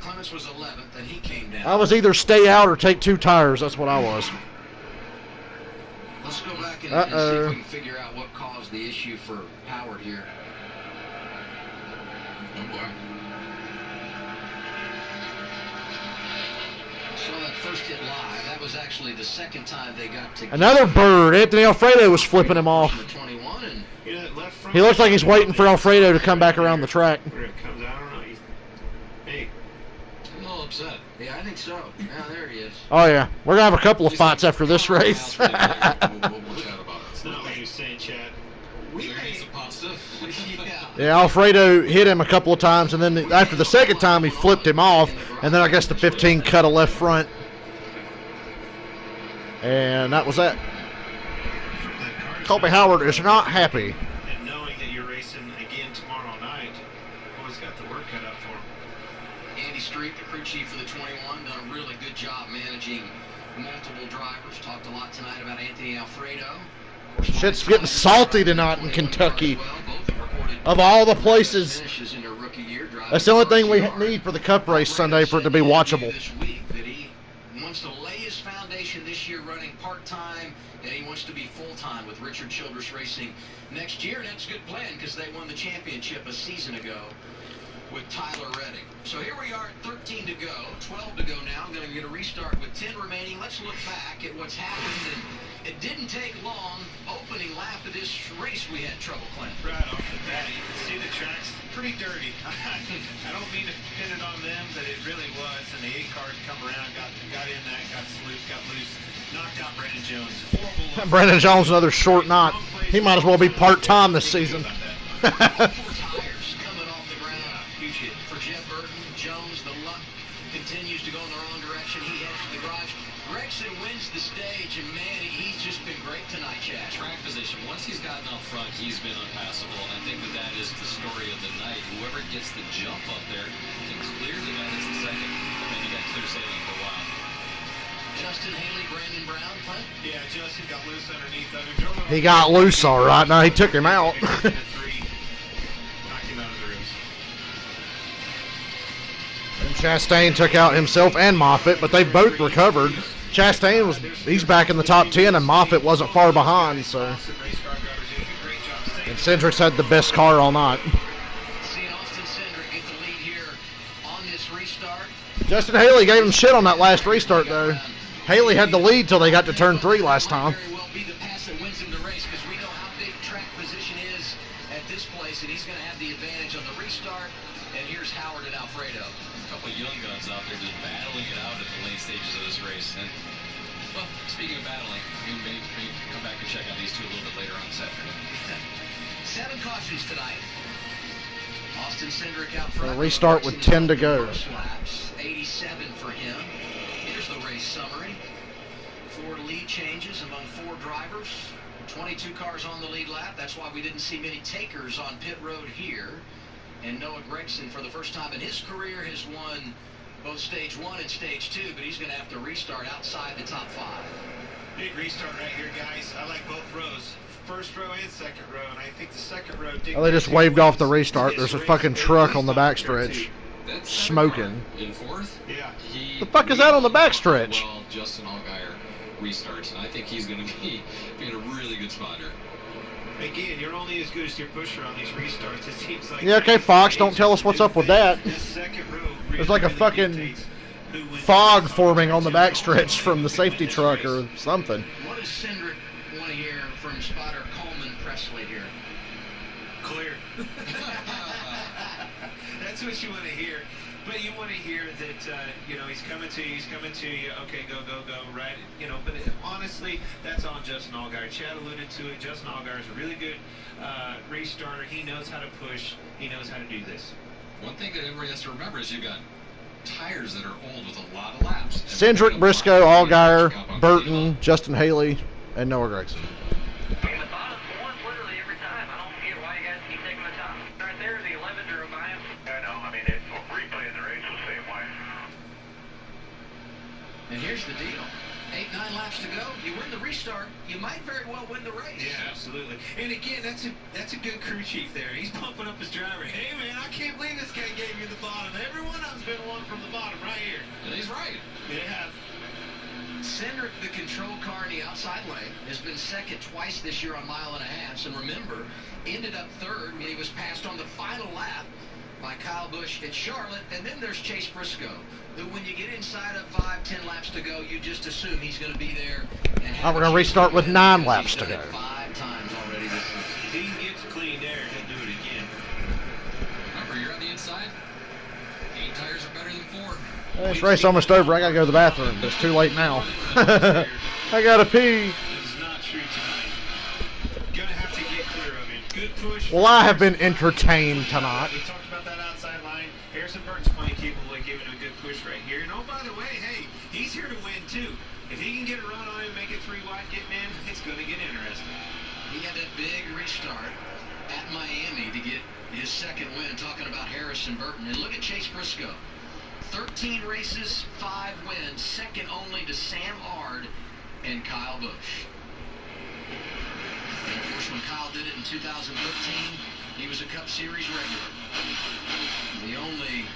Clements was 11th, and he came down. I was either stay out or take 2 tires. That's what I was. Let's go back and see if we can figure out what caused the issue for Howard here. Oh boy. Saw that first hit live. That was actually the second time they got to Another bird. Anthony Alfredo was flipping him off. He looks like he's waiting for Alfredo to come back around the track. Where it comes out, I don't know. Hey. I'm a little upset. Yeah, I think so. Yeah, there he is. Oh, yeah. We're going to have a couple of fights after this race. We'll chat about it. It's not what you're saying, Chad. We made some pop stuff. Yeah, Alfredo hit him a couple of times, and then after the second time, he flipped him off, and then I guess the 15 cut a left front. And that was that. Colby Howard is not happy. And knowing that you're racing again tomorrow night, always got the work cut out for him. Andy Street, the crew chief for the 21, done a really good job managing multiple drivers. Talked a lot tonight about Anthony Alfredo. Shit's getting salty tonight in Kentucky. Of all the places, that's the only thing we need for the Cup race Sunday for it to be watchable. He wants to lay his foundation this year running part-time, and he wants to be full-time with Richard Childress Racing next year. And that's a good plan because they won the championship a season ago with Tyler Reddick. So here we are, 13 to go, 12 to go now. Going to get a restart with 10 remaining. Let's look back at what's happened. And it didn't take long. Opening lap of this race, we had trouble, Clint. Right off the bat, you can see the track's pretty dirty. I don't mean to pin it on them, but it really was. And the 8 cars come around, got in that, got loose, knocked out Brandon Jones. Horrible. Brandon Jones, another short knot. He might as well be part-time this season. Continues to go in the wrong direction. He heads to the garage. Gregson wins the stage, and man, he's just been great tonight, Chad. Track position. Once he's gotten up front, he's been unpassable, and I think that is the story of the night. Whoever gets the jump up there can clear the guy that's the second, and then you got clear sailing for a while. Justin Haley, Brandon Brown, Clint? Yeah, Justin got loose underneath of him. He got loose all right. Now he took him out. And Chastain took out himself and Moffitt, but they both recovered. Chastain he's back in the top 10, and Moffitt wasn't far behind. So, and Cindric's had the best car all night. Justin Haley gave him shit on that last restart, though. Haley had the lead till they got to turn 3 last time. And he's going to have the advantage on the restart. And here's Howard and Alfredo. A couple of young guns out there just battling it out at the late stages of this race. And, well, speaking of battling, we may come back and check out these two a little bit later on this afternoon. 7 cautions tonight. Austin Cindric out front. A restart with 10 to go. 87 for him. Here's the race summary. 4 lead changes among 4 drivers. 22 cars on the lead lap. That's why we didn't see many takers on pit road here. And Noah Gragson, for the first time in his career, has won both stage 1 and stage 2, but he's going to have to restart outside the top 5. Big restart right here, guys. I like both rows. First row and second row, and I think the second row... Oh, they just waved off the restart. There's a fucking truck on the backstretch. Smoking. In 4th? Yeah. The fuck is that on the backstretch? Well, Justin Allgaier restarts, and I think he's going to be in a really good spot here. Again, you're only as good as your pusher on these restarts. It seems like... Yeah, okay, Fox, don't tell us what's up with that. There's like a fucking fog forming on the backstretch from the safety truck or something. What does Cindric want to hear from spotter Coleman Presley here? clear. That's what you want to hear. But you want to hear that, he's coming to you. Okay, go, right? But honestly, that's on Justin Allgaier. Chad alluded to it. Justin Allgaier is a really good race starter. He knows how to push. He knows how to do this. One thing that everybody has to remember is you've got tires that are old with a lot of laps. Cindric, Briscoe, Allgaier, Burton, Justin Haley, and Noah Gregson. The bottom one literally every time. I don't get why you guys keep taking the top. Right there, the 11 drove by him. I know. I mean, replaying the race was the same way. And here's the deal. 8-9 laps to go. You win the restart, you might very well win the race. Yeah, absolutely. And again, that's a good crew chief there. He's pumping up his driver. Hey, man, I can't believe this guy gave you the bottom. Every one of them's been one from the bottom right here. And he's right. Yeah. Cindric, the control car in the outside lane, has been second twice this year on mile and a half. And remember, ended up third when he was passed on the final lap by Kyle Busch at Charlotte. And then there's Chase Briscoe, who when you get inside of 5-10 laps to go, you just assume he's going to be there. Now we're going to restart with 9 laps to go. 5 times already this season. If he gets clean there, he'll do it again. Remember, you're on the inside. 8 tires are better than 4. This race almost over. I got to go to the bathroom. It's too late now. I got to pee. It's not true tonight. Gonna have to get clear of him. Good push. Well, I have been entertained tonight. We talked about that outside line. Harrison Burton's plenty capable of giving him a good push right here. And oh, by the way, hey, he's here to win too. If he can get a run on him, make it 3 wide, getting in, it's going to get interesting. He had that big restart at Miami to get his second win, talking about Harrison Burton. And look at Chase Briscoe. 13 races, 5 wins, second only to Sam Ard and Kyle Busch. And of course, when Kyle did it in 2013, he was a Cup Series regular. The only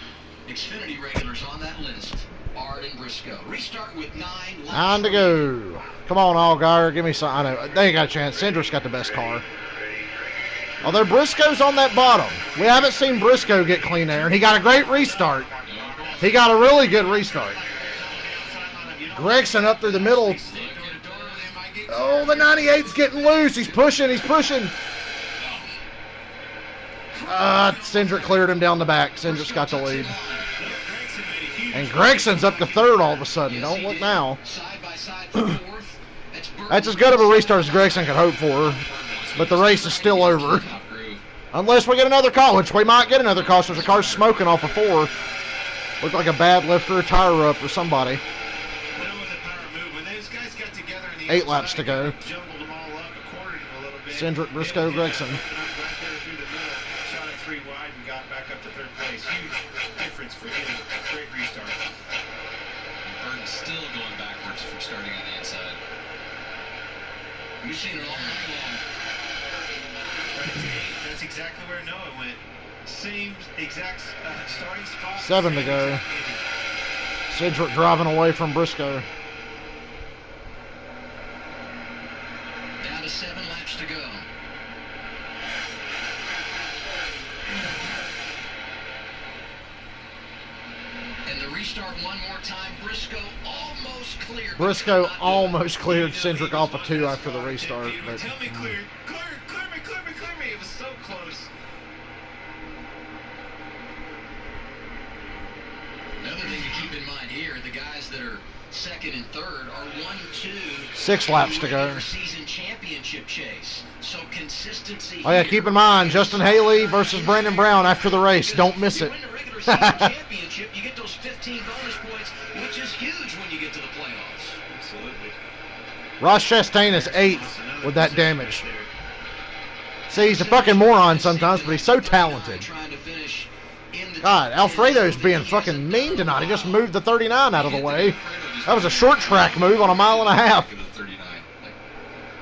Xfinity regulars on that list, Ard and Briscoe. Restart with 9 laps. 9 to go. Come on, Allgaier. Give me some. I know. They ain't got a chance. Cindric's got the best car. Although Briscoe's on that bottom. We haven't seen Briscoe get clean air, and he got a great restart. He got a really good restart. Gregson up through the middle. Oh, the 98's getting loose. He's pushing. Cindric cleared him down the back. Cindric's got the lead. And Gregson's up to third all of a sudden. Don't look now. That's as good of a restart as Gregson could hope for. But the race is still over. Unless we get another call, which we might get another call. So there's a car smoking off of 4. Looked like a bad lift or a tire up or somebody. 8 laps to go. Cindric, Briscoe, Gregson. Shot it 3 wide and got back up to 3rd place. Huge difference for him. Great restart. Burton's still going backwards from starting on the inside. We've seen it all night long. That's exactly where Noah went. Same exact starting spot. 7 to go. Cindric driving away from Briscoe. Down to 7 laps to go. And the restart one more time. Briscoe almost cleared. Briscoe almost cleared Cindric off of 2 after the restart. But Tell me clear me. It was so close. Another thing to keep in mind here, the guys that are second and third are 1-2. 6 laps to go. Season championship chase. So consistency. Oh yeah, keep in mind, Justin Haley versus Brandon Brown after the race. Don't miss it. You win the regular season championship, you get those 15 bonus points, which is huge when you get to the playoffs. Absolutely. Ross Chastain is 8th with that damage. See, he's a fucking moron sometimes, but he's so talented. God, Alfredo's being fucking mean tonight. He just moved the 39 out of the way. That was a short track move on a mile and a half.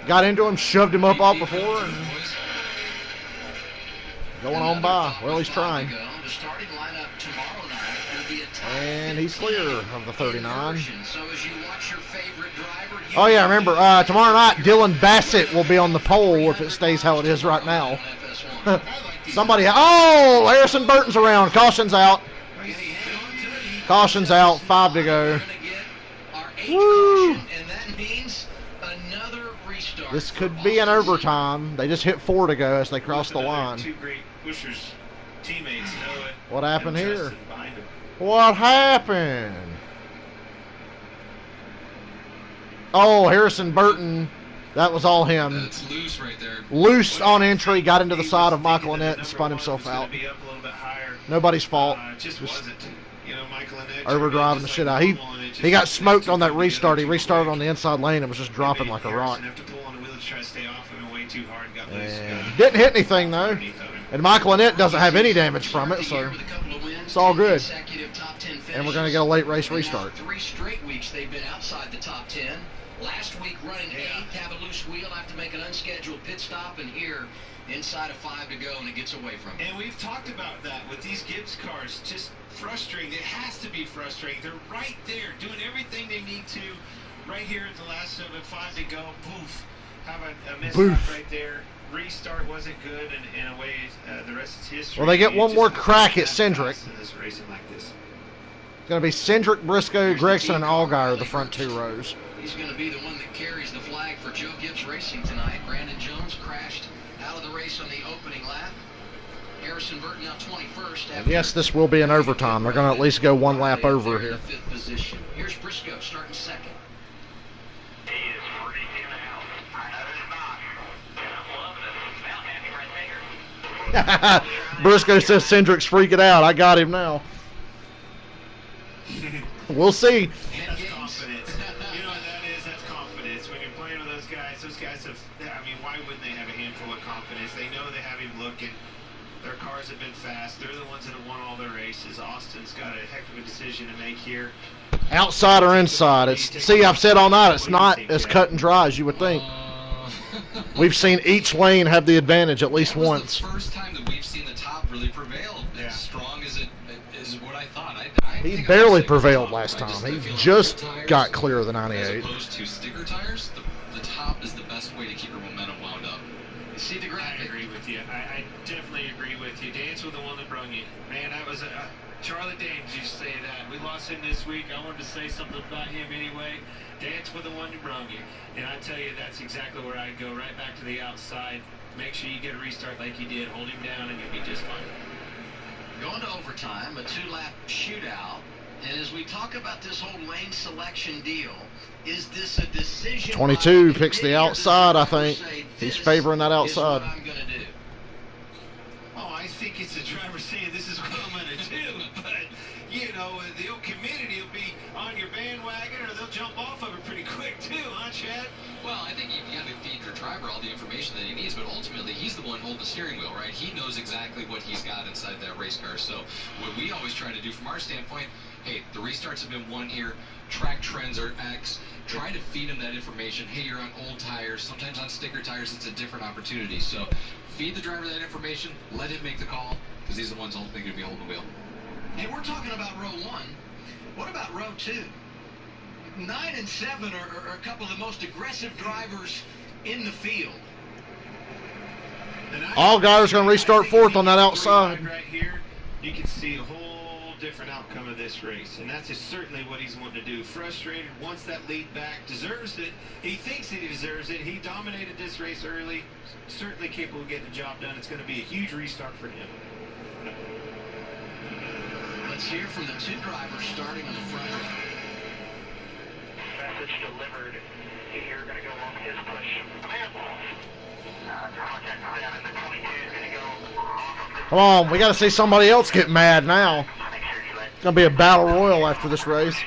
Got into him, shoved him up off before, and going on by. Well, he's trying. And he's clear of the 39. Oh, yeah, remember, tomorrow night, Dylan Bassett will be on the pole if it stays how it is right now. Somebody, oh, Harrison Burton's around. Caution's out. Caution's out. 5 to go. Woo! And that means another restart. This could be an overtime. They just hit 4 to go as they cross the line. Two great pushers, teammates, Noah. What happened and here? Justin behind him. What happened? Oh, Harrison Burton. That was all him. It's loose right there. Loose on entry, got into the side of Michael Annette and spun himself out. Be up a little bit higher. Nobody's fault. Just wasn't. You know, Michael Annette Overdriving the shit out. He got smoked on that restart. He restarted on the inside lane and was just dropping like a rock. Have to pull on the wheel to try to stay off him and way too hard and got loose. And didn't hit anything though. And Michael Annette doesn't have any damage from it, so it's all good. And we're going to get a late race restart. 3 straight weeks they've been outside the top 10. Last week running 8th, have a loose wheel, have to make an unscheduled pit stop, and here inside of 5 to go, and it gets away from him. And we've talked about that with these Gibbs cars. Just frustrating. It has to be frustrating. They're right there doing everything they need to. Right here at the last 5 to go. Boof. Have a mishap right there. Restart wasn't good, and in a way, the rest is history. Well, they get one more crack at Cindric. This racing like this. It's going to be Cindric, Briscoe, Gregson, and Allgaier, the front 2 rows. He's going to be the one that carries the flag for Joe Gibbs Racing tonight. Brandon Jones crashed out of the race on the opening lap. Harrison Burton now 21st. And yes, this will be an overtime. They're going to at least go 1 lap over here. 5th position. Here's Briscoe starting 2nd. He is freaking out. I know he's not. I'm loving it. Mount happy right there. Briscoe says Cindric's freaking out. I got him now. We'll see. That's confidence. You know what that is? That's confidence. When you're playing with those guys have, I mean, why wouldn't they have a handful of confidence? They know they have him looking. Their cars have been fast. They're the ones that have won all their races. Austin's got a heck of a decision to make here. Outside or inside? See, I've said all night, it's not as cut and dry as you would think. We've seen each lane have the advantage at least once. The first time that we've seen the top really prevail. Yeah. As strong as it is what I thought. He barely prevailed last time. He just got clear of the 98. As opposed to sticker tires, the top is the best way to keep your momentum wound up. You see the I graphic? agree with you. I definitely agree with you. Dance with the one that brung you. Man, that was Charlie Dames used to say that. We lost him this week. I wanted to say something about him anyway. Dance with the one that brung you. And I tell you, that's exactly where I'd go. Right back to the outside. Make sure you get a restart like you did. Hold him down and you'll be just fine. Going to overtime, a 2-lap shootout. And as we talk about this whole lane selection deal, is this a decision? 22 picks the outside, I think. He's favoring that outside. I'm going to do. Oh, I think it's the driver saying this is what I'm going to do. But, you know, the old community will be on your bandwagon or they'll jump off of it pretty quick too, huh, Chad? Well, I think you got to feed your driver all the information that he needs, but ultimately he's the one holding the steering wheel, right? He knows exactly what he's got inside that race car. So what we always try to do from our standpoint, hey, the restarts have been won here. Track trends are X. Try to feed him that information. Hey, you're on old tires. Sometimes on sticker tires, it's a different opportunity. So feed the driver that information. Let him make the call because he's the ones ultimately going to be holding the wheel. Hey, we're talking about row 1. What about row 2? 9 and 7 are a couple of the most aggressive drivers in the field. Allgaier's going to restart 4th on that outside. Right here, you can see a whole different outcome of this race, and that's just certainly what he's wanting to do. Frustrated, wants that lead back, deserves it. He thinks that he deserves it. He dominated this race early, certainly capable of getting the job done. It's going to be a huge restart for him. Let's hear from the 2 drivers starting on the front. Message delivered. You're going to go on his push. Come on, we got to see somebody else get mad now. It's going to be a battle royal after this race.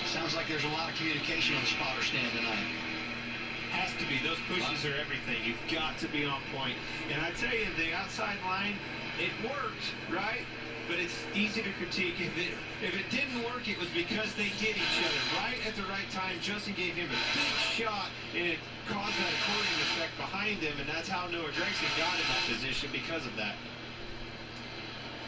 Sounds like there's a lot of communication on the spotter stand tonight. Has to be. Those pushes are everything. You've got to be on point. And I tell you, the outside line, it worked, right? But it's easy to critique. If it didn't work, it was because they hit each other right at the right time. Justin gave him a big shot, and it caused that according effect behind him, and that's how Noah Gregson got in that position because of that.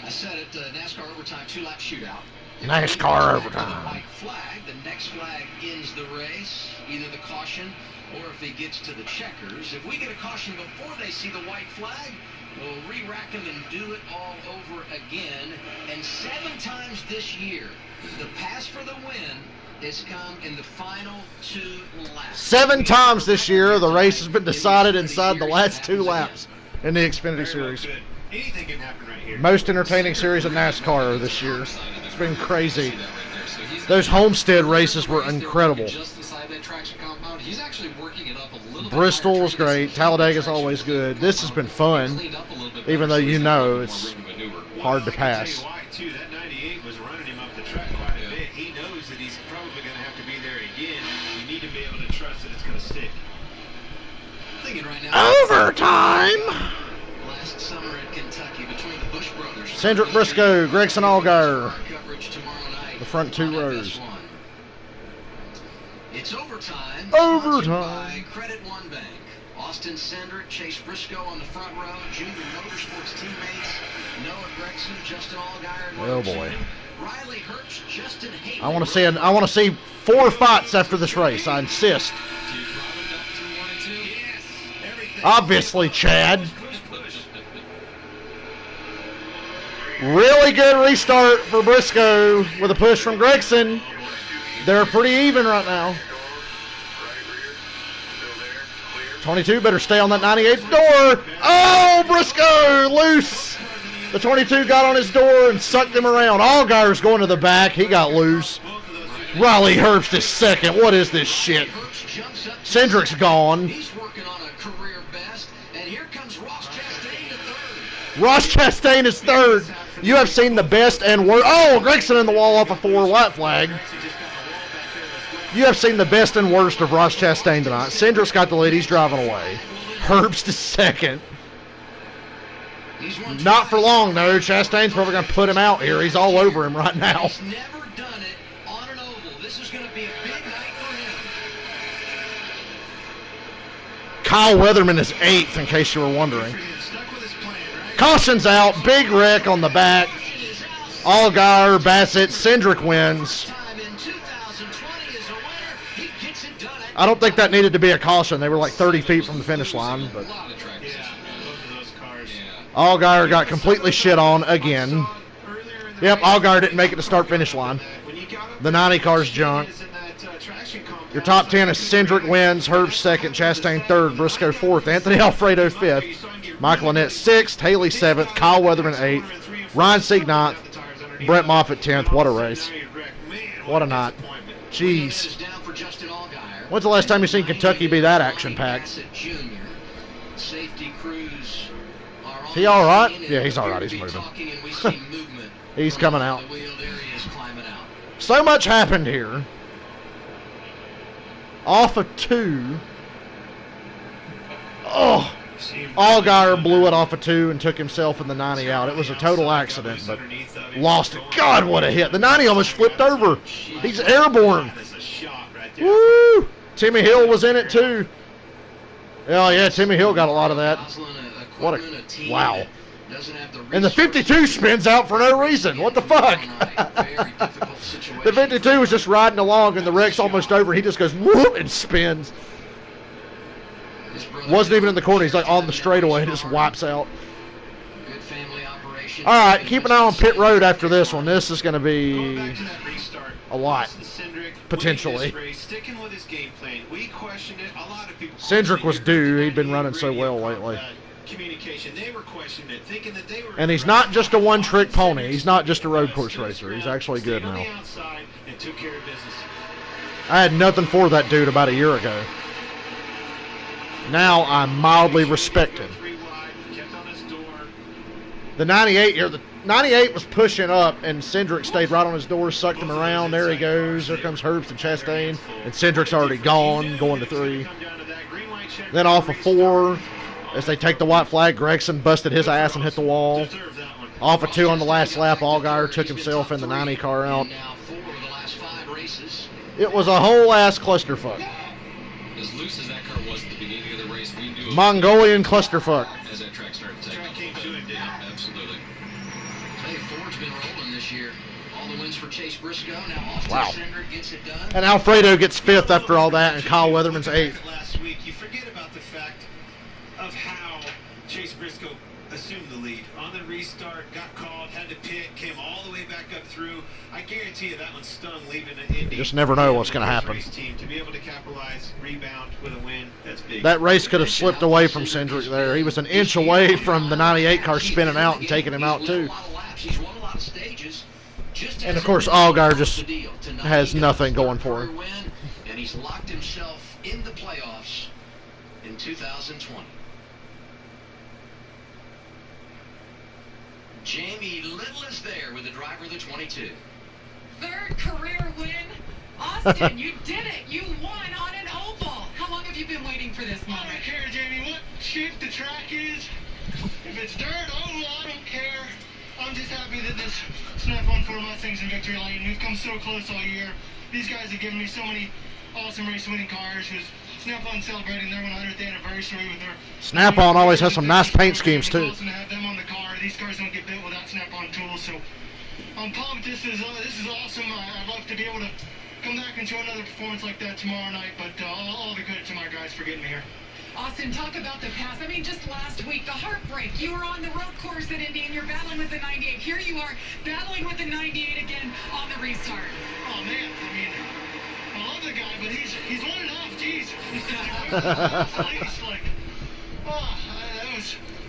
I said it, NASCAR overtime 2-lap shootout. NASCAR overtime. White flag. The next flag ends the race, either the caution or if he gets to the checkers. If we get a caution before they see the white flag, we'll re-rack them and do it all over again. And 7 times this year, the pass for the win has come in the final 2 laps. 7 times this year, the race has been decided inside the last 2 laps in the Xfinity Series. Anything can happen right here. Most entertaining series of NASCAR this year. It's been crazy. Those Homestead races were incredible. Just inside that traction compound, he's actually working it up a little bit. Bristol was great. Talladega's always good. This has been fun, even though you know it's hard to pass. I'll tell you why, too. That 98 was running him up the track quite a bit. He knows that he's probably going to have to be there again. You need to be able to trust that it's going to stick. Thinking right now. Overtime! Last summer at Kentucky between the Bush brothers. Cedric Briscoe, Gregson Allgaier. Coverage tomorrow night The front 2 on rows. FS1. It's overtime. Overtime. Sponsored by Credit One Bank. Austin Cindric, Chase Briscoe on the front row. Junior Motorsports teammates. Noah Gregson, Justin Allgaier. in row Oh boy. 2. Riley Herbst, Justin Hayden. I want to see 4 fights after this race. I insist. Do you drop him back to 1 and 2? Yes, everything. Obviously, Chad. Push, push. Really good restart for Briscoe with a push from Gregson. They're pretty even right now. 22 better stay on that 98 door. Oh, Briscoe loose. The 22 got on his door and sucked him around. Allgaier's going to the back. He got loose. Riley Herbst is second. What is this shit? Cindric's gone. He's working on a career best. And here comes Ross Chastain to third. Ross Chastain is third. You have seen the best and worst. Oh, Gregson in the wall off a 4 white flag. You have seen the best and worst of Ross Chastain tonight. Cindric's got the lead. He's driving away. Herbst is second. Not for long, though. Chastain's probably going to put him out here. He's all over him right now. He's never done it on an oval. This is going to be a big night for him. Kyle Weatherman is 8th, in case you were wondering. Stuck with his plan, right? Caution's out. Big wreck on the back. Allgaier, Bassett, Cindric wins. Time in 2020 is a winner. He gets it done. I don't think that needed to be a caution. They were like 30 feet from the finish line. But A lot of track Yeah, position. both of those cars. Yeah. Allgaier got completely shit on again. Yep, Allgaier didn't make it to start-finish line. The 90 car's junk. Your top 10 is Cindric wins, Herbst second, Chastain third, Briscoe fourth, Anthony Alfredo fifth, Michael Annett sixth, Haley seventh, Kyle Weatherman eighth, Ryan Sieg ninth, Brett Moffitt 10th. What a race. What a night. Jeez. When's the last time you seen Kentucky be that action-packed? Is he all right? Yeah, he's all right. He's moving. He's coming out. So much happened here. Off of 2. Oh. Allgaier blew it off of 2 and took himself in the 90 out. It was a total accident, but lost it. God, what a hit. The 90 almost flipped over. He's airborne. Woo! Timmy Hill was in it, too. Oh, yeah, Timmy Hill got a lot of that. What a... Wow. And the 52 spins out for no reason. What the fuck? The 52 was just riding along, and the wreck's almost over. He just goes, whoop, and spins. Wasn't even in the corner. He's like on the straightaway and just wipes out. All right, keep an eye on pit road after this one. This is going to be a lot, potentially. Cindric was due. He'd been running so well lately. And he's not just a one-trick pony. He's not just a road course racer. He's actually good now. I had nothing for that dude about a year ago. Now I mildly respect him. The 98 here, the 98 was pushing up, and Cindric stayed right on his door, sucked him around. There he goes. There comes Herbst and Chastain, and Cindric's already gone, going to 3. Then off of 4, as they take the white flag, Gregson busted his ass and hit the wall. Off of 2 on the last lap, Allgaier took himself in the 90 car out. It was a whole ass clusterfuck. As loose as that car was at the beginning of the race, we knew Mongolian clusterfuck. as that track started taking off. Yeah, absolutely. Hey, Ford's been rolling this year. All the wins for Chase Briscoe. Now Austin Wow. Cindric gets it done. And Alfredo gets 5th after all that, and Kyle Weatherman's 8th. Last week, you forget about the fact of how Chase Briscoe assumed the lead. On the restart, got called, had to pit, came all the way back up through. I guarantee you that one stung leaving the Indy. You just never know what's going to happen. Team, to be able to capitalize, rebound with a win, that's big. That race could have slipped away from Cindric there. He was an inch away from the 98 car spinning out and taking him out too. And of course, Allgaier just has nothing going for him. And he's locked himself in the playoffs in 2020. Jamie Little is there with the driver of the 22. Third career win. Austin, you did it. You won on an oval. How long have you been waiting for this moment? I don't care, Jamie, what shape the track is. If it's dirt, oval, I don't care. I'm just happy that this Snap-on 4 Mustangs in victory lane. We've come so close all year. These guys have given me so many awesome race-winning cars. Snap-on celebrating their 100th anniversary with their... Snap-on always has some nice paint schemes too. It's awesome to have them on the car. These cars don't get built without Snap-on tools, so I'm pumped. This is awesome. I'd love to be able to come back and show another performance like that tomorrow night, but all the credit to my guys for getting me here. Austin, talk about the past. I mean, just last week, the heartbreak. You were on the road course at Indy, and you're battling with the 98. Here you are, battling with the 98 again on the restart. Oh, man. I mean, I love the guy, but he's one and off. Jeez.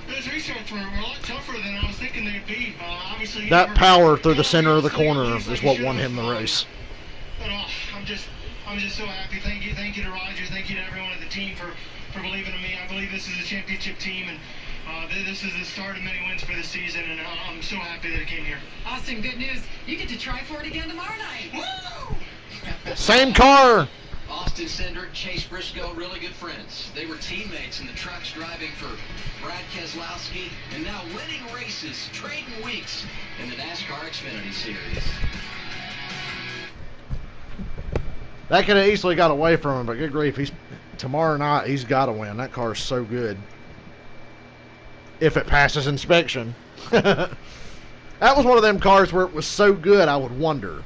Those restarts were a lot tougher than I was thinking they'd be. Obviously, that power through the center of the corner is what won him the race. But I'm just so happy. Thank you to Roger. Thank you to everyone at the team for believing in me. I believe this is a championship team, and this is the start of many wins for the season, and I'm so happy that it came here. Austin, good news. You get to try for it again tomorrow night. Woo! Same car. Austin Cindric, Chase Briscoe, really good friends. They were teammates in the trucks driving for Brad Keselowski, and now winning races, trading weeks in the NASCAR Xfinity Series. That could have easily got away from him, but good grief, tomorrow night he's got to win. That car is so good. If it passes inspection. That was one of them cars where it was so good I would wonder.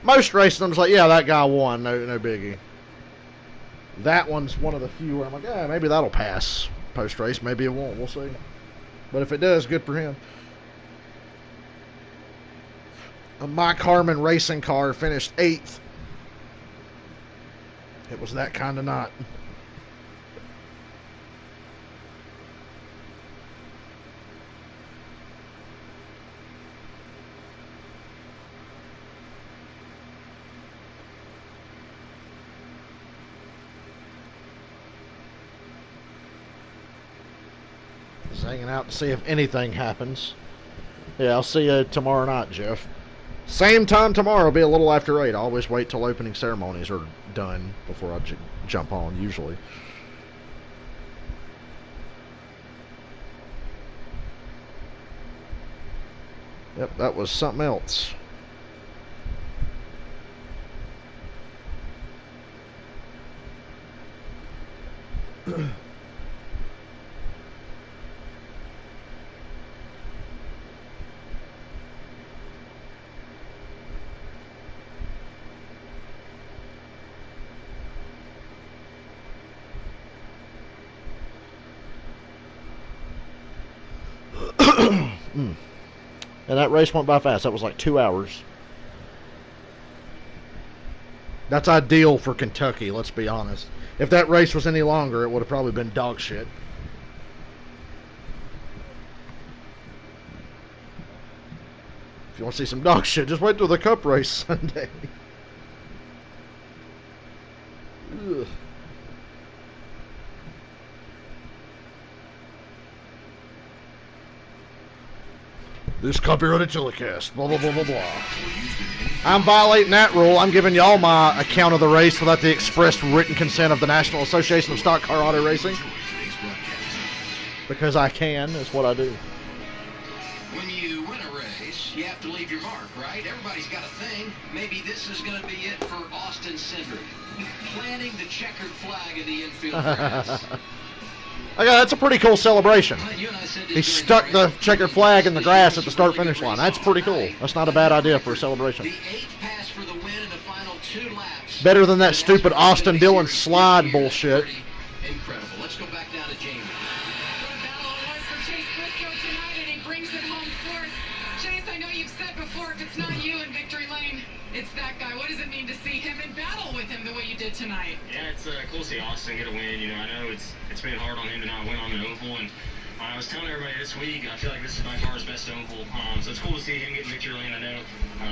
Most races I'm just like, yeah, that guy won, no biggie. That one's one of the few where I'm like, yeah, maybe that'll pass post-race, maybe it won't, we'll see. But if it does, good for him. A Mike Harmon racing car finished 8th. It was that kind of night. Just hanging out to see if anything happens. Yeah, I'll see you tomorrow night, Jeff. Same time tomorrow, be a little after 8. I always wait till opening ceremonies are done before I jump on, usually. Yep, that was something else. And that race went by fast. That was like 2 hours. That's ideal for Kentucky, let's be honest. If that race was any longer, it would have probably been dog shit. If you want to see some dog shit, just wait till the Cup race Sunday. Ugh. This copyrighted telecast, blah, blah, blah, blah, blah. I'm violating that rule. I'm giving y'all my account of the race without the express written consent of the National Association of Stock Car Auto Racing. Because I can, is what I do. When you win a race, you have to leave your mark, right? Everybody's got a thing. Maybe this is going to be it for Austin Cindric. Planting the checkered flag of the infield grass. Okay, that's a pretty cool celebration. He stuck the checkered flag in the grass at the start-finish line. That's pretty cool. That's not a bad idea for a celebration. Better than that stupid Austin Dillon slide bullshit. Incredible. Let's go back down to Jamie. It's that guy. What does it mean to see him in battle with him the way you did tonight? Yeah, it's cool to see Austin get a win. You know, I know it's been hard on him to not win on an oval, and I was telling everybody this week, I feel like this is by far his best oval. So it's cool to see him get victory lane. I know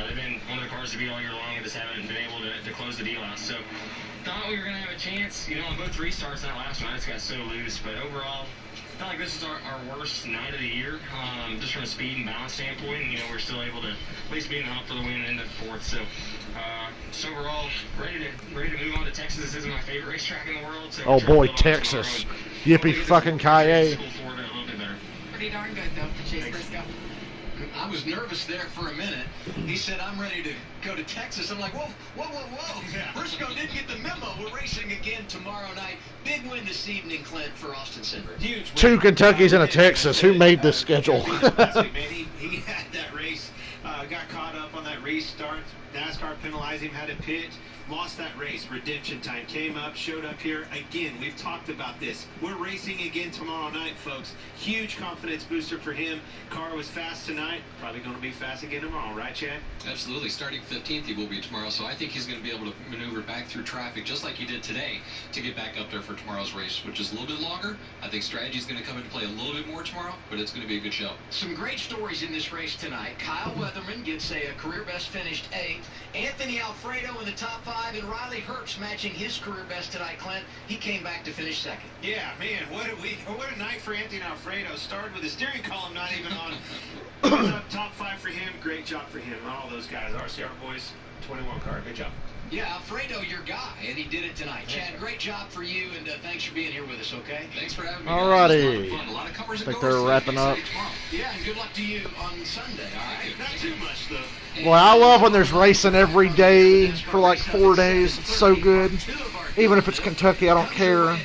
they've been one of the cars to beat all year long and just haven't been able to close the deal out. So thought we were going to have a chance, you know, on both restarts. That last one, I just got so loose. But overall, I felt like this is our worst night of the year, just from a speed and balance standpoint. You know, we're still able to at least be in the hunt for the win and end up fourth. So, just overall, ready to move on to Texas. This isn't my favorite racetrack in the world. So Oh boy, Texas. Yippee fucking ki-yay. Pretty darn good, though, for Chase Briscoe. I was nervous there for a minute. He said, I'm ready to go to Texas. I'm like, whoa. Yeah. Briscoe didn't get the memo. We're racing again tomorrow night. Big win this evening, Clint, for Austin Cindric. Huge win. 2 Kentuckys and a Texas. Who made this schedule? Last week, man, he had that race, got caught up on that restart. NASCAR penalized him, had to pit, lost that race. Redemption time came up, showed up here again. We've talked about this. We're racing again tomorrow night, folks. Huge confidence booster for him. Car was fast tonight. Probably going to be fast again tomorrow, right, Chad? Absolutely. Starting 15th, he will be tomorrow. So I think he's going to be able to maneuver back through traffic just like he did today to get back up there for tomorrow's race, which is a little bit longer. I think strategy is going to come into play a little bit more tomorrow, but it's going to be a good show. Some great stories in this race tonight. Kyle Weatherman gets a career best finished 8th. Anthony Alfredo in the top 5, and Riley Herbst matching his career best tonight, Clint. He came back to finish 2nd. Yeah, man, what a night for Anthony Alfredo. Started with the steering column not even on. Top 5 for him. Great job for him. All those guys, RCR boys, 21 car. Good job. Yeah, Alfredo, your guy, and he did it tonight. Chad, great job for you, and thanks for being here with us, okay? Thanks for having me. Alrighty. Guys. A lot of covers I think they're wrapping up. Yeah, and good luck to you on Sunday, all right? Not too much, though. Well, I love when there's racing every day for like 4 days. It's so good. Even if it's Kentucky, I don't care.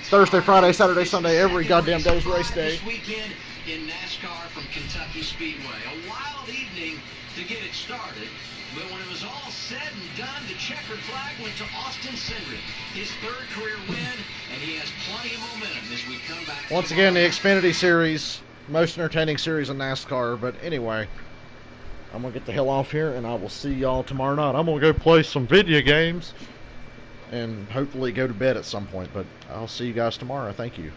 Thursday, Friday, Saturday, Sunday, every goddamn day's race day. This weekend in NASCAR from Kentucky Speedway. A wild evening to get it started. But when it was all said and done, the checkered flag went to Austin Cindric. His 3rd career win, and he has plenty of momentum as we come back. Once again, the Xfinity Series, most entertaining series in NASCAR. But anyway, I'm going to get the hell off here, and I will see y'all tomorrow night. I'm going to go play some video games and hopefully go to bed at some point. But I'll see you guys tomorrow. Thank you.